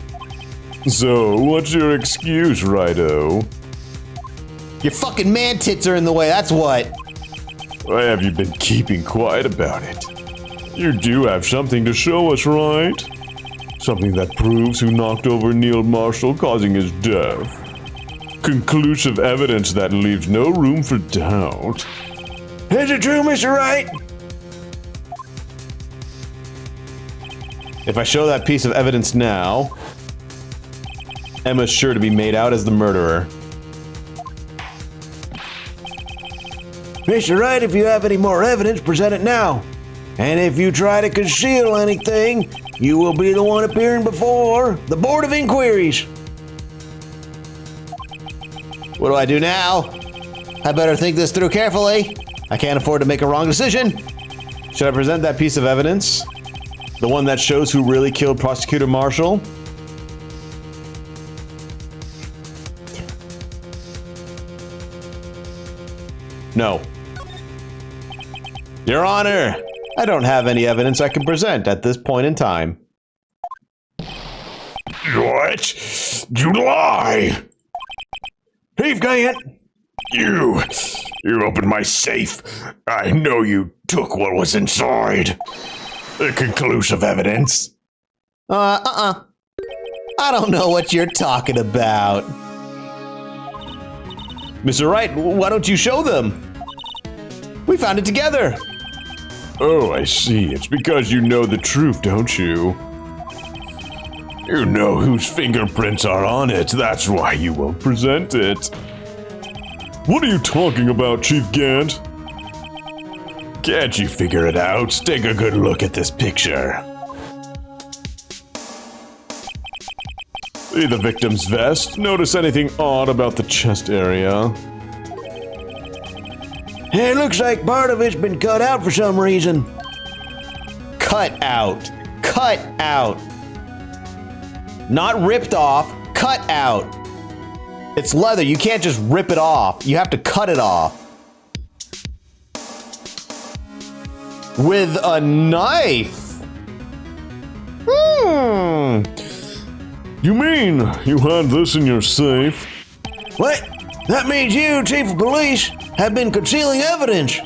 So, what's your excuse, Righto? Your fucking man tits are in the way, that's what. Why have you been keeping quiet about it? You do have something to show us, right? Something that proves who knocked over Neil Marshall, causing his death. Conclusive evidence that leaves no room for doubt. Is it true, Mr. Wright? If I show that piece of evidence now, Emma's sure to be made out as the murderer. Mr. Wright, if you have any more evidence, present it now. And if you try to conceal anything, you will be the one appearing before the Board of Inquiries. What do I do now? I better think this through carefully. I can't afford to make a wrong decision. Should I present that piece of evidence? The one that shows who really killed Prosecutor Marshall? No. Your Honor, I don't have any evidence I can present at this point in time. What? You lie! Thief can't. You opened my safe. I know you took what was inside. The conclusive evidence. I don't know what you're talking about. Mr. Wright, why don't you show them? We found it together. Oh, I see. It's because you know the truth, don't you? You know whose fingerprints are on it. That's why you won't present it. What are you talking about, Chief Gant? Can't you figure it out? Take a good look at this picture. See the victim's vest? Notice anything odd about the chest area? It looks like part of it's been cut out for some reason. Cut out. Cut out. Not ripped off, cut out. It's leather, you can't just rip it off. You have to cut it off. With a knife. You mean you had this in your safe? What? That means you, Chief of Police, have been concealing evidence.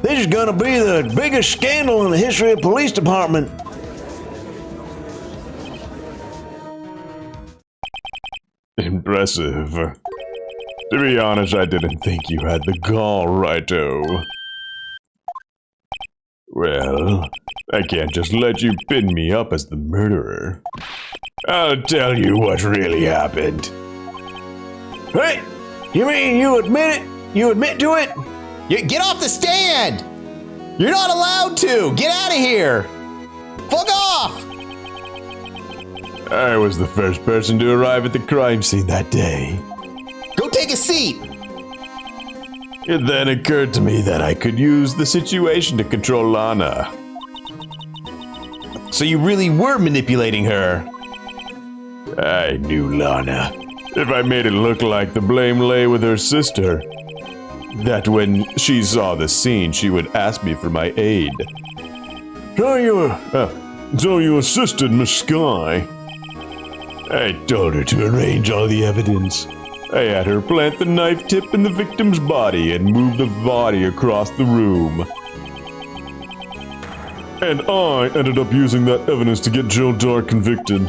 This is gonna be the biggest scandal in the history of police department. Impressive. To be honest, I didn't think you had the gall, Righto. Well, I can't just let you pin me up as the murderer. I'll tell you what really happened. Hey, you mean you admit it? You admit to it? Get off the stand! You're not allowed to! Get out of here! Fuck off! I was the first person to arrive at the crime scene that day. Go take a seat! It then occurred to me that I could use the situation to control Lana. So you really were manipulating her? I knew Lana. If I made it look like the blame lay with her sister, that when she saw the scene, she would ask me for my aid. So you assisted Miss Sky. I told her to arrange all the evidence. I had her plant the knife tip in the victim's body and move the body across the room. And I ended up using that evidence to get Joe Dark convicted.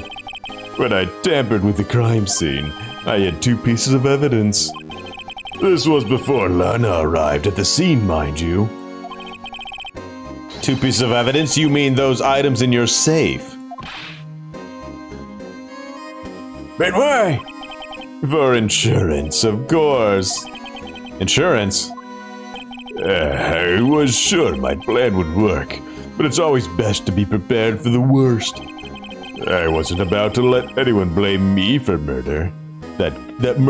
When I tampered with the crime scene, I had 2 pieces of evidence. This was before Lana arrived at the scene, mind you. 2 pieces of evidence? You mean those items in your safe? But why? For insurance, of course. Insurance? I was sure my plan would work, but it's always best to be prepared for the worst. I wasn't about to let anyone blame me for murder. Blame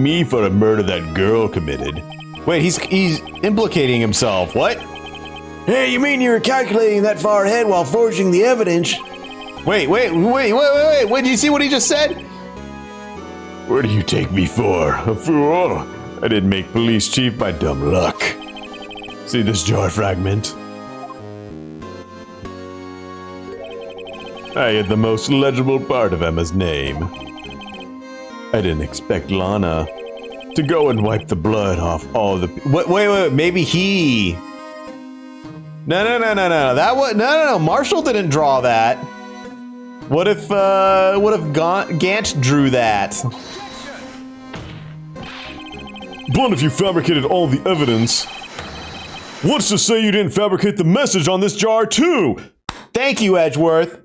me for a murder that girl committed. Wait, he's implicating himself. What? Hey, you mean you were calculating that far ahead while forging the evidence? Wait. Wait, do you see what he just said? What do you take me for? A fool? I didn't make police chief by dumb luck. See this jar fragment? I had the most legible part of Emma's name. I didn't expect Lana to go and wipe the blood off all the... Wait, maybe he... No. That was... No. Marshall didn't draw that. What if Gant drew that? But if you fabricated all the evidence, what's to say you didn't fabricate the message on this jar too? Thank you, Edgeworth.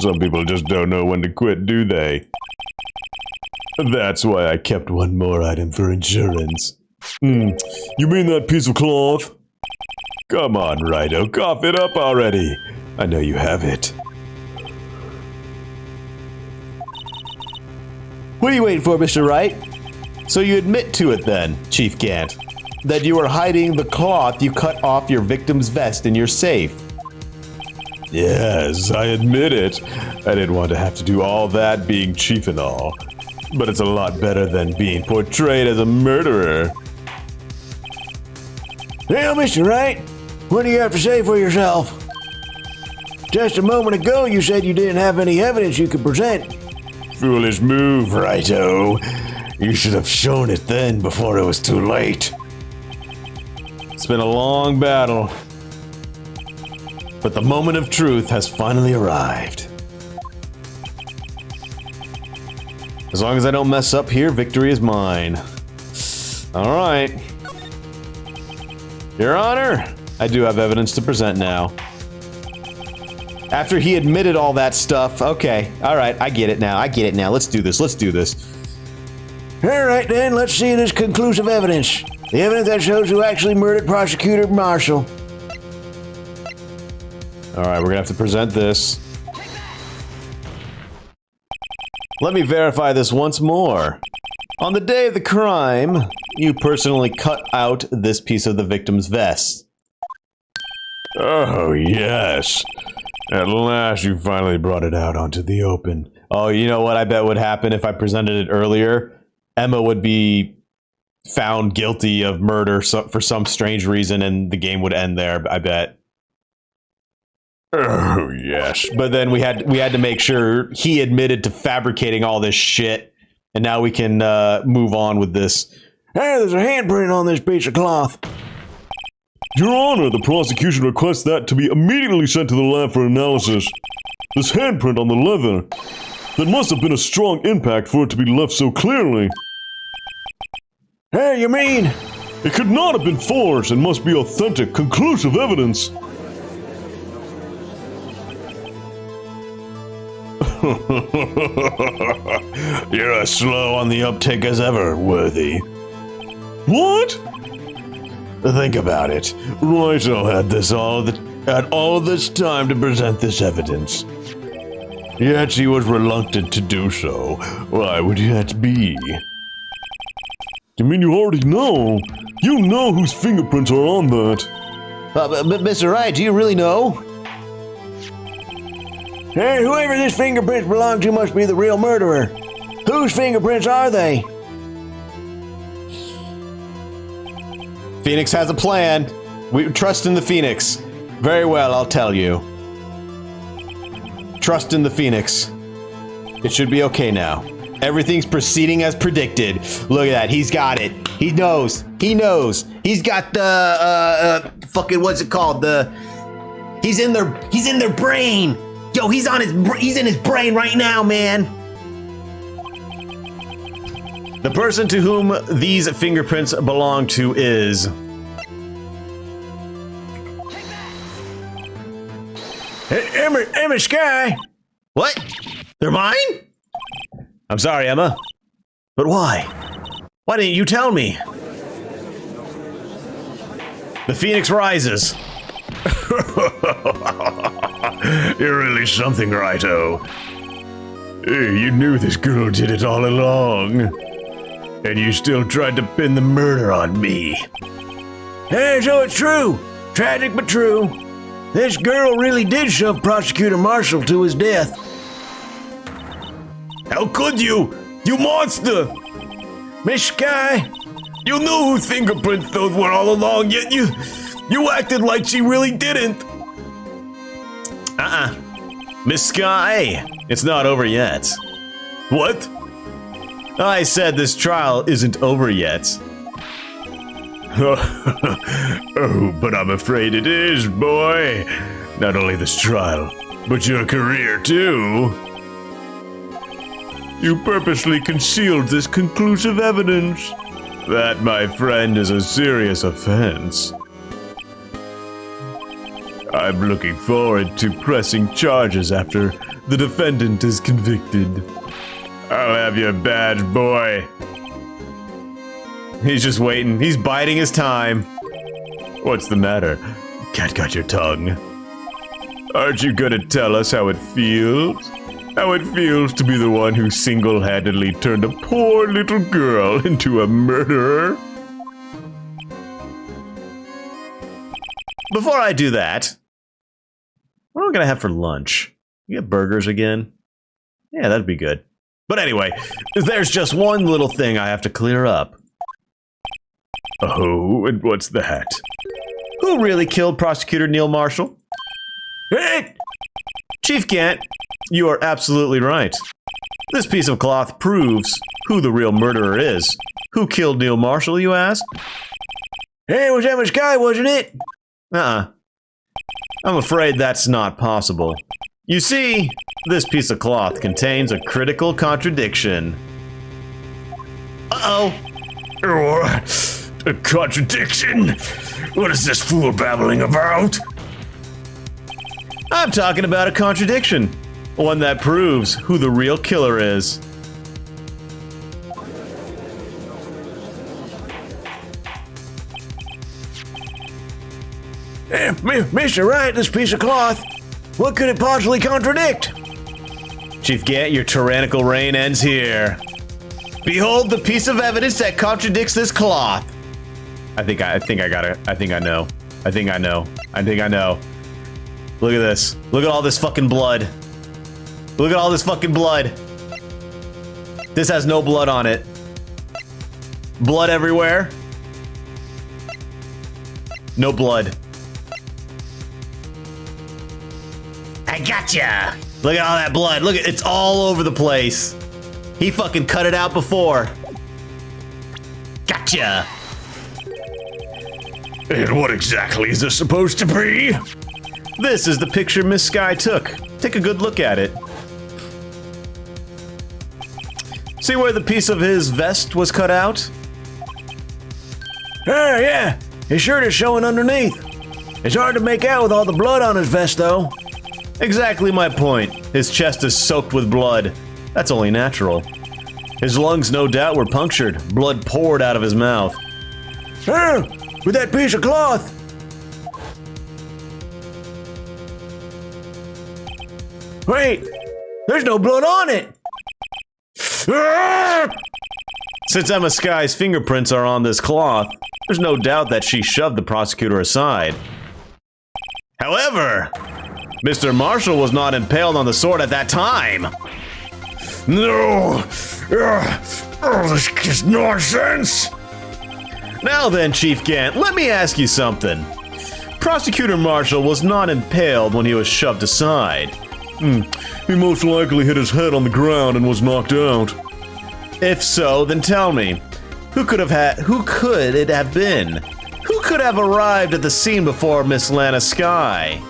Some people just don't know when to quit, do they? That's why I kept one more item for insurance. You mean that piece of cloth? Come on, Righto, cough it up already. I know you have it. What are you waiting for, Mr. Wright? So you admit to it then, Chief Gant, that you were hiding the cloth you cut off your victim's vest in your safe. Yes, I admit it. I didn't want to have to do all that being chief and all. But it's a lot better than being portrayed as a murderer. Well, Mr. Wright, what do you have to say for yourself? Just a moment ago, you said you didn't have any evidence you could present. Foolish move, Righto. You should have shown it then before it was too late. It's been a long battle, but the moment of truth has finally arrived. As long as I don't mess up here, victory is mine. All right. Your Honor, I do have evidence to present now. After he admitted all that stuff, okay, all right, I get it now. Let's do this. All right, then, let's see this conclusive evidence. The evidence that shows who actually murdered Prosecutor Marshall. All right, we're gonna have to present this. Let me verify this once more. On the day of the crime, you personally cut out this piece of the victim's vest. Oh, yes. At last you finally brought it out onto the open. Oh, you know what I bet would happen if I presented it earlier? Emma would be found guilty of murder for some strange reason, and the game would end there, I bet. Oh, yes. But then we had to make sure he admitted to fabricating all this shit, and now we can move on with this. Hey, there's a handprint on this piece of cloth. Your Honor, the prosecution requests that to be immediately sent to the lab for analysis. This handprint on the leather. There must have been a strong impact for it to be left so clearly. Hey, you mean? It could not have been forged and must be authentic, conclusive evidence. You're as slow on the uptake as ever, Worthy. What? Think about it. Righto had all this time to present this evidence. Yet she was reluctant to do so. Why would that be? You mean you already know? You know whose fingerprints are on that. But Mr. Wright, do you really know? Hey, whoever this fingerprints belong to must be the real murderer. Whose fingerprints are they? Phoenix has a plan. We trust in the Phoenix. Very well, I'll tell you. Trust in the Phoenix. It should be okay now. Everything's proceeding as predicted. Look at that. He's got it. He knows. He knows. He's got the fucking what's it called? He's in their brain. Yo, he's in his brain right now, man. The person to whom these fingerprints belong to is Emma Sky. what? They're mine? I'm sorry, Emma. But why? Why didn't you tell me? The Phoenix rises. You're really something, Righto. Hey, you knew this girl did it all along. And you still tried to pin the murder on me. Hey, so it's true. Tragic but true. This girl really did shove Prosecutor Marshall to his death. How could you? You monster! Miss Sky, You knew whose fingerprints those were all along, yet you acted like she really didn't. Miss Sky, it's not over yet. What? I said this trial isn't over yet. Oh, but I'm afraid it is, boy. Not only this trial, but your career, too. You purposely concealed this conclusive evidence. That, my friend, is a serious offense. I'm looking forward to pressing charges after the defendant is convicted. I'll have your badge, boy. He's just waiting. He's biding his time. What's the matter? Cat got your tongue. Aren't you gonna tell us how it feels? How it feels to be the one who single-handedly turned a poor little girl into a murderer? Before I do that, what am I gonna have for lunch? You get burgers again? Yeah, that'd be good. But anyway, there's just one little thing I have to clear up. Oh, and what's that? Who really killed Prosecutor Neil Marshall? Chief Gant, you are absolutely right. This piece of cloth proves who the real murderer is. Who killed Neil Marshall, you ask? hey, it was Emma Sky, wasn't it? I'm afraid that's not possible. You see, this piece of cloth contains a critical contradiction. Uh-oh. A contradiction? What is this fool babbling about? I'm talking about a contradiction. One that proves who the real killer is. Mr. Wright, this piece of cloth, what could it possibly contradict? Chief Gant, your tyrannical reign ends here. Behold the piece of evidence that contradicts this cloth. I think I got it. I think I know. Look at this. Look at all this fucking blood. Look at all this fucking blood. This has no blood on it. Blood everywhere. No blood. I gotcha. Look at all that blood. Look at it's all over the place. He fucking cut it out before. Gotcha. And what exactly is this supposed to be? This is the picture Miss Sky took. Take a good look at it. See where the piece of his vest was cut out? Oh, yeah. His shirt is showing underneath. It's hard to make out with all the blood on his vest, though. Exactly my point. His chest is soaked with blood. That's only natural. His lungs, no doubt, were punctured. Blood poured out of his mouth. Oh, with that piece of cloth. Wait, there's no blood on it. Since Emma Sky's fingerprints are on this cloth, there's no doubt that she shoved the prosecutor aside. However, Mr. Marshall was not impaled on the sword at that time. No! Oh, this is nonsense! Now then, Chief Gant, let me ask you something. Prosecutor Marshall was not impaled when he was shoved aside. He most likely hit his head on the ground and was knocked out. If so, then tell me, who could it have been? Who could have arrived at the scene before Miss Lana Skye?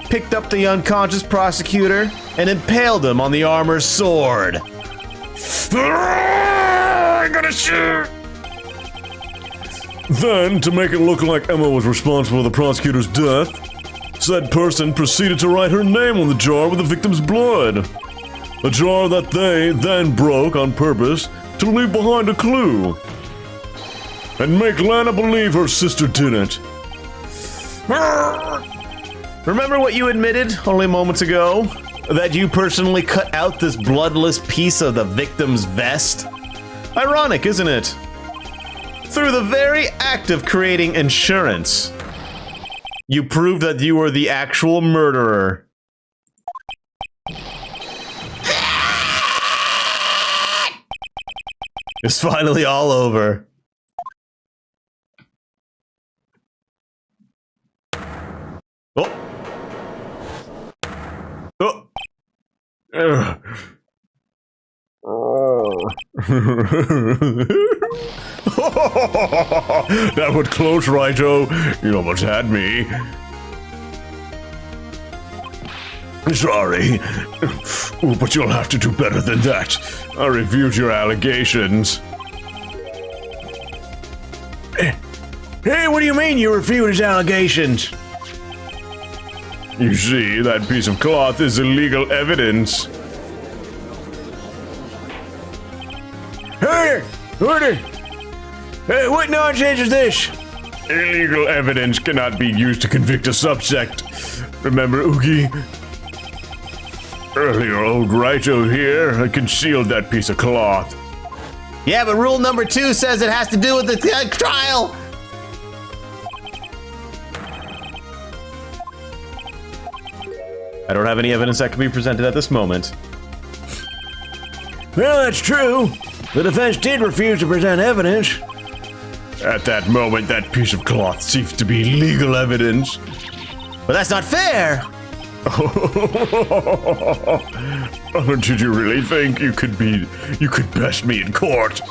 Picked up the unconscious prosecutor and impaled him on the armor's sword. I'm gonna shoot! Then, to make it look like Emma was responsible for the prosecutor's death, said person proceeded to write her name on the jar with the victim's blood. A jar that they then broke on purpose to leave behind a clue. And make Lana believe her sister did it. Remember what you admitted only moments ago? That you personally cut out this bloodless piece of the victim's vest? Ironic, isn't it? Through the very act of creating insurance, you proved that you were the actual murderer. It's finally all over. Oh. Oh. That was close, Righto. You almost had me. Sorry. But you'll have to do better than that. I reviewed your allegations. Hey, what do you mean you refute his allegations? You see, that piece of cloth is illegal evidence. Order! Hey, what nonsense is this? Illegal evidence cannot be used to convict a subject. Remember, Oogie? Earlier, old Righto here had concealed that piece of cloth. Yeah, but rule number 2 says it has to do with the trial. I don't have any evidence that can be presented at this moment. Well, that's true. The defense did refuse to present evidence. At that moment, that piece of cloth seems to be legal evidence. But that's not fair. Did you really think you could best me in court?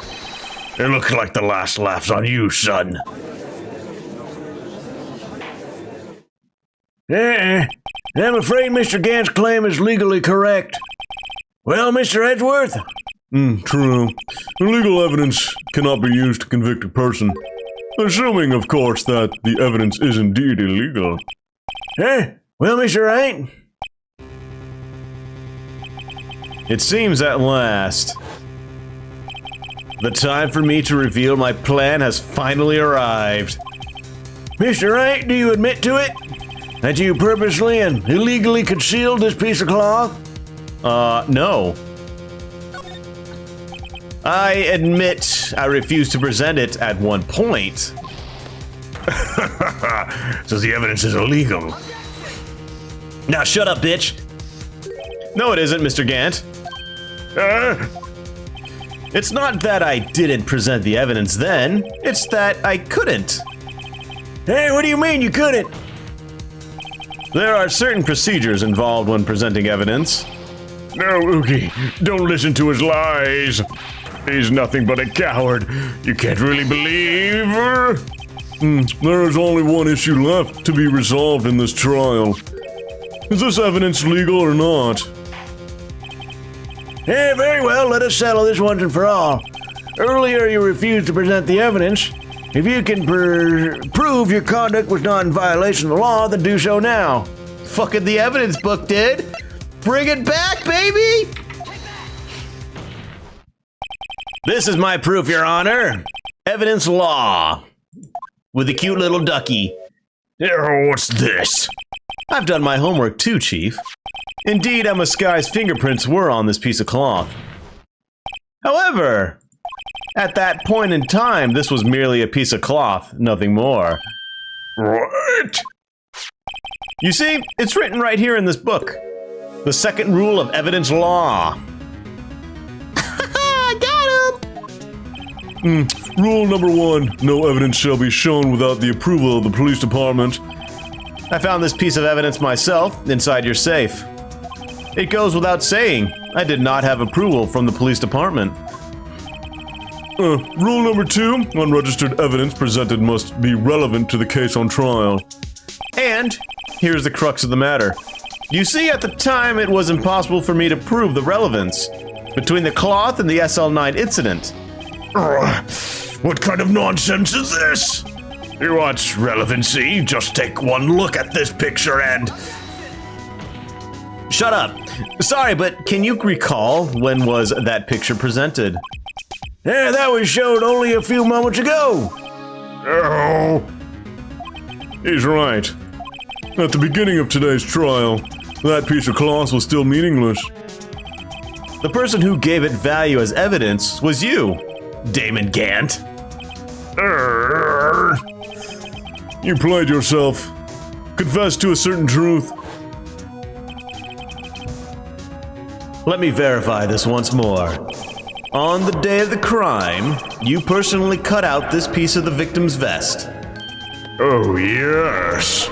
It looks like the last laugh's on you, son. I'm afraid Mr. Gant's claim is legally correct. Well, Mr. Edgeworth? True. Illegal evidence cannot be used to convict a person. Assuming, of course, that the evidence is indeed illegal. Well, Mr. Wright? It seems at last the time for me to reveal my plan has finally arrived. Mr. Wright, do you admit to it? That you purposely and illegally concealed this piece of cloth? No. I admit I refused to present it at one point. So the evidence is illegal. Now shut up, bitch! No, it isn't, Mr. Gant. It's not that I didn't present the evidence then, it's that I couldn't. Hey, what do you mean you couldn't? There are certain procedures involved when presenting evidence. No, Oogie, don't listen to his lies. He's nothing but a coward. You can't really believe her. There is only one issue left to be resolved in this trial. Is this evidence legal or not? Hey, very well, let us settle this once and for all. Earlier you refused to present the evidence. If you can prove your conduct was not in violation of the law, then do so now. Fucking the evidence book did. Bring it back, baby! This is my proof, Your Honor. Evidence law. With a cute little ducky. What's this? I've done my homework too, Chief. Indeed, Emma Skye's fingerprints were on this piece of cloth. However, at that point in time, this was merely a piece of cloth, nothing more. What? You see, it's written right here in this book. The second rule of evidence law. Rule number 1, no evidence shall be shown without the approval of the police department. I found this piece of evidence myself inside your safe. It goes without saying, I did not have approval from the police department. Rule number 2, unregistered evidence presented must be relevant to the case on trial. And here's the crux of the matter. You see, at the time, it was impossible for me to prove the relevance between the cloth and the SL9 incident. What kind of nonsense is this? You want relevancy? Just take one look at this picture and... Shut up. Sorry, but can you recall when was that picture presented? Yeah, that was showed only a few moments ago. Oh. He's right. At the beginning of today's trial, that piece of cloth was still meaningless. The person who gave it value as evidence was you, Damon Gant. You played yourself. Confess to a certain truth. Let me verify this once more. On the day of the crime, you personally cut out this piece of the victim's vest. Oh, yes.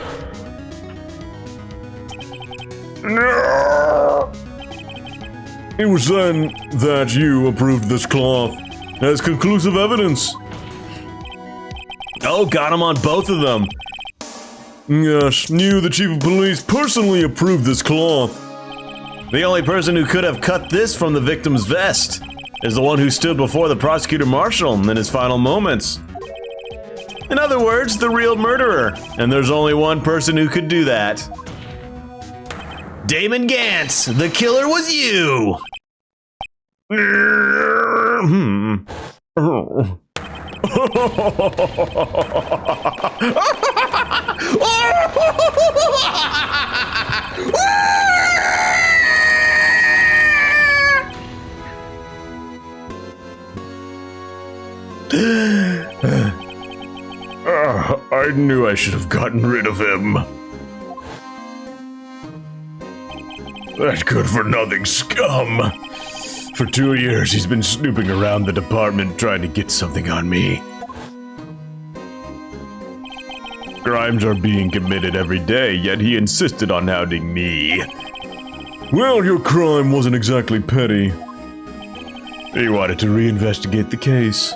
No. It was then that you approved this cloth as conclusive evidence. Oh, got him on both of them. Yes, you, the chief of police, personally approved this cloth. The only person who could have cut this from the victim's vest is the one who stood before the prosecutor marshal in his final moments. In other words, the real murderer. And there's only one person who could do that. Damon Gantz, the killer was you! I knew I should have gotten rid of him. That good-for-nothing scum. For 2 years, he's been snooping around the department trying to get something on me. Crimes are being committed every day, yet he insisted on hounding me. Well, your crime wasn't exactly petty. He wanted to reinvestigate the case.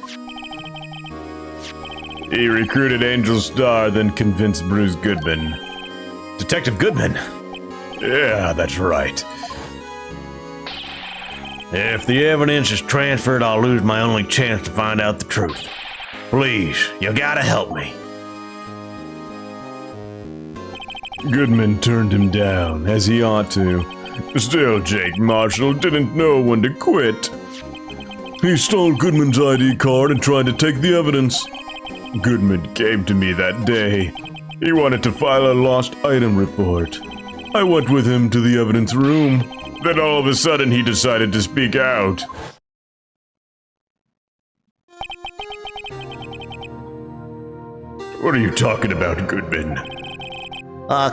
He recruited Angel Starr, then convinced Bruce Goodman. Detective Goodman? Yeah, that's right. If the evidence is transferred, I'll lose my only chance to find out the truth. Please, you gotta help me. Goodman turned him down, as he ought to. Still, Jake Marshall didn't know when to quit. He stole Goodman's ID card and tried to take the evidence. Goodman came to me that day. He wanted to file a lost item report. I went with him to the evidence room. Then all of a sudden he decided to speak out. What are you talking about, Goodman?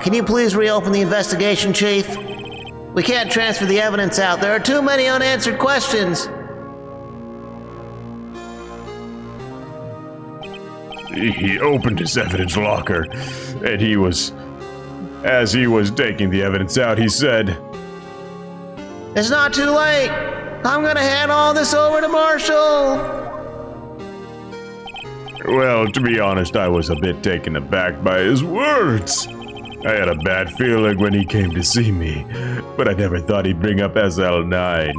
Can you please reopen the investigation, Chief? We can't transfer the evidence out. There are too many unanswered questions. He opened his evidence locker, and as he was taking the evidence out, he said, It's not too late. I'm gonna hand all this over to Marshall. Well, to be honest, I was a bit taken aback by his words. I had a bad feeling when he came to see me, but I never thought he'd bring up SL9.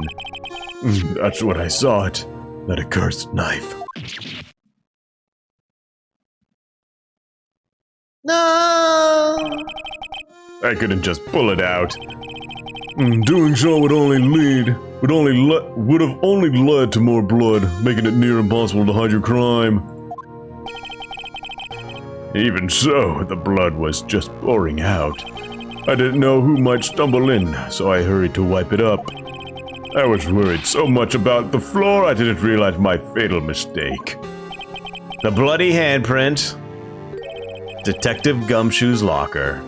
That's when I saw it, that accursed knife. No! I couldn't just pull it out. Doing so would have only led to more blood, making it near impossible to hide your crime. Even so, the blood was just pouring out. I didn't know who might stumble in, so I hurried to wipe it up. I was worried so much about the floor, I didn't realize my fatal mistake. The bloody handprint. Detective Gumshoe's locker.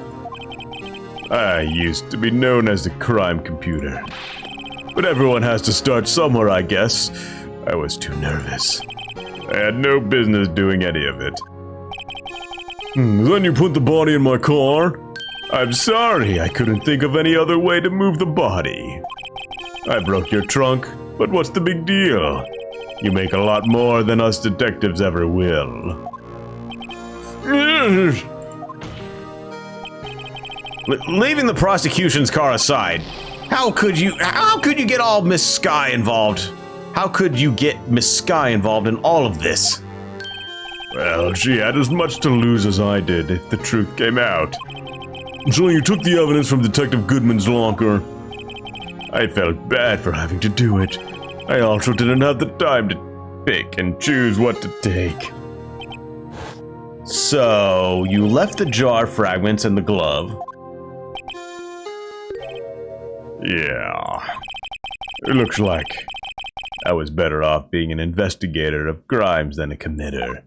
I used to be known as the crime computer. But everyone has to start somewhere, I guess. I was too nervous. I had no business doing any of it. Then you put the body in my car? I'm sorry, I couldn't think of any other way to move the body. I broke your trunk, but what's the big deal? You make a lot more than us detectives ever will. Leaving the prosecution's car aside, how could you get all Miss Sky involved? How could you get Miss Sky involved in all of this? Well, she had as much to lose as I did if the truth came out. So you took the evidence from Detective Goodman's locker. I felt bad for having to do it. I also didn't have the time to pick and choose what to take. So, you left the jar fragments in the glove. Yeah. It looks like I was better off being an investigator of crimes than a committer.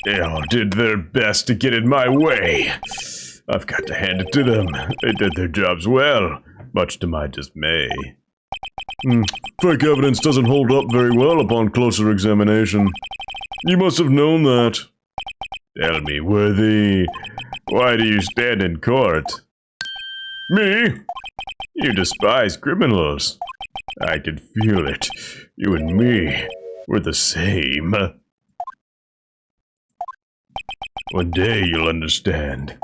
They all did their best to get in my way. I've got to hand it to them. They did their jobs well, much to my dismay. Fake evidence doesn't hold up very well upon closer examination. You must have known that. Tell me, Worthy, why do you stand in court? Me? You despise criminals. I can feel it. You and me, we're the same. One day you'll understand.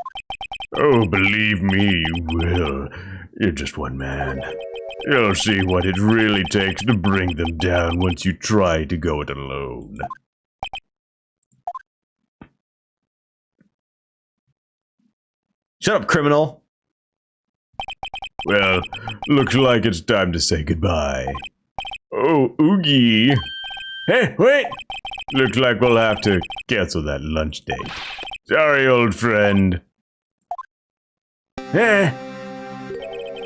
Oh, believe me, you will. You're just one man. You'll see what it really takes to bring them down once you try to go it alone. Shut up, criminal. Well, looks like it's time to say goodbye. Oh, Oogie. Hey, wait! Looks like we'll have to cancel that lunch date. Sorry, old friend.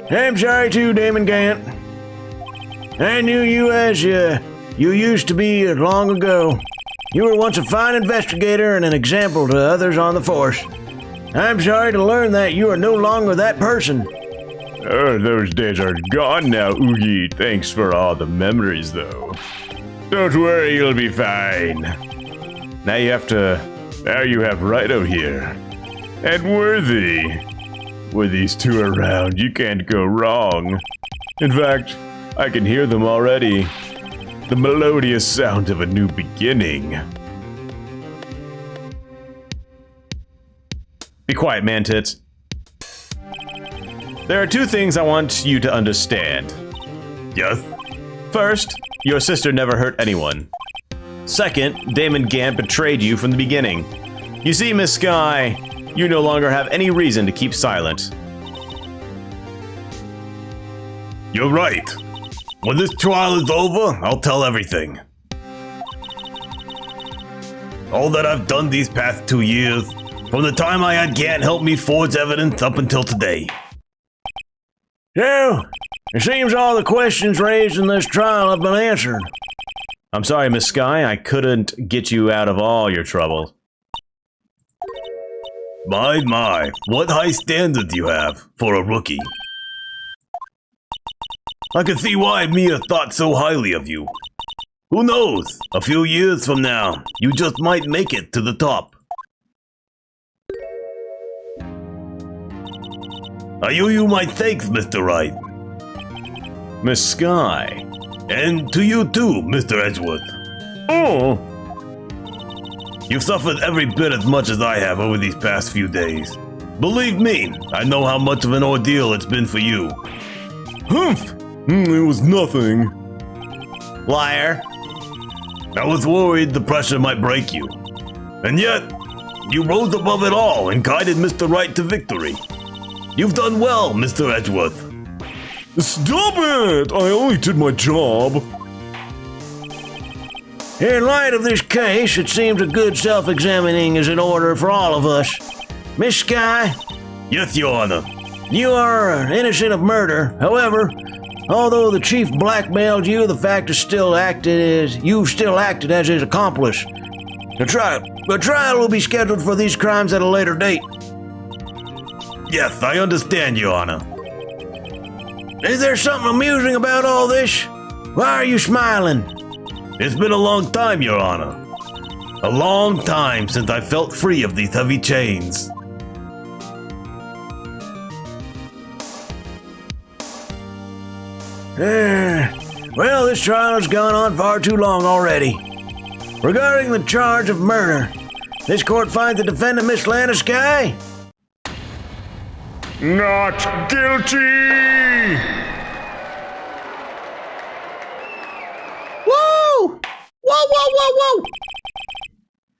I'm sorry too, Damon Gant. I knew you as you used to be long ago. You were once a fine investigator and an example to others on the force. I'm sorry to learn that you are no longer that person. Oh, those days are gone now, Oogie. Thanks for all the memories, though. Don't worry, you'll be fine. Now you have Wright out here. And Worthy. With these two around, you can't go wrong. In fact, I can hear them already. The melodious sound of a new beginning. Be quiet, man tits. There are two things I want you to understand. Yes? First, your sister never hurt anyone. Second, Damon Gant betrayed you from the beginning. You see, Miss Sky, you no longer have any reason to keep silent. You're right. When this trial is over, I'll tell everything. All that I've done these past 2 years, from the time I had Gant help me forge evidence up until today. So, it seems all the questions raised in this trial have been answered. I'm sorry, Miss Sky, I couldn't get you out of all your troubles. My, what high standards you have for a rookie. I can see why Mia thought so highly of you. Who knows, a few years from now, you just might make it to the top. I owe you my thanks, Mr. Wright. Miss Sky. And to you too, Mr. Edgeworth. Oh! You've suffered every bit as much as I have over these past few days. Believe me, I know how much of an ordeal it's been for you. Humph! It was nothing. Liar. I was worried the pressure might break you. And yet, you rose above it all and guided Mr. Wright to victory. You've done well, Mr. Edgeworth. Stop it! I only did my job. In light of this case, it seems a good self-examining is in order for all of us. Miss Sky? Yes, Your Honor. You are innocent of murder. However, although the chief blackmailed you, the fact is you've still acted as his accomplice. The trial will be scheduled for these crimes at a later date. Yes, I understand, Your Honor. Is there something amusing about all this? Why are you smiling? It's been a long time, Your Honor. A long time since I felt free of these heavy chains. Well, this trial has gone on far too long already. Regarding the charge of murder, this court finds the defendant, Miss Landisky, Not guilty! Woo! Whoa!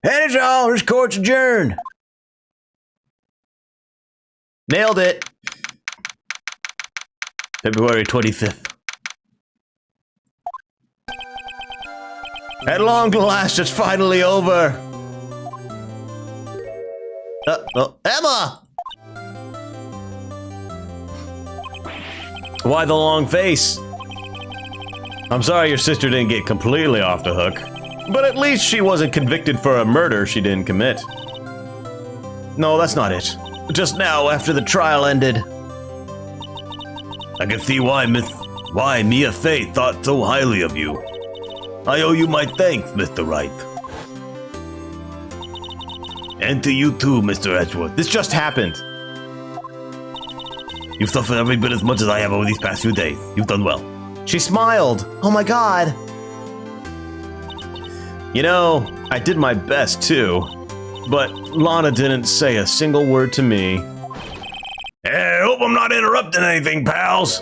That is all. This court's adjourned. Nailed it. February 25th. At long last, it's finally over. Emma! Why the long face? I'm sorry your sister didn't get completely off the hook, but at least she wasn't convicted for a murder she didn't commit. No, that's not it. Just now, after the trial ended. I can see why Mia Fey thought so highly of you. I owe you my thanks, Mr. Wright. And to you too, Mr. Edgeworth. This just happened. You've suffered every bit as much as I have over these past few days. You've done well. She smiled. Oh my god. You know, I did my best too, but Lana didn't say a single word to me. Hey, I hope I'm not interrupting anything, pals.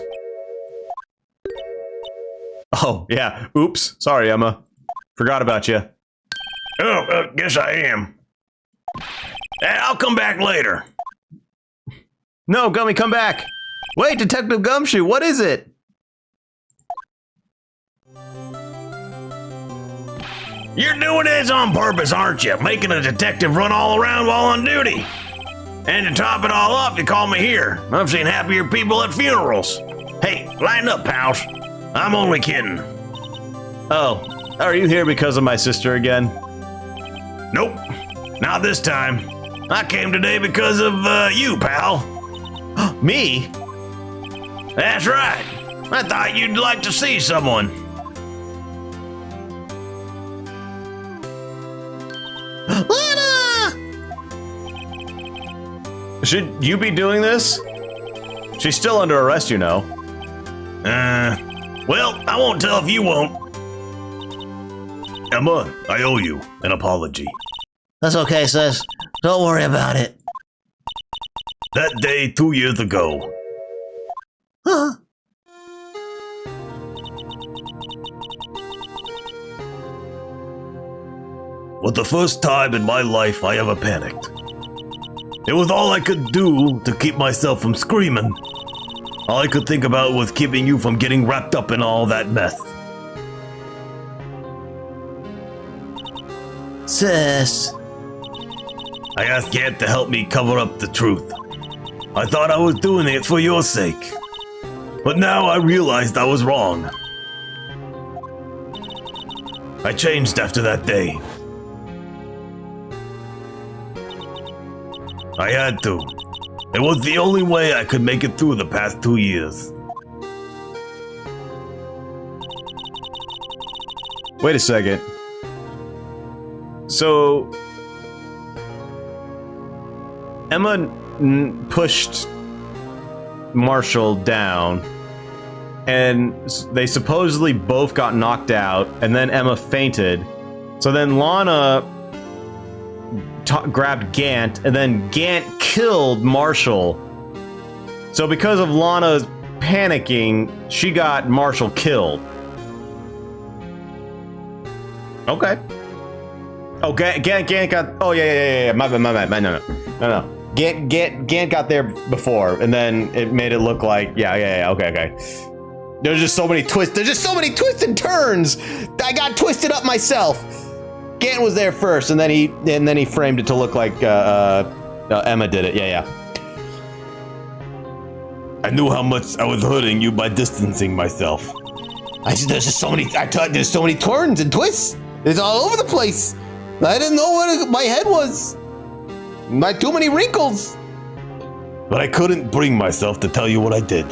Oh, yeah. Oops. Sorry, Emma. Forgot about you. Oh, guess I am. Hey, I'll come back later. No, Gummy, come back. Wait, Detective Gumshoe, what is it? You're doing this on purpose, aren't you? Making a detective run all around while on duty. And to top it all off, you call me here. I've seen happier people at funerals. Hey, lighten up, pals. I'm only kidding. Oh, are you here because of my sister again? Nope, not this time. I came today because of you, pal. Me? That's right. I thought you'd like to see someone. Lana! Should you be doing this? She's still under arrest, you know. Well, I won't tell if you won't. Emma, I owe you an apology. That's okay, sis. Don't worry about it. That day 2 years ago. Huh? Was the first time in my life I ever panicked. It was all I could do to keep myself from screaming. All I could think about was keeping you from getting wrapped up in all that mess. Sis. I asked Aunt to help me cover up the truth. I thought I was doing it for your sake. But now I realized I was wrong. I changed after that day. I had to. It was the only way I could make it through the past 2 years. Wait a second. So, Emma pushed Marshall down, and they supposedly both got knocked out, and then Emma fainted. So then Lana grabbed Gant, and then Gant killed Marshall. So because of Lana's panicking, she got Marshall killed. Okay. Oh, Gant got... Oh, yeah. My bad. No. Gant got there before, and then it made it look like... Yeah. Okay. There's just so many twists. There's just so many twists and turns. I got twisted up myself. Gant was there first, and then he framed it to look like Emma did it. Yeah. I knew how much I was hurting you by distancing myself. There's so many turns and twists. It's all over the place. I didn't know what my head was. Not too many wrinkles. But I couldn't bring myself to tell you what I did.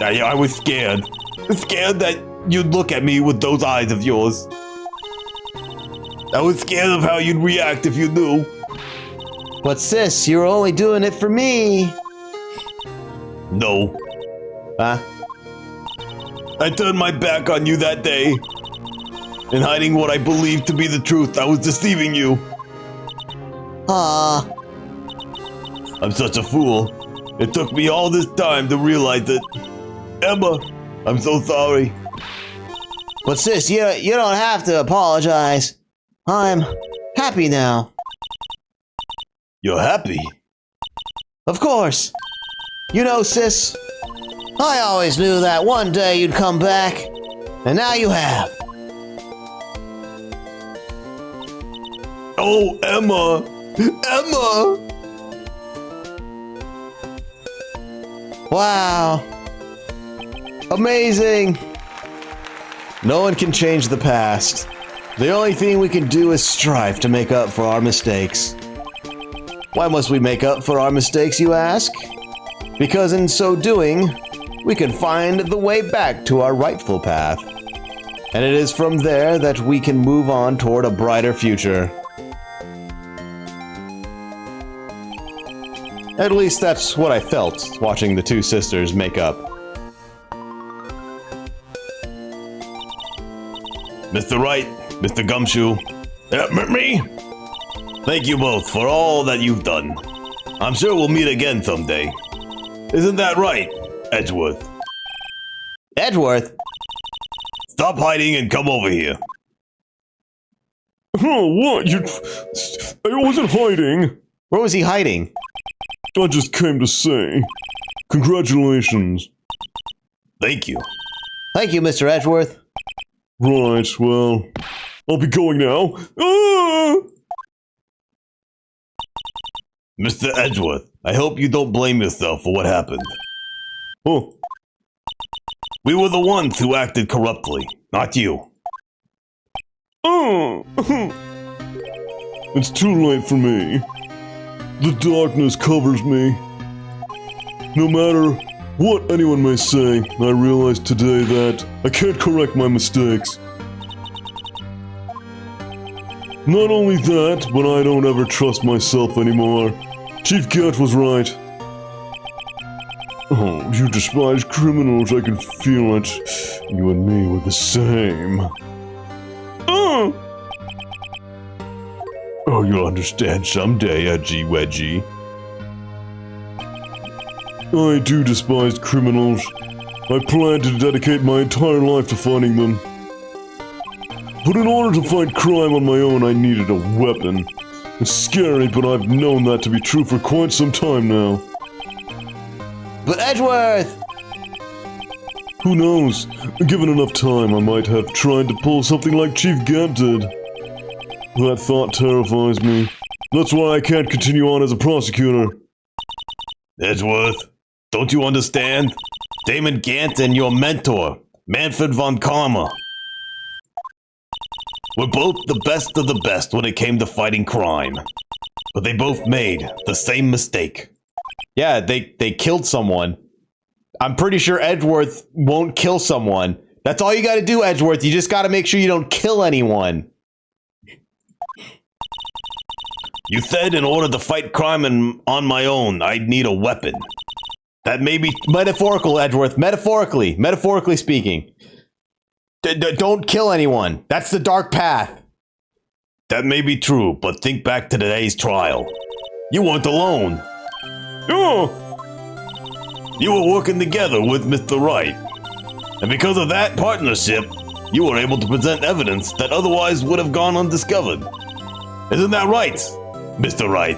I was scared. Scared that you'd look at me with those eyes of yours. I was scared of how you'd react if you knew. But sis, you're only doing it for me. No. Huh? I turned my back on you that day. In hiding what I believed to be the truth, I was deceiving you. Ah. I'm such a fool. It took me all this time to realize it. Emma, I'm so sorry. But sis, you don't have to apologize. I'm happy now. You're happy? Of course. You know, sis, I always knew that one day you'd come back, and now you have. Oh, Emma! Emma! Wow. Amazing. No one can change the past. The only thing we can do is strive to make up for our mistakes. Why must we make up for our mistakes, you ask? Because in so doing, we can find the way back to our rightful path. And it is from there that we can move on toward a brighter future. At least that's what I felt watching the two sisters make up. Mr. Wright, Mr. Gumshoe. Me? Thank you both for all that you've done. I'm sure we'll meet again someday. Isn't that right, Edgeworth? Edgeworth? Stop hiding and come over here. Oh, what? I wasn't hiding. Where was he hiding? I just came to say, congratulations. Thank you. Thank you, Mr. Edgeworth. Right, well, I'll be going now. Ah! Mr. Edgeworth, I hope you don't blame yourself for what happened. Oh, We were the ones who acted corruptly, not you. oh. It's too late for me. The darkness covers me. No matter what anyone may say, I realize today that I can't correct my mistakes. Not only that, but I don't ever trust myself anymore. Chief Gat was right. Oh, you despise criminals, I can feel it. You and me were the same. Oh, you'll understand someday, Edgy Wedgie. I do despise criminals. I plan to dedicate my entire life to fighting them. But in order to fight crime on my own, I needed a weapon. It's scary, but I've known that to be true for quite some time now. But Edgeworth! Who knows? Given enough time, I might have tried to pull something like Chief Gat did. That thought terrifies me. That's why I can't continue on as a prosecutor. Edgeworth, don't you understand? Damon Gant and your mentor, Manfred von Karma. We're both the best of the best when it came to fighting crime. But they both made the same mistake. Yeah, they killed someone. I'm pretty sure Edgeworth won't kill someone. That's all you gotta do, Edgeworth. You just gotta make sure you don't kill anyone. You said in order to fight crime on my own, I'd need a weapon. That may be Metaphorical, Edgeworth. Metaphorically speaking. Don't kill anyone. That's the dark path. That may be true, but think back to today's trial. You weren't alone. Oh! You were working together with Mr. Wright. And because of that partnership, you were able to present evidence that otherwise would have gone undiscovered. Isn't that right, Mr. Wright?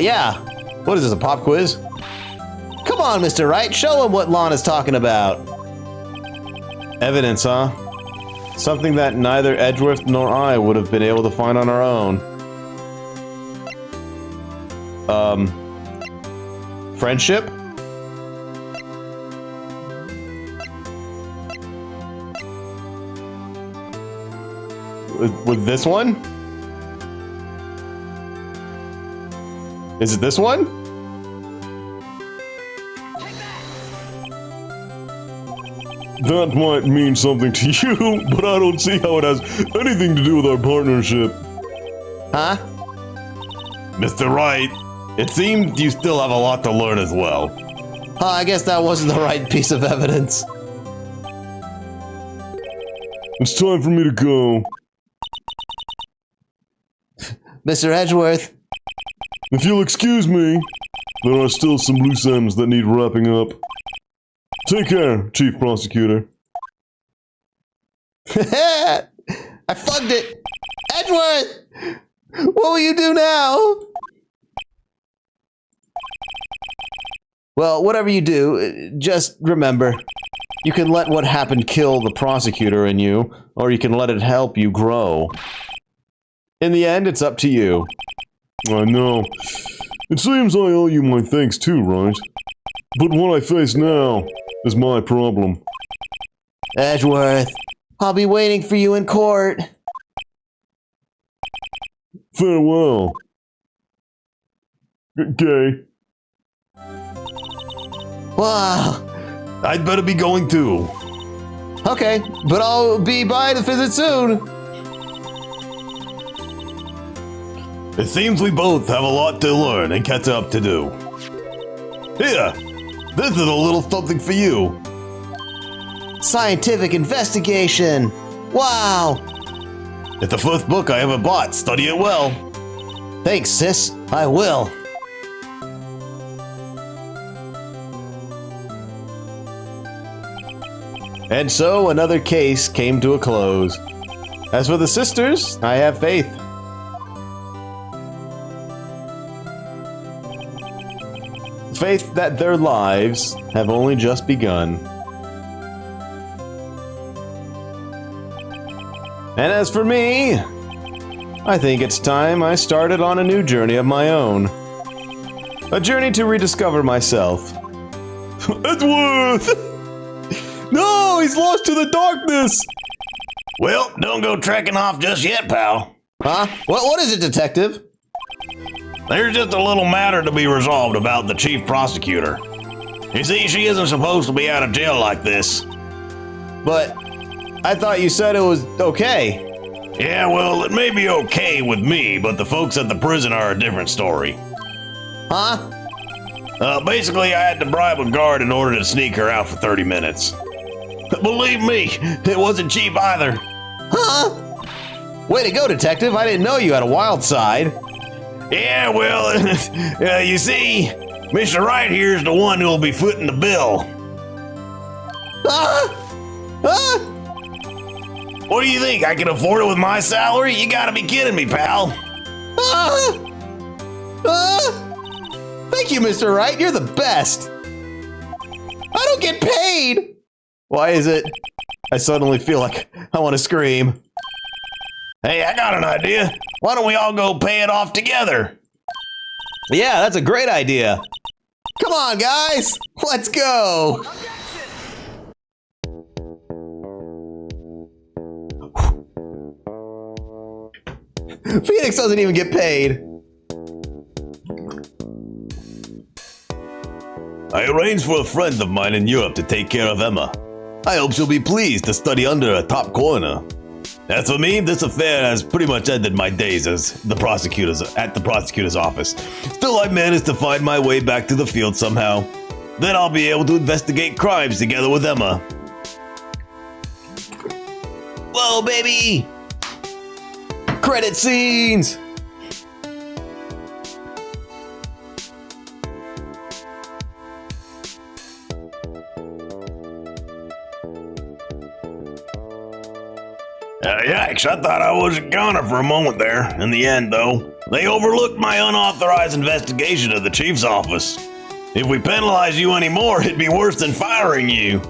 Yeah. What is this, a pop quiz? Come on, Mr. Wright. Show him what Lana's talking about. Evidence, huh? Something that neither Edgeworth nor I would have been able to find on our own. Friendship? With this one? Is it this one? That might mean something to you, but I don't see how it has anything to do with our partnership. Huh? Mr. Wright, it seems you still have a lot to learn as well. I guess that wasn't the right piece of evidence. It's time for me to go. Mr. Edgeworth. If you'll excuse me, there are still some loose ends that need wrapping up. Take care, Chief Prosecutor. I fucked it! Edgeworth! What will you do now? Well, whatever you do, just remember, you can let what happened kill the prosecutor in you, or you can let it help you grow. In the end, it's up to you. I know. It seems I owe you my thanks too, right? But what I face now is my problem. Edgeworth, I'll be waiting for you in court. Farewell. Gay. Wow. I'd better be going too. Okay, but I'll be by to visit soon. It seems we both have a lot to learn and catch up to do. Here, this is a little something for you. Scientific investigation. Wow. It's the first book I ever bought. Study it well. Thanks, sis. I will. And so another case came to a close. As for the sisters, I have faith. Faith that their lives have only just begun. And as for me, I think it's time I started on a new journey of my own. A journey to rediscover myself. Edgeworth! No, he's lost to the darkness! Well, don't go trekking off just yet, pal. Huh? What is it, detective? There's just a little matter to be resolved about the chief prosecutor. You see, she isn't supposed to be out of jail like this. But I thought you said it was okay. Yeah, well, it may be okay with me, but the folks at the prison are a different story. Huh? Basically, I had to bribe a guard in order to sneak her out for 30 minutes. Believe me, it wasn't cheap either. Huh? Way to go, detective. I didn't know you had a wild side. Yeah, well, you see, Mr. Wright here's the one who'll be footing the bill. What do you think? I can afford it with my salary? You gotta be kidding me, pal. Thank you, Mr. Wright. You're the best. I don't get paid. Why is it? I suddenly feel like I want to scream. Hey, I got an idea. Why don't we all go pay it off together? Yeah, that's a great idea. Come on, guys. Let's go. Phoenix doesn't even get paid. I arranged for a friend of mine in Europe to take care of Emma. I hope she'll be pleased to study under a top coroner. As for me, this affair has pretty much ended my days as at the prosecutor's office. Still, I managed to find my way back to the field somehow. Then I'll be able to investigate crimes together with Emma. Whoa, baby! Credit scenes! Yikes, I thought I was a goner for a moment there. In the end, though, they overlooked my unauthorized investigation of the chief's office. If we penalize you anymore, it'd be worse than firing you.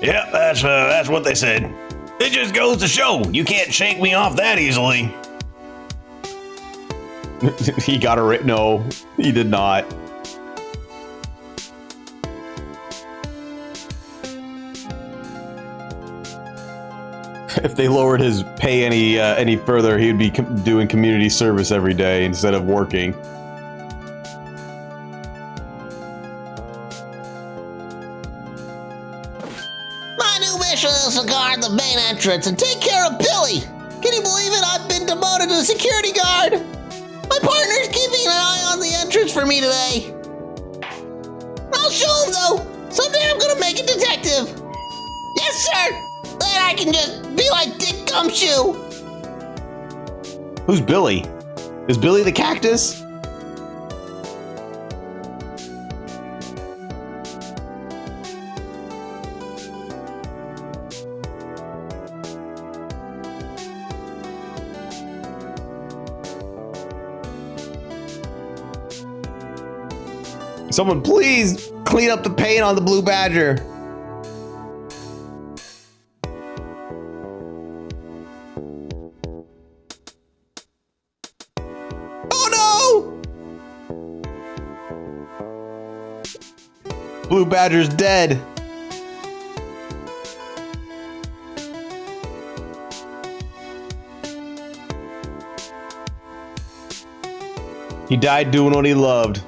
Yep, that's what they said. It just goes to show, you can't shake me off that easily. He got a right. No, he did not. If they lowered his pay any further, he would be doing community service every day instead of working. My new the main entrance and take care of Billy. Can you believe it? I've been demoted to security guard. My partner's keeping an eye on the entrance for me today. I'll show him though. Someday I'm gonna make a detective. Yes, sir. Then I can just be like Dick Gumshoe. Who's Billy? Is Billy the cactus? Someone please clean up the paint on the blue badger. Oh no! Blue badger's dead. He died doing what he loved.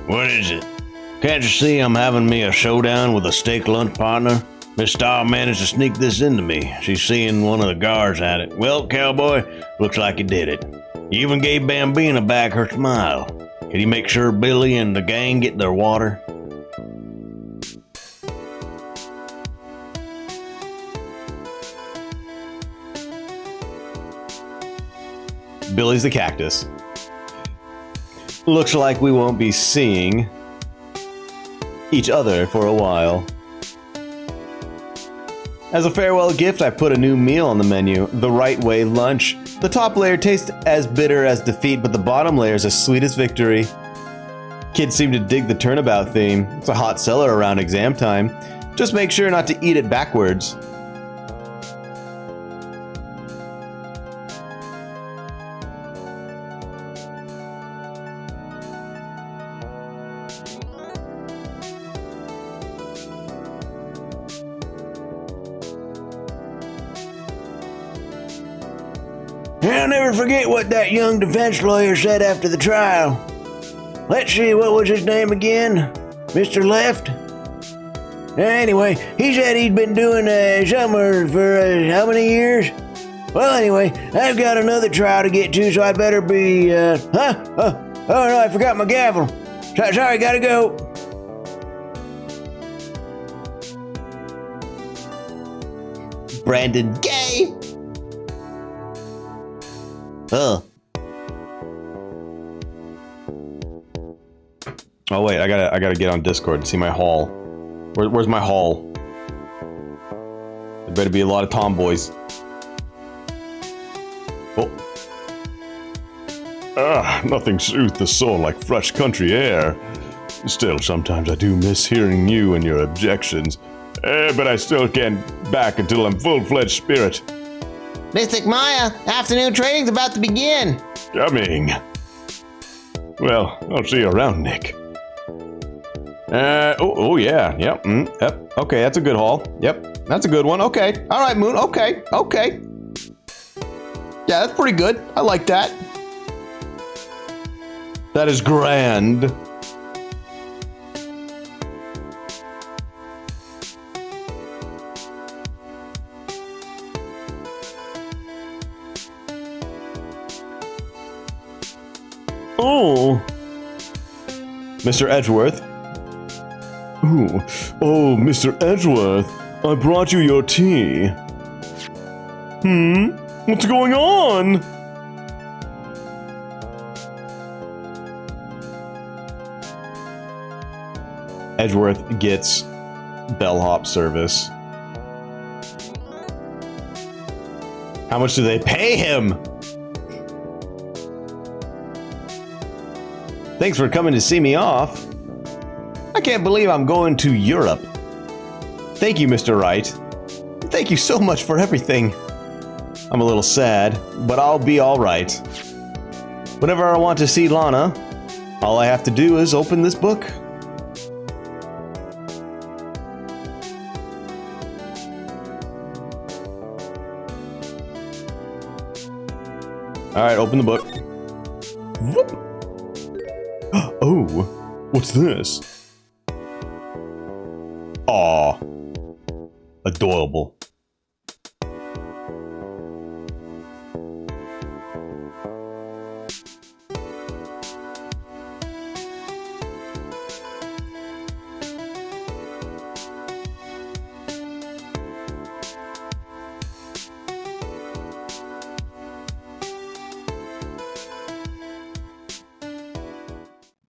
What is it? Can't you see I'm having me a showdown with a steak lunch partner? Miss Star managed to sneak this into me. She's seeing one of the guards at it. Well, cowboy, looks like you did it. You even gave Bambina back her smile. Can you make sure Billy and the gang get their water? Billy's the cactus. Looks like we won't be seeing each other for a while. As a farewell gift, I put a new meal on the menu, the Right Way lunch. The top layer tastes as bitter as defeat, but the bottom layer is as sweet as victory. Kids seem to dig the turnabout theme. It's a hot seller around exam time. Just make sure not to eat it backwards. I'll never forget what that young defense lawyer said after the trial. Let's see, what was his name again? Mr. Left? Anyway, he said he'd been doing summer for how many years? Well, anyway, I've got another trial to get to, so I better be, Oh no, I forgot my gavel. Sorry, gotta go. Brandon Gay. Ugh. Oh wait, I gotta get on Discord to see my haul. Where's my haul? There better be a lot of tomboys. Oh. Nothing soothes the soul like fresh country air. Still, sometimes I do miss hearing you and your objections. But I still can't back until I'm full-fledged spirit. Mystic Maya, afternoon training's about to begin. Coming. Well, I'll see you around, Nick. Oh yeah, yep, yep. Okay, that's a good haul. Yep, that's a good one. Okay, all right, Moon. Okay. Yeah, that's pretty good. I like that. That is grand. Oh, Mr. Edgeworth. Oh, Mr. Edgeworth, I brought you your tea. What's going on? Edgeworth gets bellhop service. How much do they pay him? Thanks for coming to see me off. I can't believe I'm going to Europe. Thank you, Mr. Wright. Thank you so much for everything. I'm a little sad, but I'll be all right. Whenever I want to see Lana, all I have to do is open this book. All right, open the book. Whoop. Oh, what's this? Aw. Adorable.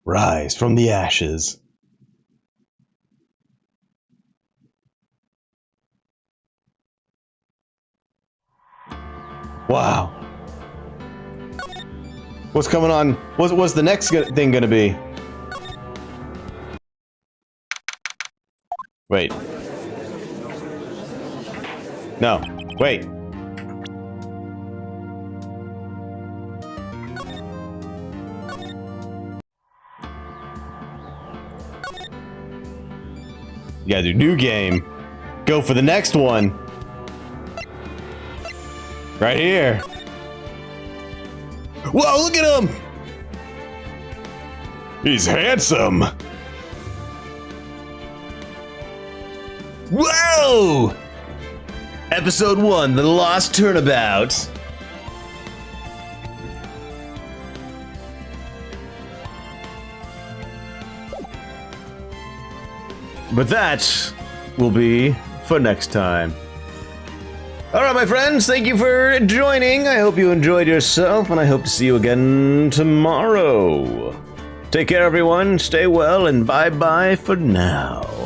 Rise from the ashes. Wow. What's coming on? What's the next thing gonna be? Wait. No. Wait. You gotta do new game. Go for the next one. Right here. Whoa, look at him! He's handsome. Whoa! Episode 1, The Lost Turnabout. But that will be for next time. Alright, my friends, thank you for joining. I hope you enjoyed yourself, and I hope to see you again tomorrow. Take care, everyone. Stay well, and bye-bye for now.